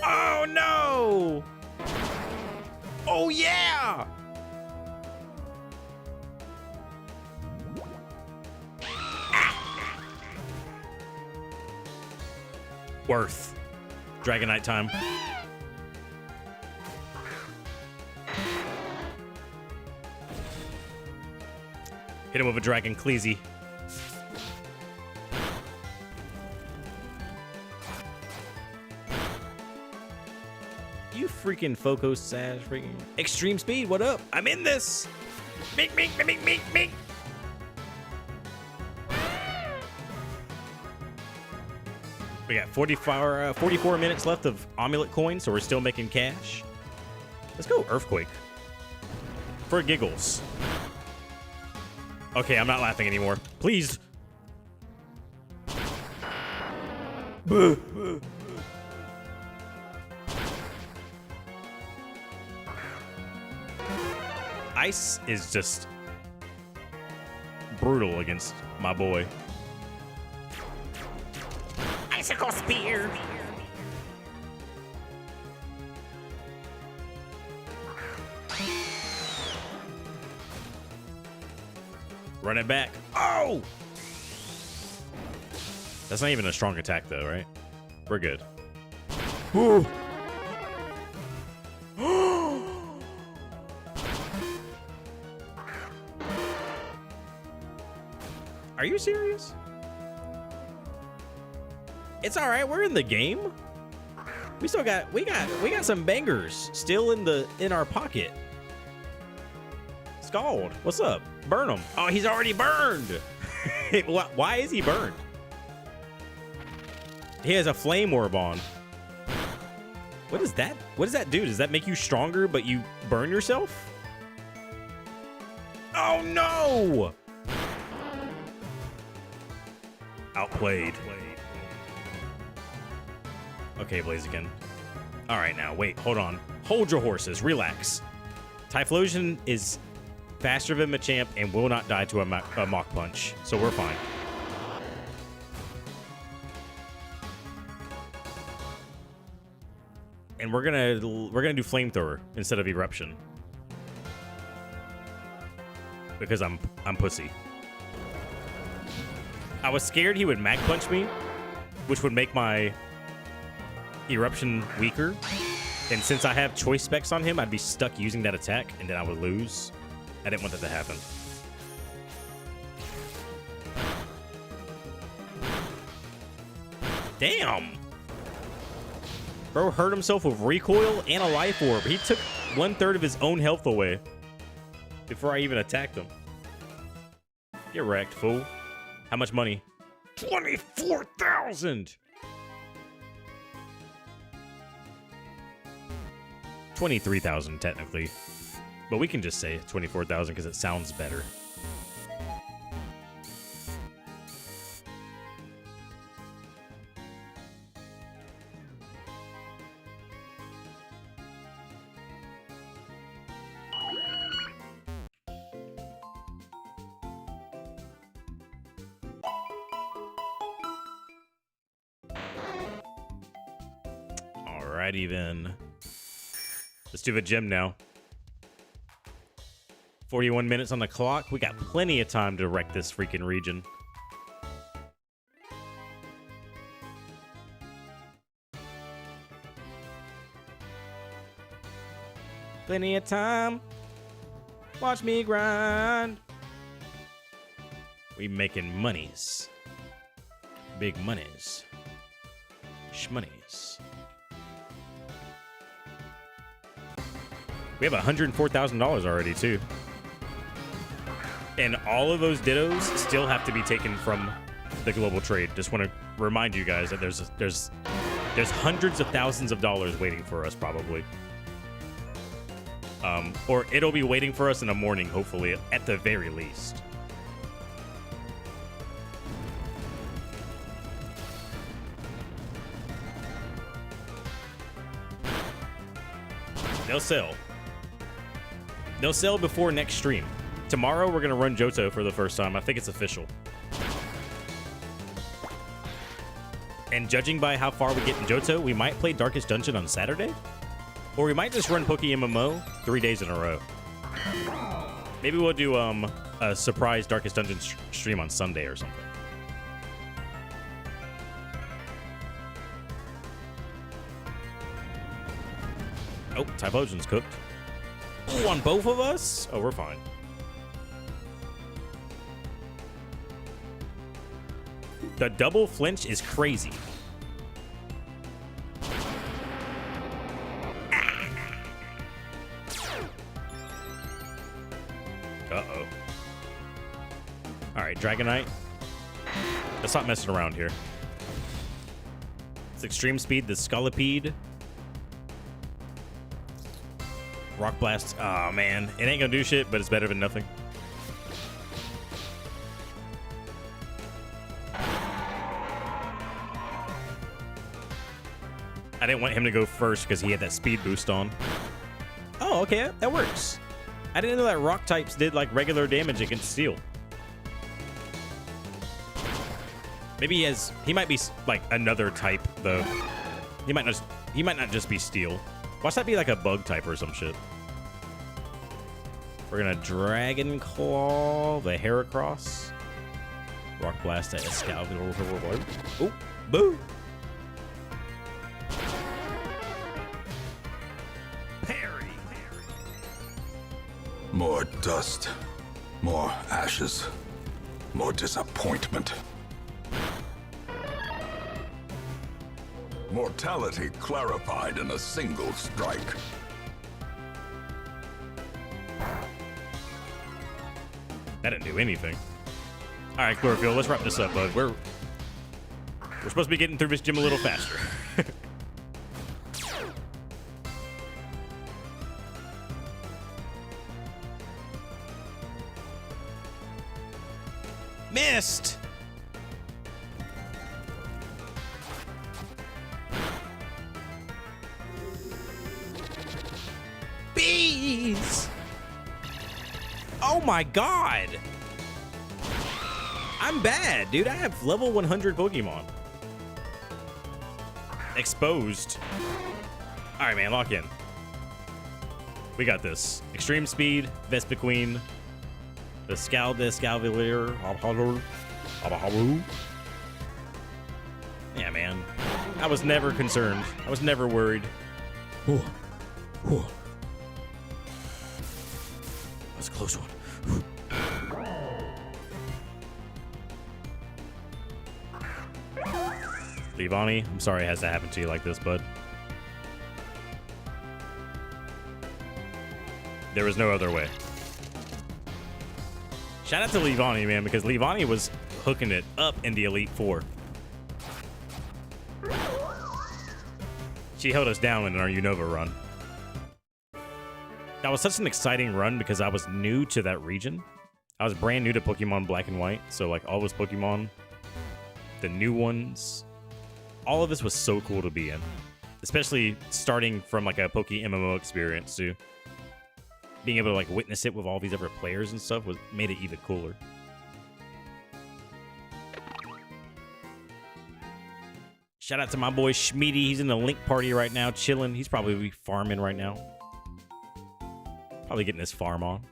Speaker 1: Oh, no! Oh, yeah! Worth. Dragonite time. Hit him with a Dragon Cleezy. You freaking Focus Sash, freaking Extreme Speed, what up? I'm in this! Mink, mink, mink, mink, mink! We got 44 minutes left of Amulet coins, so we're still making cash. Let's go Earthquake. For giggles. Okay, I'm not laughing anymore. Please. Ice is just brutal against my boy. Icicle Spear. Run it back. Oh! That's not even a strong attack, though, right? We're good. Are you serious? It's all right. We're in the game. We still got we got some bangers still in our pocket. Scald, what's up? Burn him. Oh, he's already burned. Why is he burned? He has a flame orb on. What is that? What does that do? Does that make you stronger, but you burn yourself? Oh no! Outplayed. Okay, Blaziken. All right, now wait, hold on. Hold your horses. Relax. Typhlosion is faster than Machamp and will not die to a Mach Punch, so we're fine. And we're gonna do Flamethrower instead of Eruption because I'm pussy. I was scared he would Mach Punch me, which would make my Eruption weaker. And since I have choice specs on him, I'd be stuck using that attack, and then I would lose. I didn't want that to happen. Damn! Bro hurt himself with recoil and a life orb. He took 1/3 of his own health away before I even attacked him. Get wrecked, fool. How much money? 24,000! 23,000 technically. But we can just say 24,000 because it sounds better. Alrighty then. Let's do the gym now. 41 minutes on the clock. We got plenty of time to wreck this freaking region. Plenty of time. Watch me grind. We making monies. Big monies. Shmonies. We have $104,000 already, too. And all of those Dittos still have to be taken from the global trade. Just want to remind you guys that there's hundreds of thousands of dollars waiting for us, probably. Or it'll be waiting for us in the morning, hopefully, at the very least. They'll sell. They'll sell before next stream. Tomorrow, we're going to run Johto for the first time. I think it's official. And judging by how far we get in Johto, we might play Darkest Dungeon on Saturday. Or we might just run PokeMMO 3 days in a row. Maybe we'll do a surprise Darkest Dungeon stream on Sunday or something. Oh, Typhlosion's cooked. Oh, on both of us? Oh, we're fine. The double flinch is crazy. Uh-oh. All right, Dragonite. Let's not messing around here. It's Extreme Speed, the Scolipede. Rock Blast. Oh, man. It ain't gonna do shit, but it's better than nothing. I didn't want him to go first because he had that speed boost on. Oh, okay. That works. I didn't know that rock types did like regular damage against steel. Maybe he might be like another type though. He might not just be steel. Watch that be like a bug type or some shit. We're gonna Dragon Claw the Heracross. Rock Blast at Excalibur. Oh, boo! Parry.
Speaker 4: More dust, more ashes. More disappointment. Mortality clarified in a single strike.
Speaker 1: That didn't do anything. All right, Chlorophyll, let's wrap this up, bud. We're supposed to be getting through this gym a little faster. Missed! Bees! Oh my god! I'm bad, dude. I have level 100 Pokemon. Exposed. Alright, man, lock in. We got this. Extreme Speed, Vespiquen, the Scalvalier, yeah, man. I was never concerned. I was never worried. That was a close one. Leavani, I'm sorry it has to happen to you like this, bud. There was no other way. Shout out to Leavani, man, because Leavani was hooking it up in the Elite Four. She held us down in our Unova run. That was such an exciting run because I was new to that region. I was brand new to Pokemon Black and White, so like all those Pokemon, the new ones, all of this was so cool to be in. Especially starting from like a PokeMMO experience too. Being able to like witness it with all these other players and stuff made it even cooler. Shout out to my boy Schmeedy. He's in the Link party right now, chilling. He's probably farming right now. Probably getting his farm on.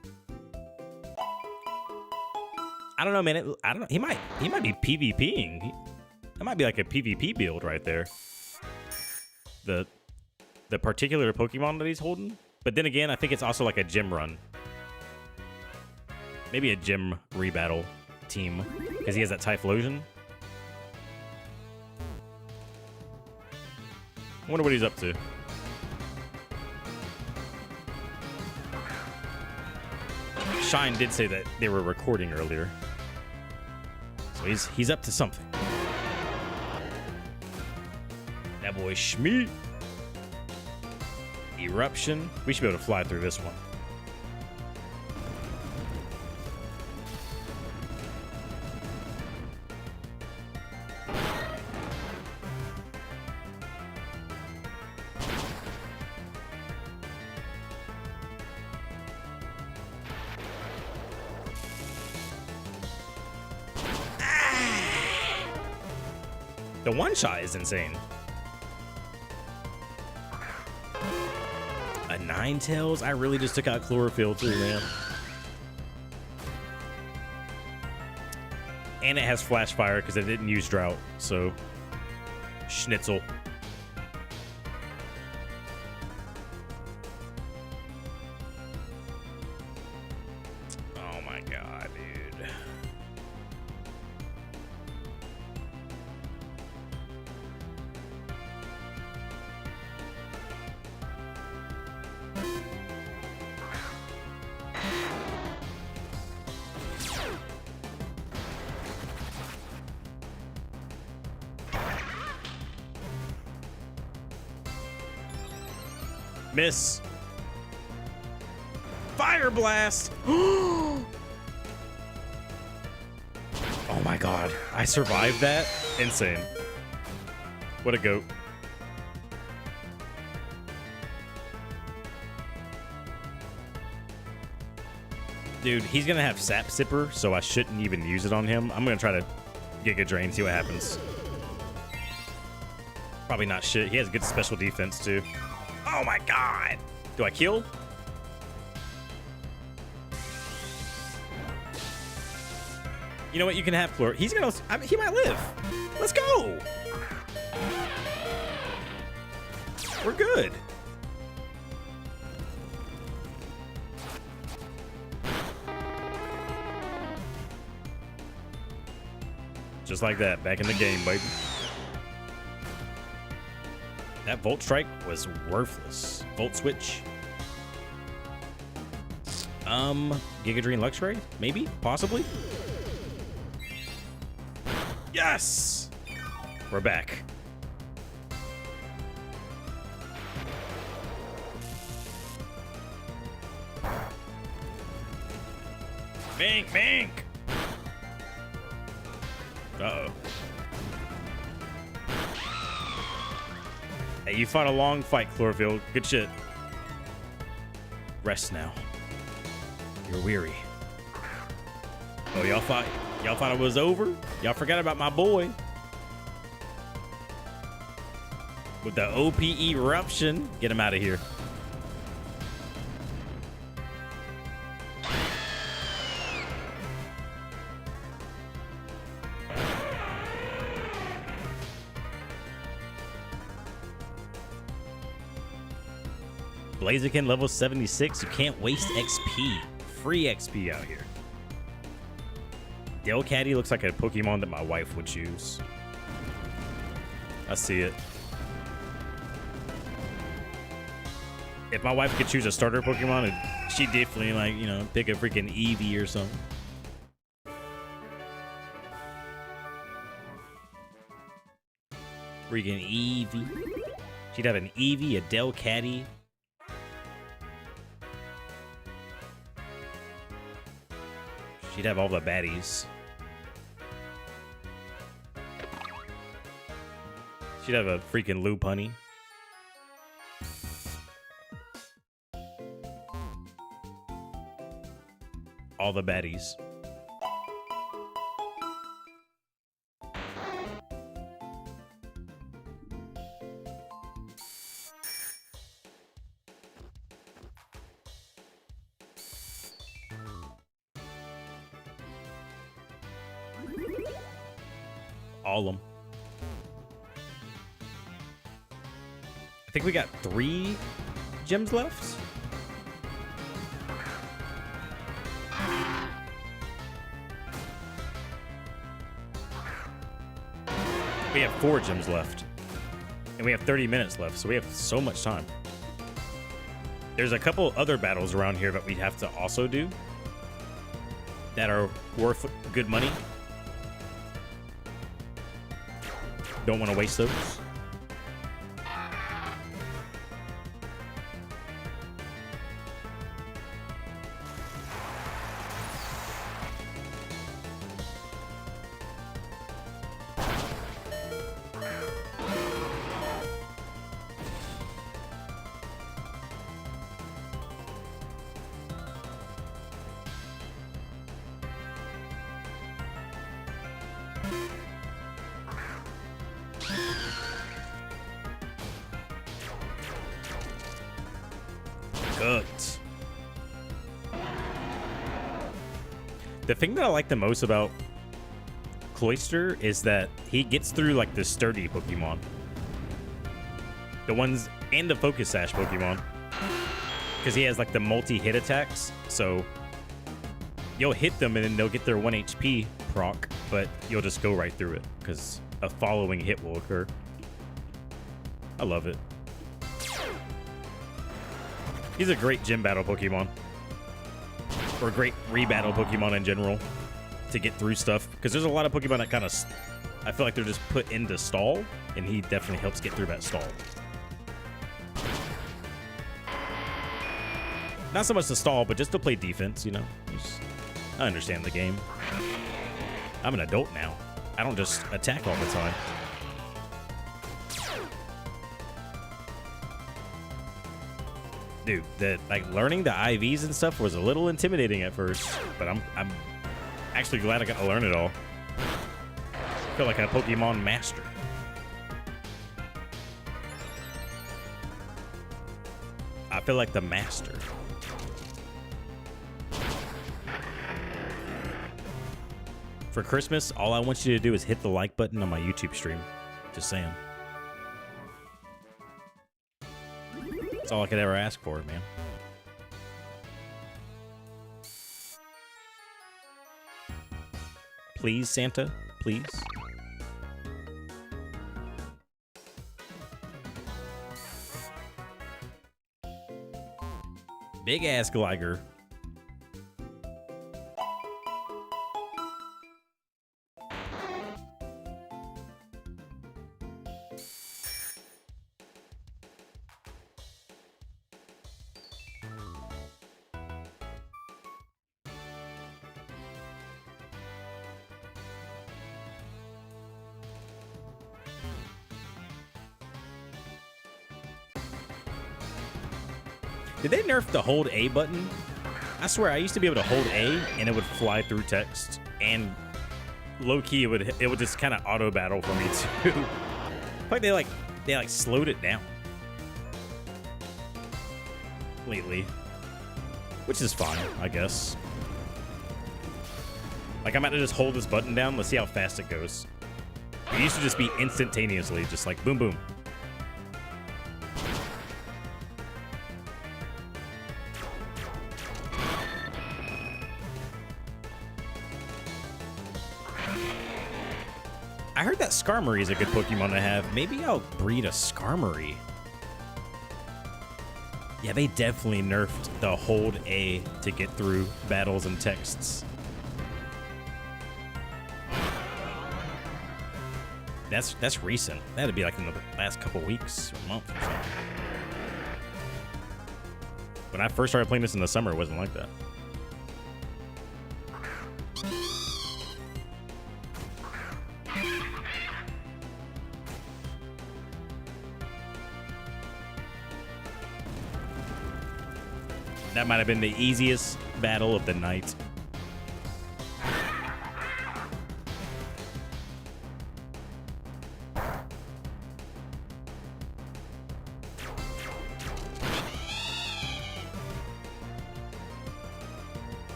Speaker 1: I don't know, man. I don't know. He might be PvPing. That might be like a PvP build right there. The particular Pokemon that he's holding. But then again, I think it's also like a gym run. Maybe a gym rebattle team. Because he has that Typhlosion. I wonder what he's up to. Shine did say that they were recording earlier. So he's up to something. That boy Schmeat. Eruption. We should be able to fly through this one. The one shot is insane. A Ninetales? I really just took out Chlorophyll too, man. And it has Flash Fire because it didn't use Drought, so Schnitzel. Oh my god, dude. Miss. Fire Blast. Oh my god. I survived that? Insane. What a goat. Dude, he's gonna have Sap Sipper, so I shouldn't even use it on him. I'm gonna try to Giga Drain, see what happens. Probably not shit. He has good special defense too. Oh my god! Do I kill? You know what? You can have Floor. He's gonna. He might live. Let's go. We're good. Just like that, back in the game, baby. That Volt Strike was worthless. Volt Switch. Gigadream Luxray? Maybe? Possibly? Yes! We're back. Bink, bink! Uh-oh. Hey, you fought a long fight, Chlorophyll. Good shit. Rest now. You're weary. Oh, y'all thought it was over? Y'all forgot about my boy. With the OP eruption. Get him out of here. Blaziken level 76. You can't waste XP. Free XP out here. Delcatty looks like a Pokemon that my wife would choose. I see it. If my wife could choose a starter Pokemon, she'd definitely, like, you know, pick a freaking Eevee or something. Freaking Eevee. She'd have an Eevee, a Delcatty. She'd have all the baddies. She'd have a freaking Lopunny. All the baddies. All of them. I think we got 3 gems left. We have 4 gems left. And we have 30 minutes left, so we have so much time. There's a couple other battles around here that we have to also do that are worth good money. Don't want to waste those. Cooked. The thing that I like the most about Cloyster is that he gets through like the sturdy Pokemon. The ones and the Focus Sash Pokemon. Because he has like the multi-hit attacks. So you'll hit them and then they'll get their 1 HP proc, but you'll just go right through it because a following hit will occur. I love it. He's a great gym battle Pokemon. Or a great rebattle Pokemon in general. To get through stuff. Because there's a lot of Pokemon that kind of... I feel like they're just put into stall. And he definitely helps get through that stall. Not so much to stall, but just to play defense, you know. I understand the game. I'm an adult now. I don't just attack all the time. Dude, like learning the IVs and stuff was a little intimidating at first, but I'm actually glad I got to learn it all. I feel like a Pokemon master. I feel like the master. For Christmas, all I want you to do is hit the like button on my YouTube stream. Just saying. That's all I could ever ask for, man. Please, Santa. please. Big ass Gligar. Did they nerf the hold A button? I swear I used to be able to hold A and it would fly through text, and low key it would just kind of auto battle for me too. Like they slowed it down lately, which is fine, I guess. Like I'm about to just hold this button down. Let's see how fast it goes. It used to just be instantaneously, just like boom boom. I heard that Skarmory is a good Pokemon to have. Maybe I'll breed a Skarmory. Yeah, they definitely nerfed the hold A to get through battles and texts. That's recent. That'd be like in the last couple weeks or month or something. When I first started playing this in the summer, it wasn't like that. That might have been the easiest battle of the night.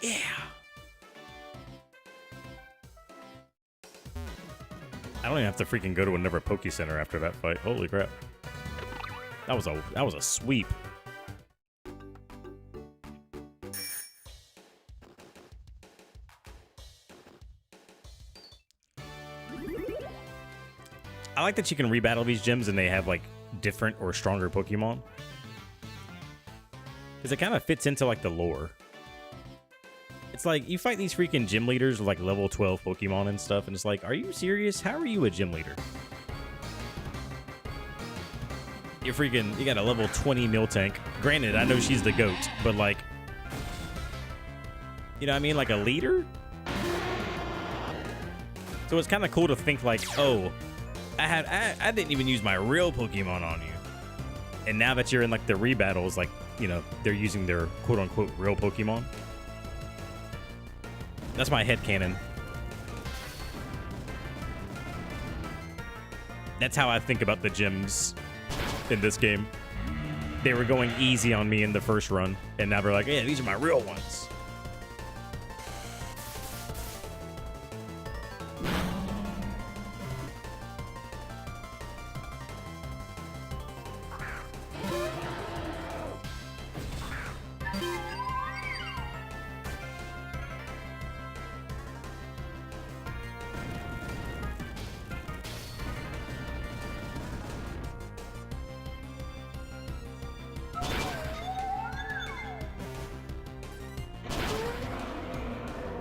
Speaker 1: Yeah. I don't even have to freaking go to another Poke Center after that fight. Holy crap. That was a sweep. I like that you can rebattle these gyms and they have like different or stronger Pokemon. Because it kind of fits into like the lore. It's like, you fight these freaking gym leaders with like level 12 Pokemon and stuff, and it's like, are you serious? How are you a gym leader? You got a level 20 Miltank. Granted, I know she's the GOAT, but like, you know what I mean? Like a leader? So it's kind of cool to think like, oh, I didn't even use my real Pokemon on you. And now that you're in like the rebattles, like, you know, they're using their quote unquote real Pokemon. That's my headcanon. That's how I think about the gyms in this game. They were going easy on me in the first run, and now they're like, yeah, these are my real ones.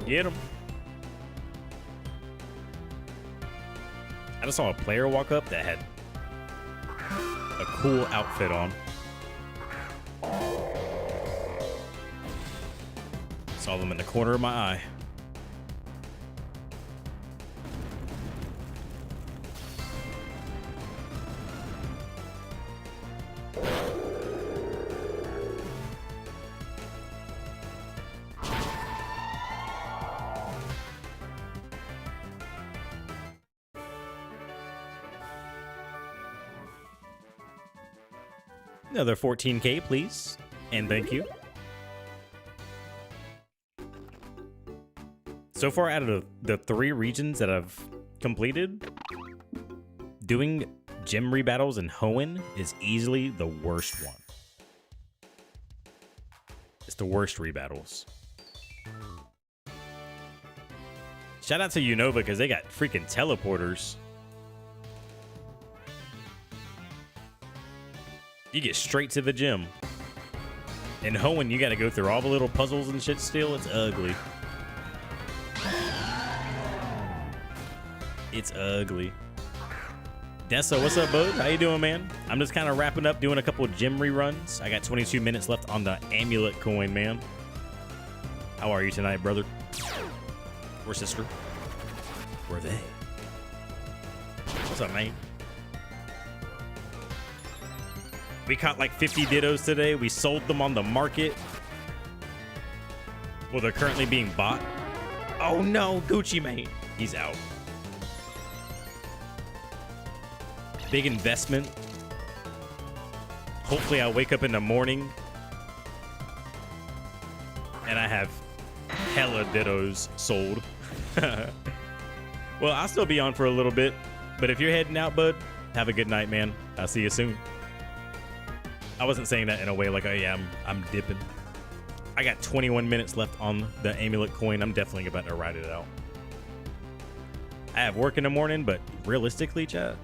Speaker 1: Get him. I just saw a player walk up that had a cool outfit on. Saw them in the corner of my eye. Another 14K, please. And thank you. So far, out of the 3 regions that I've completed, Doing gym rebattles in Hoenn is easily the worst one. It's the worst rebattles. Shout out to Unova because they got freaking teleporters. You get straight to the gym. In Hoenn, you got to go through all the little puzzles and shit still. It's ugly. It's ugly. Dessa, what's up, bud? How you doing, man? I'm just kind of wrapping up, doing a couple of gym reruns. I got 22 minutes left on the amulet coin, man. How are you tonight, brother? Or sister? Were they? What's up, man? We caught like 50 Dittos today. We sold them on the market. Well, they're currently being bought. Oh no, Gucci Mane. He's out. Big investment. Hopefully I wake up in the morning and I have hella Dittos sold. Well, I'll still be on for a little bit, but if you're heading out, bud, have a good night, man. I'll see you soon. I wasn't saying that in a way like, oh yeah, I'm dipping. I got 21 minutes left on the amulet coin. I'm definitely about to ride it out. I have work in the morning, but realistically, chat,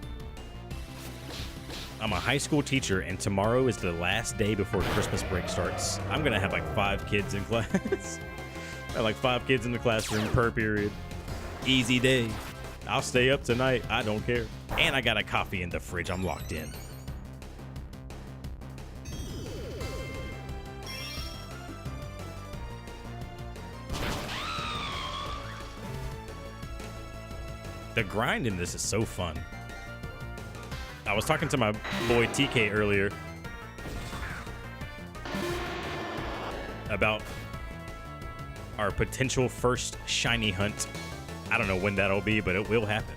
Speaker 1: I'm a high school teacher, and tomorrow is the last day before Christmas break starts. I'm gonna have like 5 kids in class. I have like 5 kids in the classroom per period. Easy day. I'll stay up tonight. I don't care. And I got a coffee in the fridge. I'm locked in. The grind in this is so fun. I was talking to my boy TK earlier about our potential first shiny hunt. I don't know when that'll be, but it will happen.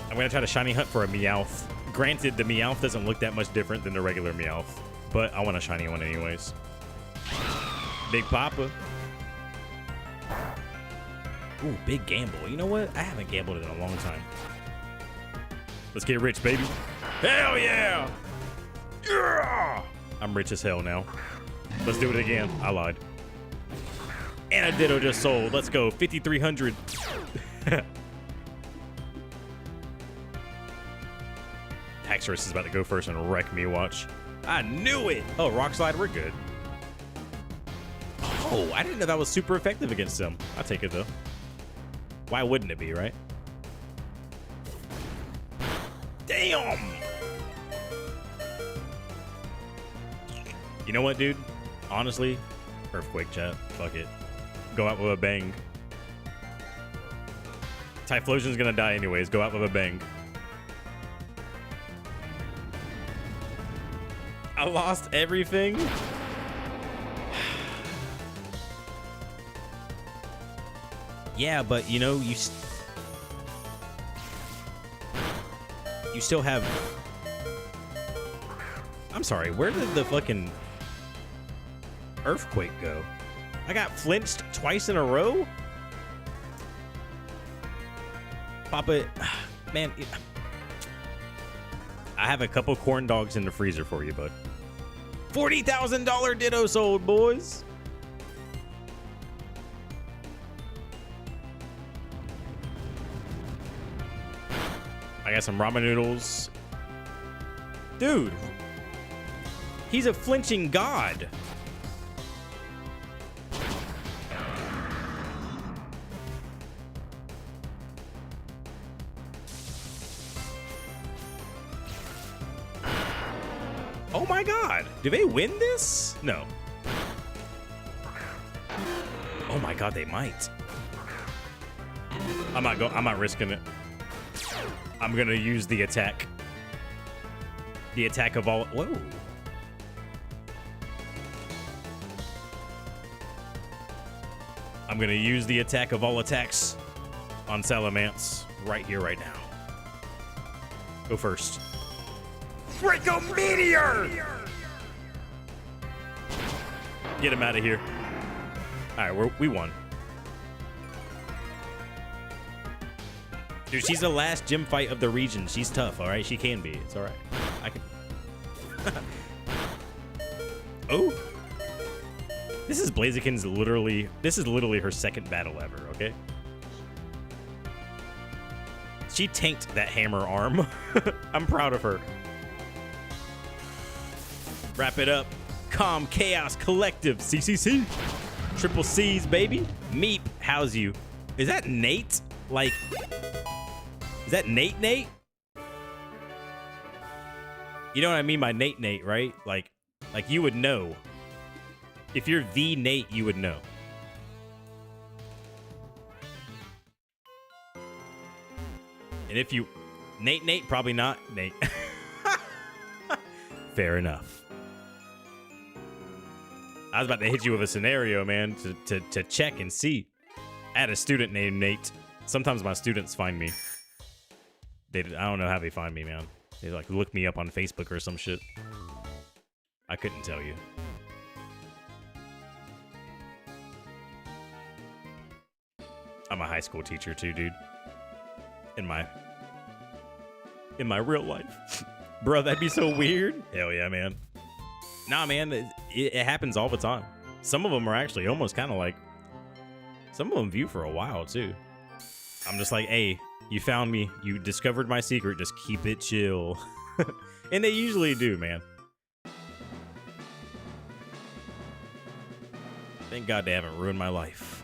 Speaker 1: I'm gonna try to shiny hunt for a Meowth. Granted, the Meowth doesn't look that much different than the regular Meowth, but I want a shiny one anyways. Big Papa. Ooh, big gamble. You know what? I haven't gambled in a long time. Let's get rich, baby. Hell yeah! Yeah! I'm rich as hell now. Let's do it again. I lied. And a Ditto just sold. Let's go. 5,300. Haxorus is about to go first and wreck me. Watch. I knew it. Oh, Rock Slide. We're good. Oh, I didn't know that was super effective against him. I'll take it, though. Why wouldn't it be, right? Damn! You know what, dude? Honestly, Earthquake, chat. Fuck it. Go out with a bang. Typhlosion's gonna die anyways. Go out with a bang. I lost everything? Yeah, but you know, you still have... I'm sorry, where did the fucking Earthquake go? I got flinched twice in a row? Papa, man, I have a couple corn dogs in the freezer for you, bud. $40,000 Ditto sold, boys. I got some ramen noodles. Dude, he's a flinching god. Oh my god. Do they win this? No. Oh my god, they might. I'm not risking it. I'm gonna use the attack. The attack of all... Whoa. I'm gonna use the attack of all attacks on Salamence right here, right now. Go first. Break a meteor! Get him out of here. All right, we won. Dude, she's the last gym fight of the region. She's tough, all right? She can be. It's all right. I can. Oh. This is Blaziken's literally. This is literally her second battle ever, okay? She tanked that hammer arm. I'm proud of her. Wrap it up. Calm Chaos Collective. CCC. Triple C's, baby. Meep. How's you? Is that Nate? Like, is that Nate? You know what I mean by Nate, right? Like you would know. If you're the Nate, you would know. And if you... Nate, probably not Nate. Fair enough. I was about to hit you with a scenario, man, to check and see. I had a student named Nate. Sometimes my students find me. I don't know how they find me, man. They like look me up on Facebook or some shit. I couldn't tell you. I'm a high school teacher too, dude. In my real life. Bro, that'd be so weird. Hell yeah, man. Nah, man, it happens all the time. Some of them are actually almost kind of like... Some of them view for a while, too. I'm just like, hey, you found me. You discovered my secret. Just keep it chill. And they usually do, man. Thank God they haven't ruined my life.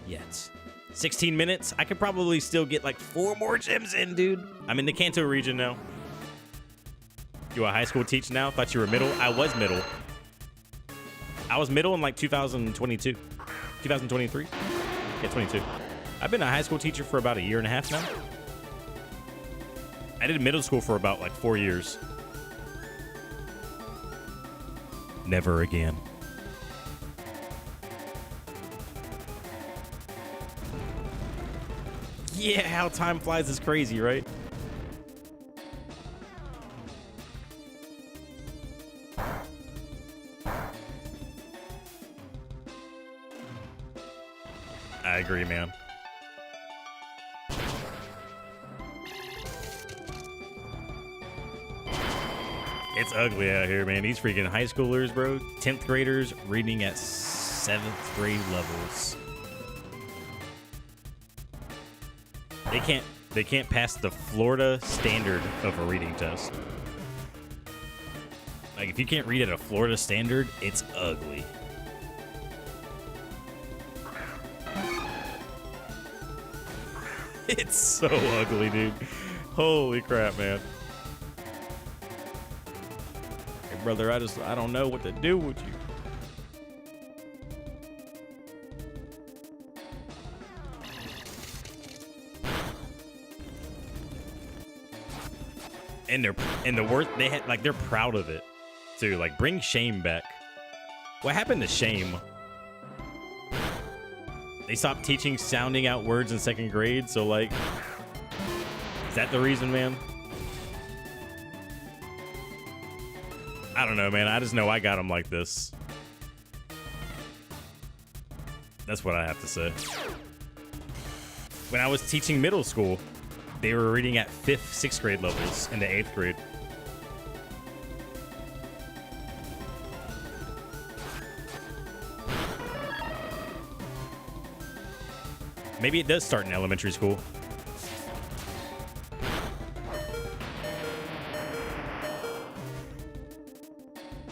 Speaker 1: Yet. 16 minutes. I could probably still get like 4 more gyms in, dude. I'm in the Kanto region now. You a high school teacher now? Thought you were middle? I was middle. I was middle in like 2022. 2023? Yeah, 22. I've been a high school teacher for about 1.5 years now. I did middle school for about like 4 years. Never again. Yeah, how time flies is crazy, right? I agree, man. It's ugly out here, man. These freaking high schoolers, bro. 10th graders reading at 7th grade levels. They can't pass the Florida standard of a reading test. Like, if you can't read at a Florida standard, it's ugly. It's so ugly, dude. Holy crap, man. Hey, brother, I don't know what to do with you. And the worst, they're proud of it too. Like, bring shame back. What happened to shame? They stopped teaching sounding out words in 2nd grade, so like, is that the reason, man? I don't know, man. I just know I got them like this. That's what I have to say. When I was teaching middle school, they were reading at 5th, 6th grade levels into 8th grade. Maybe it does start in elementary school.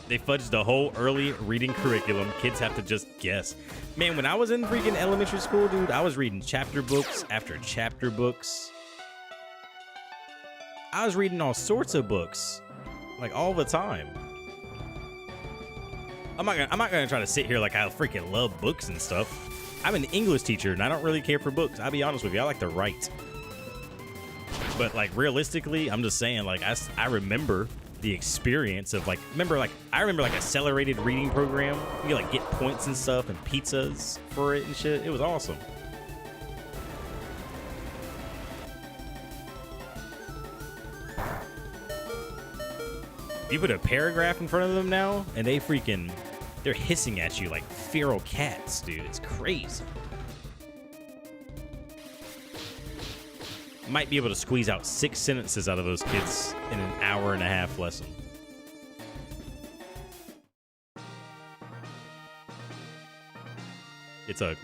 Speaker 1: They fudged the whole early reading curriculum. Kids have to just guess. Man, when I was in freaking elementary school, dude, I was reading chapter books after chapter books. I was reading all sorts of books, like all the time. I'm not gonna try to sit here like I freaking love books and stuff. I'm an English teacher and I don't really care for books. I'll be honest with you, I like to write. But like realistically, I'm just saying, like I remember the experience of like, I remember like accelerated reading program. You could like get points and stuff and pizzas for it and shit. It was awesome. You put a paragraph in front of them now, and they're hissing at you like feral cats, dude. It's crazy. might be able to squeeze out 6 sentences out of those kids in an hour-and-a-half lesson. It's ugly.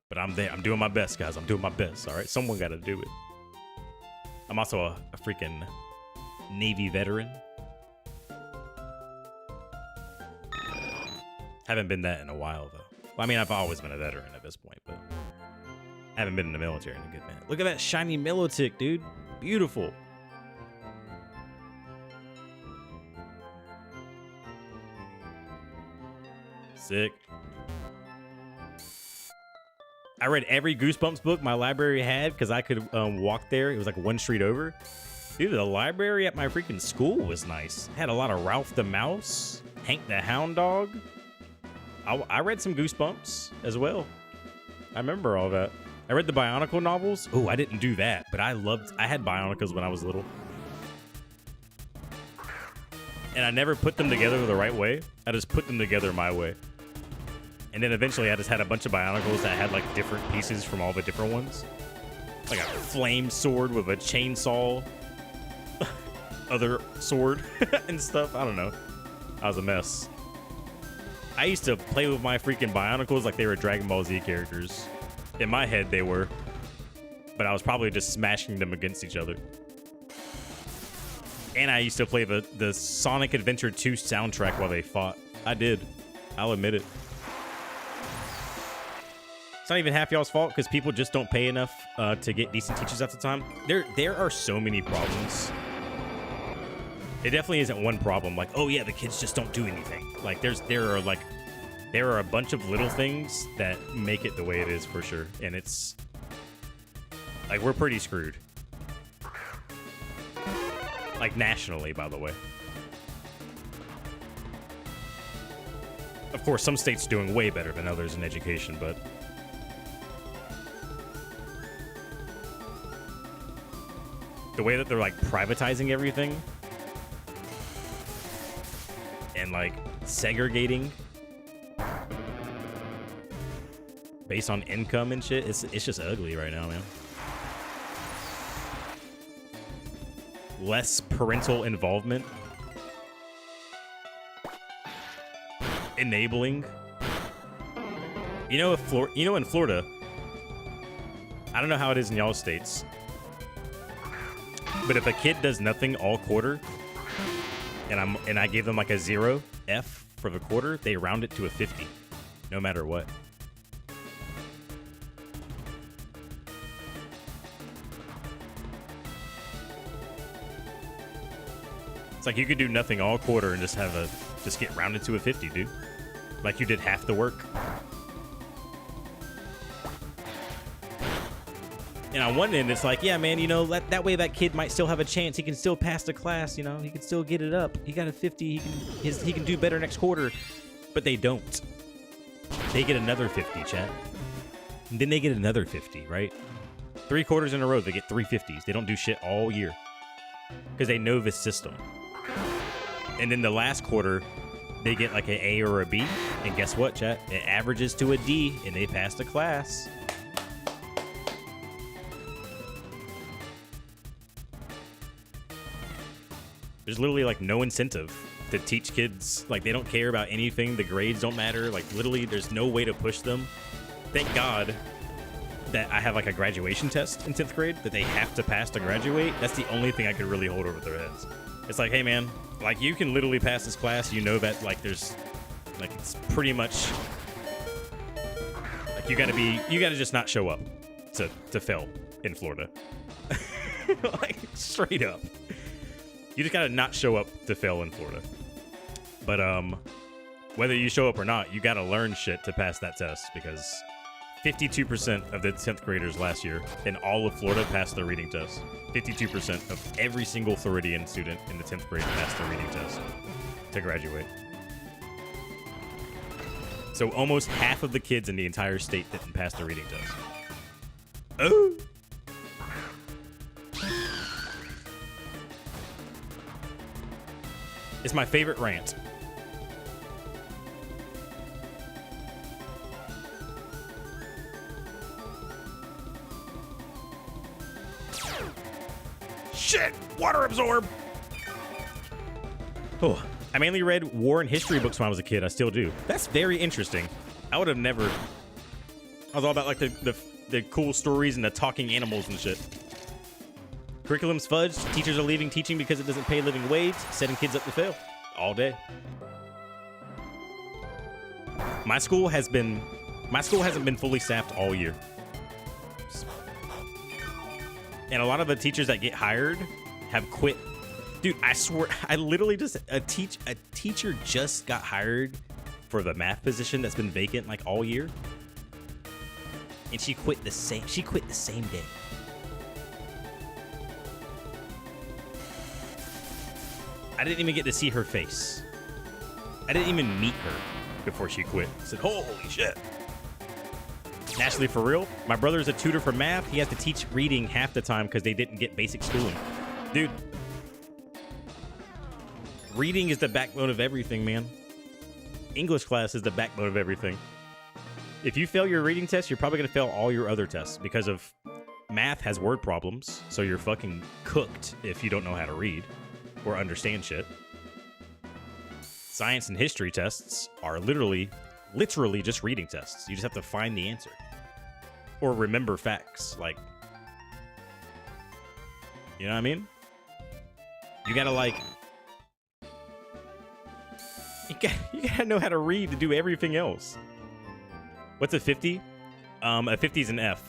Speaker 1: But I'm there. I'm doing my best, guys. I'm doing my best, all right? Someone got to do it. I'm also a freaking Navy veteran. Haven't been that in a while, though. Well, I mean, I've always been a veteran at this point, but I haven't been in the military in a good minute. Look at that shiny Milotic, dude. Beautiful. Sick. I read every Goosebumps book my library had because I could walk there. It was like one street over. Dude, the library at my freaking school was nice. Had a lot of Ralph the Mouse, Hank the Hound Dog. I read some Goosebumps as well. I remember all that. I read the Bionicle novels. Oh, I didn't do that, but I had Bionicles when I was little. And I never put them together the right way. I just put them together my way. And then eventually I just had a bunch of Bionicles that had like different pieces from all the different ones. Like a flame sword with a chainsaw, other sword and stuff. I don't know. I was a mess. I used to play with my freaking Bionicles like they were Dragon Ball Z characters. In my head they were. But I was probably just smashing them against each other. And I used to play the Sonic Adventure 2 soundtrack while they fought. I did. I'll admit it. It's not even half y'all's fault because people just don't pay enough to get decent teachers at the time. There are so many problems. It definitely isn't one problem. Like, oh yeah, the kids just don't do anything. Like there are a bunch of little things that make it the way it is for sure. And it's like we're pretty screwed. Like nationally, by the way. Of course, some states are doing way better than others in education, but the way that they're like privatizing everything and like segregating based on income and shit, it's just ugly right now, man. Less parental involvement, enabling. You know, in Florida, I don't know how it is in y'all states, but if a kid does nothing all quarter, and I give them like a 0 F for the quarter, they round it to a 50, no matter what. It's like you could do nothing all quarter and just get rounded to a 50, dude. Like you did half the work. And on one end, it's like, yeah, man, you know, that way that kid might still have a chance. He can still pass the class, you know. He can still get it up. He got a 50. He can do better next quarter. But they don't. They get another 50, chat. And then they get another 50, right? 3 quarters in a row, they get 3 50s. They don't do shit all year. Because they know this system. And then the last quarter, they get like an A or a B. And guess what, chat? It averages to a D, and they pass the class. There's literally like no incentive to teach kids. Like they don't care about anything. The grades don't matter. Like literally there's no way to push them. Thank God that I have like a graduation test in 10th grade that they have to pass to graduate. That's the only thing I could really hold over their heads. It's like, hey man, like you can literally pass this class. You know that like there's like it's pretty much like you gotta just not show up to fail in Florida. Like straight up. You just gotta not show up to fail in Florida. But whether you show up or not, you gotta learn shit to pass that test because 52% of the 10th graders last year in all of Florida passed their reading test. 52% of every single Floridian student in the 10th grade passed their reading test to graduate. So almost half of the kids in the entire state didn't pass the reading test. Oh! It's my favorite rant. Water absorb. Oh, I mainly read war and history books when I was a kid. I still do. That's very interesting. I would have never. I was all about like the cool stories and the talking animals and shit. Curriculum's fudged. Teachers are leaving teaching because it doesn't pay living wage, setting kids up to fail all day. My school hasn't been fully staffed all year. And a lot of the teachers that get hired have quit. Dude, I swear, I literally just a teacher just got hired for the math position that's been vacant like all year. And she quit the same day. I didn't even get to see her face. I didn't even meet her before she quit. I said, holy shit. Actually, for real, my brother's a tutor for math. He has to teach reading half the time because they didn't get basic schooling. Dude, reading is the backbone of everything, man. English class is the backbone of everything. If you fail your reading test, you're probably going to fail all your other tests because of math has word problems, so you're fucking cooked if you don't know how to read or understand shit. Science and history tests are literally just reading tests. You just have to find the answer or remember facts. Like, you know what I mean? You gotta like, you gotta know how to read to do everything else. What's a 50? A 50 is an F.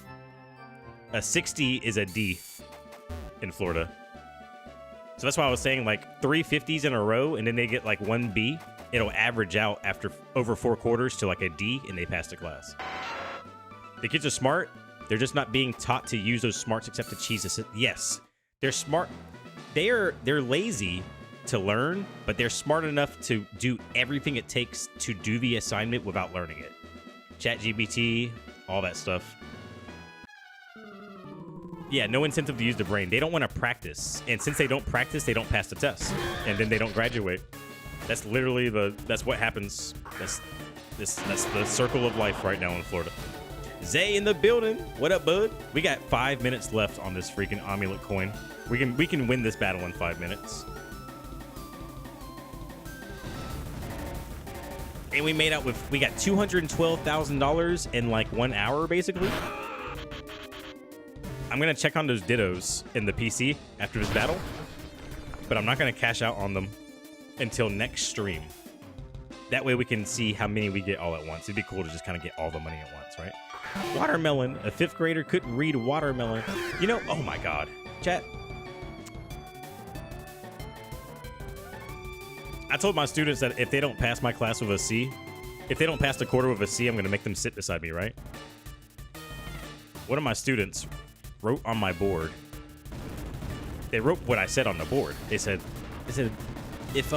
Speaker 1: A 60 is a D in Florida. So that's why I was saying like 3 50s in a row and then they get like 1 B. It'll average out after over 4 quarters to like a D and they pass the class. The kids are smart. They're just not being taught to use those smarts except to cheese us. Yes, they're smart. They're lazy to learn, but they're smart enough to do everything it takes to do the assignment without learning it. ChatGPT, all that stuff. Yeah, no incentive to use the brain. They don't want to practice. And since they don't practice, they don't pass the test. And then they don't graduate. That's literally that's what happens. That's the circle of life right now in Florida. Zay in the building. What up, bud? We got 5 minutes left on this freaking amulet coin. We can win this battle in 5 minutes. And we got $212,000 in like 1 hour, basically. I'm gonna check on those Dittos in the PC after this battle, but I'm not gonna cash out on them until next stream. That way we can see how many we get all at once. It'd be cool to just kind of get all the money at once, right? Watermelon. A 5th grader couldn't read watermelon. You know, oh my God. Chat. I told my students that if they don't pass my class with a C, if they don't pass the quarter with a C, I'm gonna make them sit beside me, right? One of my students wrote on my board. They wrote what I said on the board. They said, if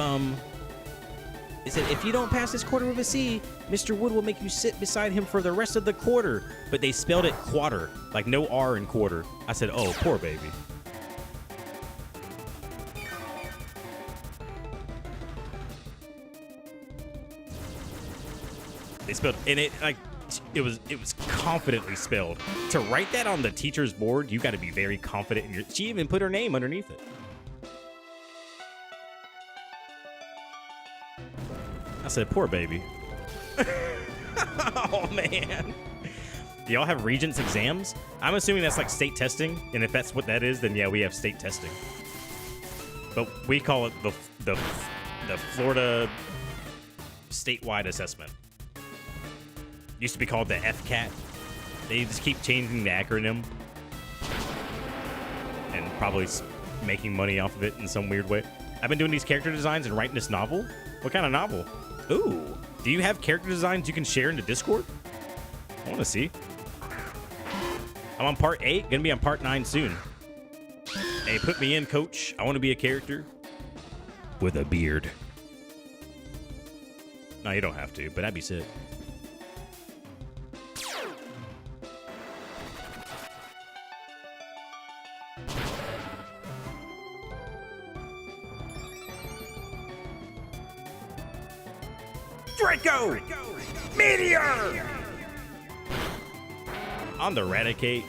Speaker 1: you don't pass this quarter with a C, Mr. Wood will make you sit beside him for the rest of the quarter. But they spelled it quarter, like no R in quarter. I said, oh, poor baby. They spelled, and it like, it was confidently spelled. To write that on the teacher's board, you got to be very confident in your. She even put her name underneath it. I said, poor baby. Oh man. Do y'all have Regents exams? I'm assuming that's like state testing, and if that's what that is, then yeah, we have state testing. But we call it the Florida statewide assessment. Used to be called the FCAT. They just keep changing the acronym and probably making money off of it in some weird way. I've been doing these character designs and writing this novel. What kind of novel? Ooh. Do you have character designs you can share in the Discord? I want to see. I'm on part 8. Gonna be on part 9 soon. Hey, put me in, coach. I want to be a character with a beard. No, you don't have to, but that'd be sick. Draco! Meteor! On the Eradicate.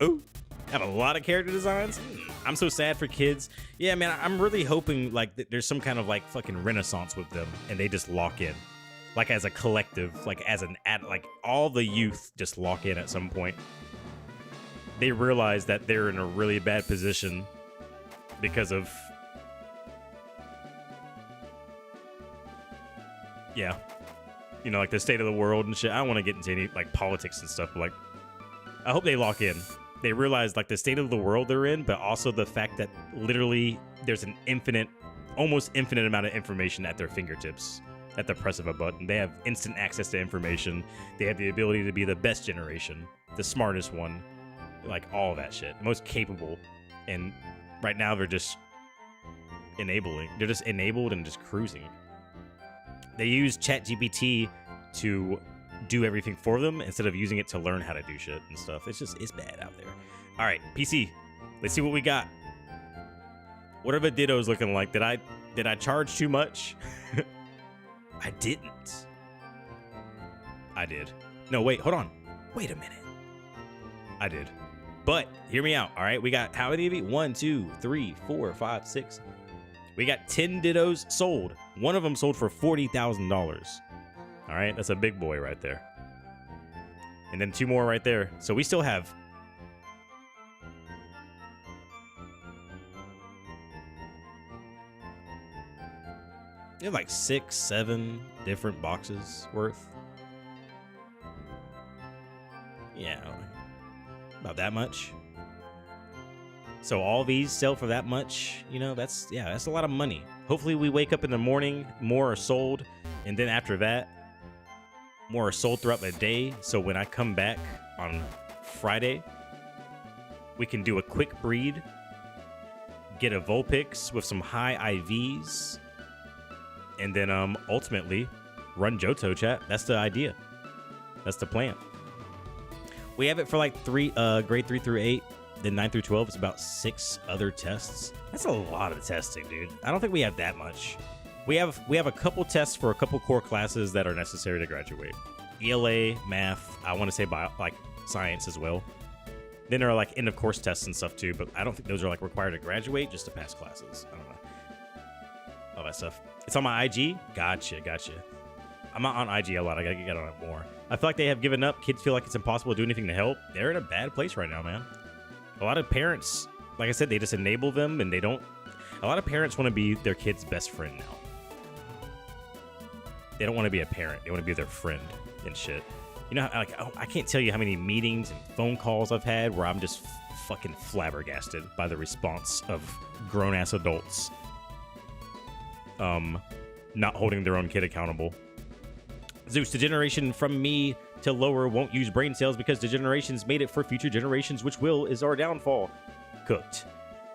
Speaker 1: Ooh, have a lot of character designs. I'm so sad for kids. Yeah, man, I'm really hoping like there's some kind of like fucking renaissance with them and they just lock in. Like as a collective, like as an like all the youth just lock in at some point. They realize that they're in a really bad position because of, yeah, you know, like the state of the world and shit. I don't want to get into any like politics and stuff, but like I hope they lock in. They realize like the state of the world they're in, but also the fact that literally there's an infinite, almost infinite amount of information at their fingertips. At the press of a button. They have instant access to information. They have the ability to be the best generation, the smartest one, like all that shit, most capable. And right now they're just enabling. They're just enabled and just cruising. They use ChatGPT to do everything for them instead of using it to learn how to do shit and stuff. It's bad out there. All right, PC, let's see what we got. What are the Dittos looking like? Did I charge too much? I didn't. I did. No, wait, hold on. Wait a minute. I did. But hear me out, all right? We got how many of you? 1, 2, 3, 4, 5, 6. We got 10 Dittos sold. One of them sold for $40,000. All right, that's a big boy right there. And then 2 more right there. So we still have... You have like 6, 7 different boxes worth. Yeah, about that much. So all these sell for that much, you know, that's a lot of money. Hopefully we wake up in the morning, more are sold, and then after that, more are sold throughout the day. So when I come back on Friday, we can do a quick breed, get a Vulpix with some high IVs, and then ultimately run Johto, chat. That's the idea. That's the plan. We have it for like grade 3 through 8, then 9 through 12. It's about 6 other tests. That's a lot of testing, dude. I don't think we have that much. We have a couple tests for a couple core classes that are necessary to graduate. ELA, math, I want to say like science as well. Then there are like end of course tests and stuff too, but I don't think those are like required to graduate, just to pass classes. I don't know. All that stuff. It's on my IG? Gotcha. I'm not on IG a lot. I gotta get on it more. I feel like they have given up. Kids feel like it's impossible to do anything to help. They're in a bad place right now, man. A lot of parents, like I said, they just enable them and they don't... A lot of parents want to be their kid's best friend now. They don't want to be a parent. They want to be their friend and shit. You know, like, I can't tell you how many meetings and phone calls I've had where I'm just fucking flabbergasted by the response of grown-ass adults not holding their own kid accountable. Zeus, the generation from me to lower won't use brain cells because the generations made it for future generations, which is our downfall. Cooked.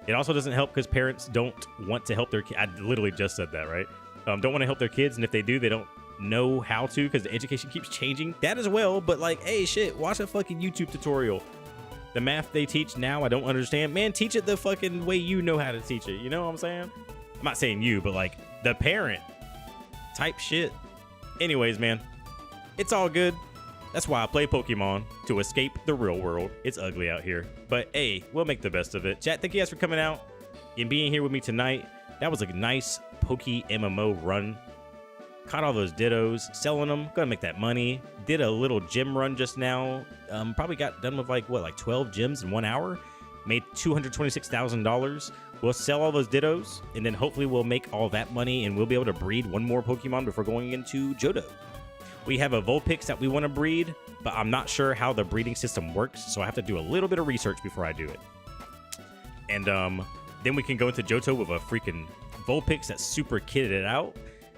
Speaker 1: It also doesn't help because parents don't want to help their kids. I literally just said that, right? Don't want to help their kids, and if they do, they don't know how to because the education keeps changing. That as well, but like, hey, shit, watch a fucking YouTube tutorial. The math they teach now, I don't understand. Man, teach it the fucking way you know how to teach it. You know what I'm saying? I'm not saying you, but like the parent type shit. Anyways, man, it's all good. That's why I play Pokemon, to escape the real world. It's ugly out here, but hey, we'll make the best of it. Chat, thank you guys for coming out and being here with me tonight. That was a nice PokeMMO run. Caught all those Dittos, selling them, gonna make that money. Did a little gym run just now. Probably got done with like 12 gyms in 1 hour. Made $226,000. We'll sell all those Dittos, and then hopefully we'll make all that money, and we'll be able to breed one more Pokemon before going into Johto. We have a Vulpix that we want to breed, but I'm not sure how the breeding system works, so I have to do a little bit of research before I do it. And then we can go into Johto with a freaking Vulpix that's super kitted out,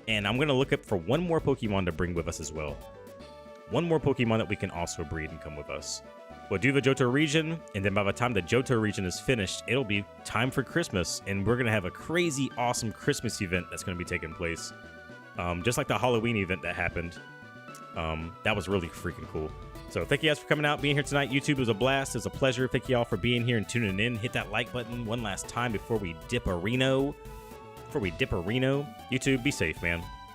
Speaker 1: and I'm going to look up for one more Pokemon to bring with us as well. One more Pokemon that we can also breed and come with us. We'll do the Johto region, and then by the time the Johto region is finished, it'll be time for Christmas, and we're going to have a crazy awesome Christmas event that's going to be taking place. Just like the Halloween event that happened. That was really freaking cool. So thank you guys for coming out, being here tonight. YouTube was a blast. It was a pleasure. Thank you all for being here and tuning in. Hit that like button one last time before we dip a Reno. YouTube, be safe, man.